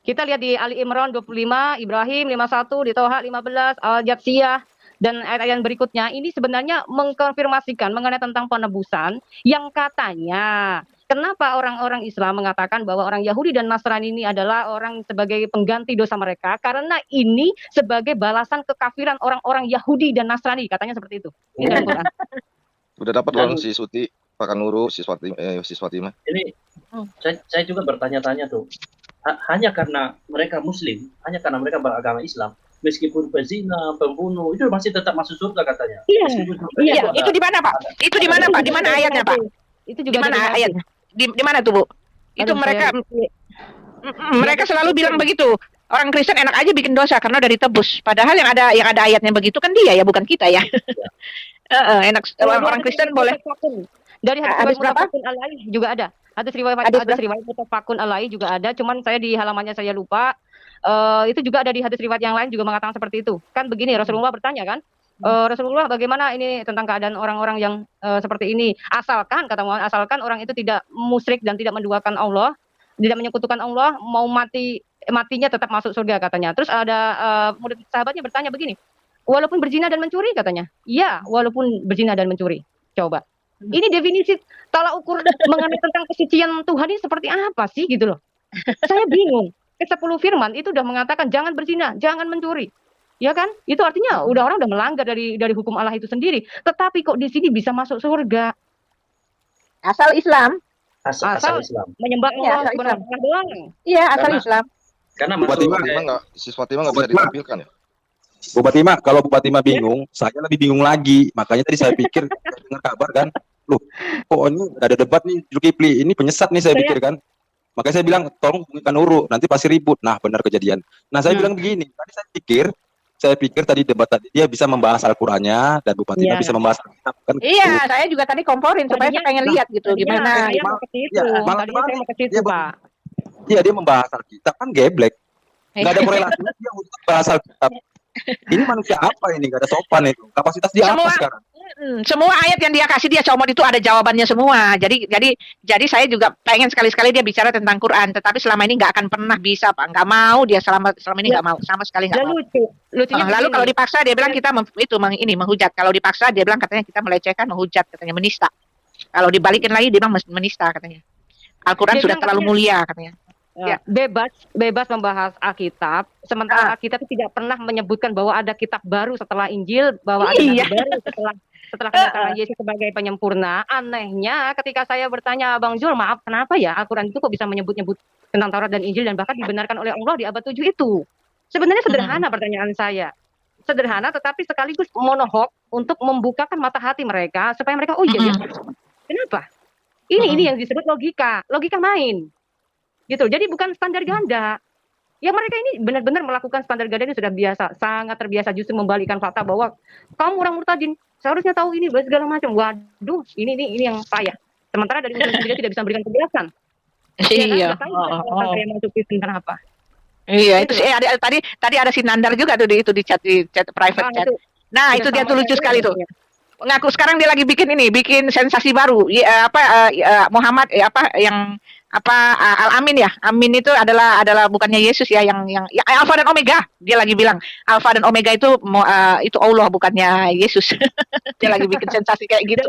kita lihat di Ali Imran 25, Ibrahim 51, di Toha 15, Al-Jatsiyah dan ayat-ayat berikutnya ini sebenarnya mengkonfirmasikan mengenai tentang penebusan yang katanya kenapa orang-orang Islam mengatakan bahwa orang Yahudi dan Nasrani ini adalah orang sebagai pengganti dosa mereka karena ini sebagai balasan kekafiran orang-orang Yahudi dan Nasrani, katanya seperti itu. Ini dalam Quran. Udah dapat belum si Suti, Pak Kanuru, si Fatimah? Ini saya juga bertanya-tanya tuh. Hanya karena mereka Muslim, hanya karena mereka beragama Islam, meskipun pezina, pembunuh, itu masih tetap masuk surga katanya. Iya. Itu di mana, Pak? Itu di mana, Pak? Di mana ayatnya, Pak? Itu juga di mana ayatnya? Di mana tuh, Bu? Itu mereka selalu bilang begitu. Orang Kristen enak aja bikin dosa karena udah ditebus. Padahal yang ada ayatnya begitu kan dia ya, bukan kita ya. Enak orang Kristen boleh. Dari hadis Muttafaqun alaih juga ada. Hadis riwayat Muttafaqun alaih juga ada. Cuman saya di halamannya saya lupa. Itu juga ada di hadis riwayat yang lain juga mengatakan seperti itu. Kan begini Rasulullah bertanya kan. Rasulullah bagaimana ini tentang keadaan orang-orang yang seperti ini, asalkan kata Muhammad, asalkan orang itu tidak musyrik dan tidak menduakan Allah, tidak menyekutukan Allah, mau matinya tetap masuk surga katanya. Terus ada murid sahabatnya bertanya begini, walaupun berzina dan mencuri katanya. Iya, walaupun berzina dan mencuri. Coba ini definisi tolak ukur mengenai tentang kesucian Tuhan ini seperti apa sih gitu loh. Saya bingung. Ke-10 firman itu udah mengatakan jangan berzina, jangan mencuri. Ya kan? Itu artinya orang udah melanggar dari hukum Allah itu sendiri. Tetapi kok di sini bisa masuk surga? Asal Islam. Asal Islam. Menyembah Allah benar-benar doang. Iya, asal Islam. Karena Bu Fatimah nggak bisa ditampilkan ya? Bu Fatimah, kalau Bu Fatimah bingung, saya lebih bingung lagi. Makanya tadi saya pikir dengar kabar kan, loh, kok ini nggak ada debat nih, Zulkifli, ini penyesat nih saya pikir kan. Makanya saya bilang, tolong hubungi Nurul, nanti pasti ribut. Nah, benar kejadian. Nah, saya bilang begini, tadi saya pikir tadi debat tadi dia bisa membahas Al-Qur'annya dan Bu Fatimah bisa membahas kitab kan. Iya, saya juga tadi komporin supaya saya pengen lihat gitu gimana. Iya, dia membahas Alkitab kan geblek. Enggak ada korelasinya dia untuk bahas Alkitab. Ini manusia apa ini? Enggak ada sopan itu. Kapasitas dia apa sekarang? Semua ayat yang dia kasih dia comot itu ada jawabannya semua. Jadi saya juga pengen sekali-sekali dia bicara tentang Quran, tetapi selama ini nggak akan pernah bisa, Pak. Nggak mau dia selama ini nggak mau, sama sekali nggak mau. Lalu kalau dipaksa dia bilang kita menghujat. Kalau dipaksa dia bilang katanya kita melecehkan, menghujat, katanya menista. Kalau dibalikin lagi dia bilang menista katanya. Al-Quran sudah terlalu mulia katanya. Ya. Bebas membahas Alkitab, sementara Alkitab tidak pernah menyebutkan bahwa ada kitab baru setelah Injil, bahwa ada nabi baru setelah kedatangan Yesus sebagai penyempurna. Anehnya ketika saya bertanya Bang Zul, maaf kenapa ya Al-Quran itu kok bisa menyebut-nyebut tentang Taurat dan Injil dan bahkan dibenarkan oleh Allah di abad 7 itu. Sebenarnya sederhana pertanyaan saya. Sederhana tetapi sekaligus monohok untuk membukakan mata hati mereka supaya mereka ya. Kenapa? Ini yang disebut logika main. Gitu. Jadi bukan standar ganda. Ya mereka ini benar-benar melakukan standar ganda ini sudah biasa, sangat terbiasa justru membalikkan fakta bahwa kamu orang murtadin seharusnya tahu ini segala macam. Waduh, ini yang payah. Sementara dari Muslim sendiri tidak bisa memberikan penjelasan. Iya. Saya masuk Kristen kenapa? Iya, itu tadi ada si Nandar juga tuh di chat private chat. Nah, itu dia tuh lucu sekali tuh. Ngaku sekarang dia lagi bikin sensasi baru. Muhammad Al-Amin ya. Amin itu adalah bukannya Yesus ya yang Alfa dan Omega. Dia lagi bilang Alfa dan Omega itu Allah bukannya Yesus. Dia lagi bikin sensasi kayak gitu.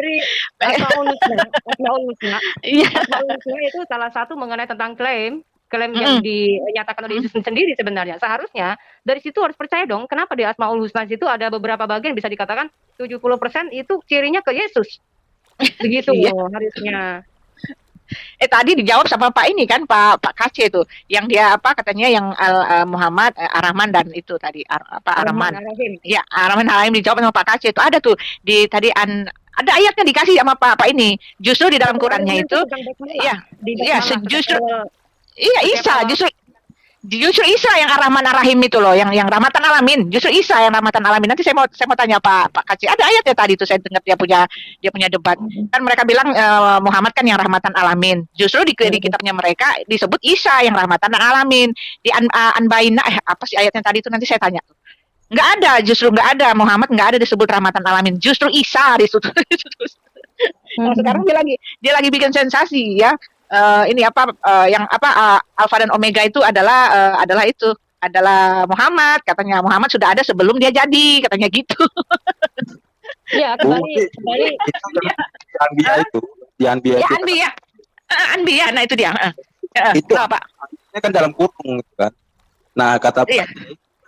Dari Asmaul Husna. Iya. Asmaul Husna itu salah satu mengenai tentang klaim yang dinyatakan oleh Yesus sendiri sebenarnya. Seharusnya dari situ harus percaya dong. Kenapa di Asmaul Husna itu ada beberapa bagian bisa dikatakan 70% itu cirinya ke Yesus. Begitu harusnya. Tadi dijawab sama Pak ini kan Pak Kace itu yang dia katanya yang Muhammad Ar-Rahman dan itu tadi Ar-Rahman. Ya, Ar-Rahman Ar-Rahim dijawab sama Pak Kace itu ada tuh ada ayatnya dikasih sama Pak ini. Justru di dalam Qurannya itu justru Isa justru Justru Isa yang Ar-Rahman Ar-Rahim itu loh, yang rahmatan alamin. Justru Isa yang rahmatan alamin. Nanti saya mau tanya Pak Kaci. Ada ayatnya tadi itu saya dengar dia punya debat. Kan mereka bilang Muhammad kan yang rahmatan alamin. Justru di kitabnya mereka disebut Isa yang rahmatan alamin. Di Anbaina apa sih ayatnya tadi itu nanti saya tanya. Nggak ada, justru nggak ada, Muhammad nggak ada disebut rahmatan alamin. Justru Isa disebut. Nah, sekarang dia lagi bikin sensasi ya. Ini Alfa dan Omega itu adalah Muhammad, katanya Muhammad sudah ada sebelum dia jadi, katanya gitu. Iya, kembali Di Anbiya itu. Di Anbiya Ya itu. Anbiya, nah itu dia. Itu apa? ini kan dalam kurung gitu kan. Nah, kata Iya.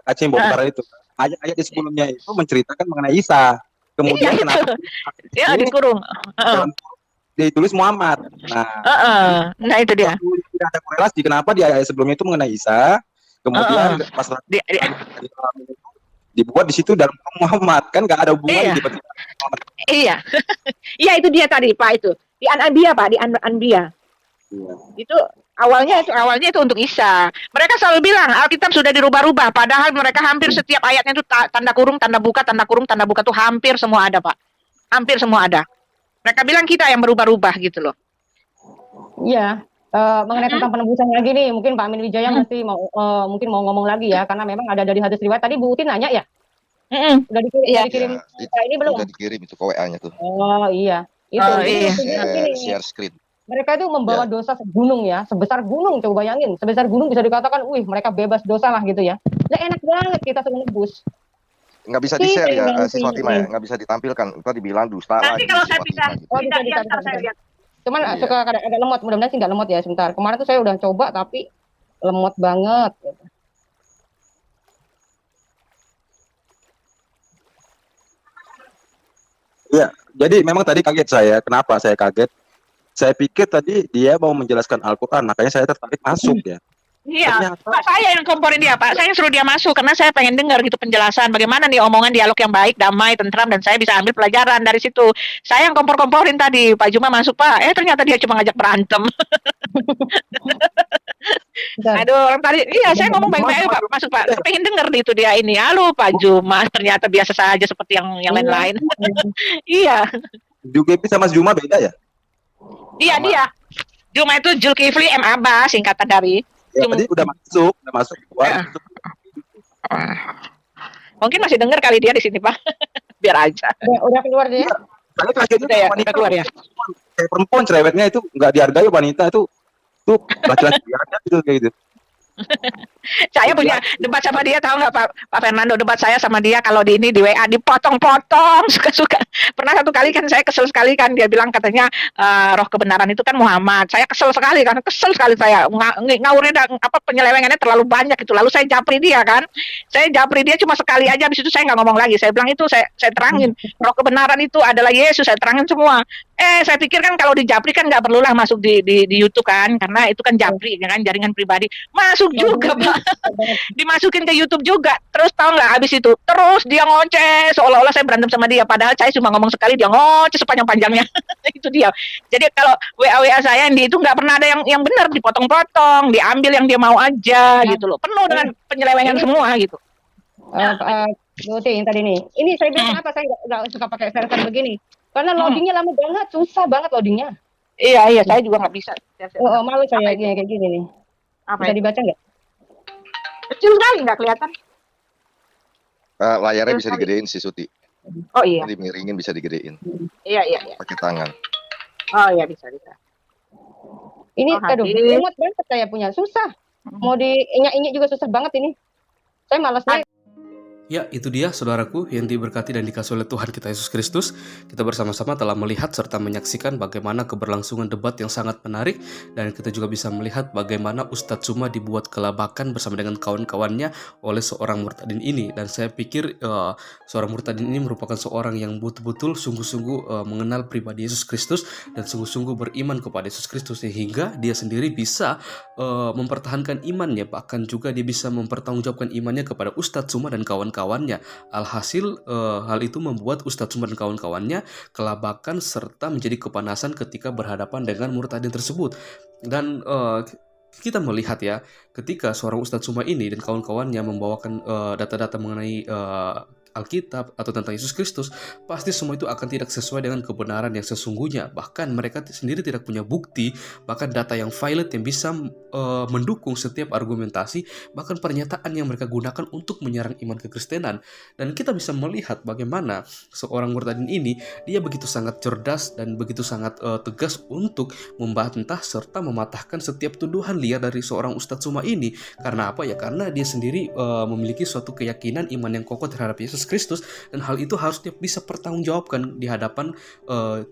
Aceh bongkar itu. Ayat-ayat di sebelumnya itu menceritakan mengenai Isa. Kemudian Iya, kenapa Ya dikurung. dalam ditulis Muhammad. Nah itu dia. Tidak ada korelasi kenapa di ayat sebelumnya itu mengenai Isa, kemudian pas dibuat di situ dalam Muhammad, kan nggak ada hubungan Iya. tiba-tiba. Iya. Iya itu dia tadi Pak itu. Di Anbiya Pak, di Anbiya. Iya. Itu awalnya itu untuk Isa. Mereka selalu bilang Alkitab sudah dirubah-rubah, padahal mereka hampir setiap ayatnya itu tanda kurung, tanda buka, tanda kurung, tanda buka tuh hampir semua ada, Pak. Hampir semua ada. Mereka bilang kita yang berubah-ubah gitu loh. Iya, mengenai tentang penebusan lagi nih, mungkin Pak Amin Wijaya mungkin mau ngomong lagi ya, karena memang ada dari hadis riwayat. Tadi Bu Utin nanya ya, udah dikirim ini belum? Udah dikirim itu ke WA-nya tuh. Oh iya, itu. Share screen. Mereka itu membawa dosa segunung ya, sebesar gunung, coba bayangin, sebesar gunung bisa dikatakan, wih mereka bebas dosa lah gitu ya. Nah enak banget kita sudah nebus. Nggak bisa di-share ya, Sis Fatima ya, nggak bisa ditampilkan. Itu dibilang dusta Nanti lagi. kalau si saya Fatima bisa, gitu. Bisa saya lihat. Cuman suka agak lemot, mudah-mudahan sih nggak lemot ya sebentar. Kemarin tuh saya udah coba tapi lemot banget. Iya, jadi memang tadi kaget saya. Kenapa saya kaget? Saya pikir tadi dia mau menjelaskan Al-Quran, makanya saya tertarik masuk ya. Iya, Ternyata Pak saya yang komporin dia, Pak. Saya yang suruh dia masuk karena saya pengen dengar gitu penjelasan bagaimana nih omongan dialog yang baik, damai, tentram, dan saya bisa ambil pelajaran dari situ. Saya yang kompor-komporin tadi, Pak Juma masuk, Pak. Ternyata dia cuma ngajak berantem. Aduh, orang tadi, iya saya ngomong baik-baik, Pak. Masuk, Pak. Pengen denger itu dia ini. Halo, Pak Juma. Ternyata biasa saja seperti yang lain-lain. Iya. Julkifli sama Juma beda ya? Iya, dia. Juma itu Julkifli M. Abbas, singkatan dari. Ya, tadi udah masuk keluar. Mungkin masih dengar kali dia di sini, Pak. Biar aja. Udah keluar dia. Saya kagetnya Udah ya, wanita udah keluar ya. kayak perempuan cerewetnya itu nggak dihargai wanita itu laki-laki dihargai gitu kayak gitu. Saya punya debat sama dia, tahu nggak Pak Fernando, debat saya sama dia kalau di WA dipotong-potong suka-suka. Pernah satu kali kan saya kesel sekali kan, dia bilang katanya roh kebenaran itu kan Muhammad. Saya kesel sekali saya ngawurnya penyelewengannya terlalu banyak itu. Lalu saya japri dia kan. Saya japri dia cuma sekali aja, habis itu saya nggak ngomong lagi. Saya bilang itu saya terangin roh kebenaran itu adalah Yesus, saya terangin semua. Saya pikir kan kalau di japri kan nggak perlulah masuk di YouTube kan, karena itu kan japri ya kan, jaringan pribadi. Masuk juga, Pak. Dimasukin ke YouTube juga. Terus tahu nggak habis itu terus dia ngoceh seolah-olah saya berantem sama dia, padahal saya cuma ngomong sekali dia ngoceh sepanjang-panjangnya. Itu dia. Jadi kalau WA saya yang di itu nggak pernah ada yang benar, dipotong-potong, diambil yang dia mau aja gitu loh. Penuh dengan penyelewengan semua gitu. yang tadi nih. Ini saya bilang kenapa saya nggak suka pakai server begini. Karena loadingnya lama banget, susah banget loadingnya. Iya, saya juga nggak bisa. Malu saya kayak gini nih. Bisa dibaca nggak? Kecil sekali, nggak kelihatan. Layarnya bisa digedein sih, Suti. Oh iya. Dimiringin bisa digedein. Iya. Pakai tangan. Oh iya, bisa. Ini lemot banget saya punya, susah. Mau diinjak-injak juga susah banget ini. Saya malasnya. Ya, itu dia saudaraku yang diberkati dan dikasih oleh Tuhan kita Yesus Kristus. Kita bersama-sama telah melihat serta menyaksikan bagaimana keberlangsungan debat yang sangat menarik. Dan kita juga bisa melihat bagaimana Ustadz Suma dibuat kelabakan bersama dengan kawan-kawannya oleh seorang murtadin ini. Dan saya pikir seorang murtadin ini merupakan seorang yang betul-betul sungguh-sungguh mengenal pribadi Yesus Kristus dan sungguh-sungguh beriman kepada Yesus Kristus, sehingga dia sendiri bisa mempertahankan imannya. Bahkan juga dia bisa mempertanggungjawabkan imannya kepada Ustadz Suma dan kawan-kawannya. Alhasil hal itu membuat Ustadz Suma dan kawan-kawannya kelabakan serta menjadi kepanasan ketika berhadapan dengan murtadin tersebut. Dan kita melihat ya, ketika seorang Ustadz Suma ini dan kawan-kawannya membawakan data-data mengenai Alkitab atau tentang Yesus Kristus, pasti semua itu akan tidak sesuai dengan kebenaran yang sesungguhnya. Bahkan mereka sendiri tidak punya bukti, bahkan data yang valid yang bisa mendukung setiap argumentasi, bahkan pernyataan yang mereka gunakan untuk menyerang iman kekristenan. Dan kita bisa melihat bagaimana seorang Murtadin ini, dia begitu sangat cerdas dan begitu sangat tegas untuk membantah serta mematahkan setiap tuduhan liar dari seorang Ustadz Suma ini. Karena apa ya? Karena dia sendiri memiliki suatu keyakinan iman yang kokoh terhadap Yesus Kristus, dan hal itu harusnya bisa pertanggungjawabkan di hadapan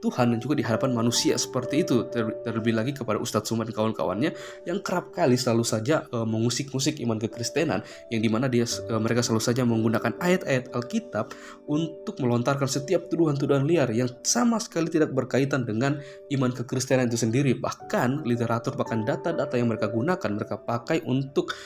Tuhan dan juga di hadapan manusia seperti itu. Terlebih lagi kepada Ustadz Suma dan kawan-kawannya yang kerap kali selalu saja mengusik-ngusik iman kekristenan, yang dimana mereka selalu saja menggunakan ayat-ayat Alkitab untuk melontarkan setiap tuduhan-tuduhan liar yang sama sekali tidak berkaitan dengan iman kekristenan itu sendiri. Bahkan literatur, bahkan data-data yang mereka gunakan, mereka pakai untuk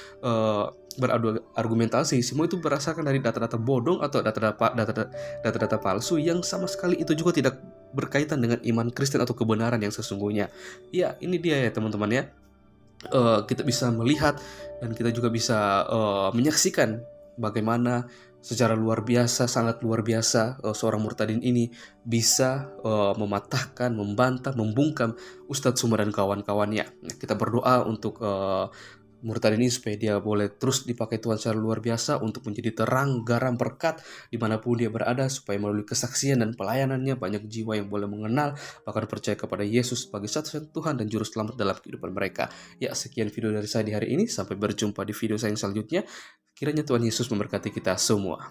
berargumentasi, semua itu berdasarkan dari data-data bodong atau data-data palsu yang sama sekali itu juga tidak berkaitan dengan iman Kristen atau kebenaran yang sesungguhnya. Ya, ini dia ya teman-teman ya. Kita bisa melihat dan kita juga bisa menyaksikan bagaimana secara luar biasa, sangat luar biasa seorang Murtadin ini bisa mematahkan, membantah, membungkam Ustadz Suma dan kawan-kawannya. Kita berdoa untuk Murtadin ini supaya dia boleh terus dipakai Tuhan secara luar biasa untuk menjadi terang, garam, berkat dimanapun dia berada, supaya melalui kesaksian dan pelayanannya banyak jiwa yang boleh mengenal bahkan percaya kepada Yesus sebagai satu-satunya Tuhan dan Juru Selamat dalam kehidupan mereka. Ya, sekian video dari saya di hari ini. Sampai berjumpa di video saya yang selanjutnya. Kiranya Tuhan Yesus memberkati kita semua.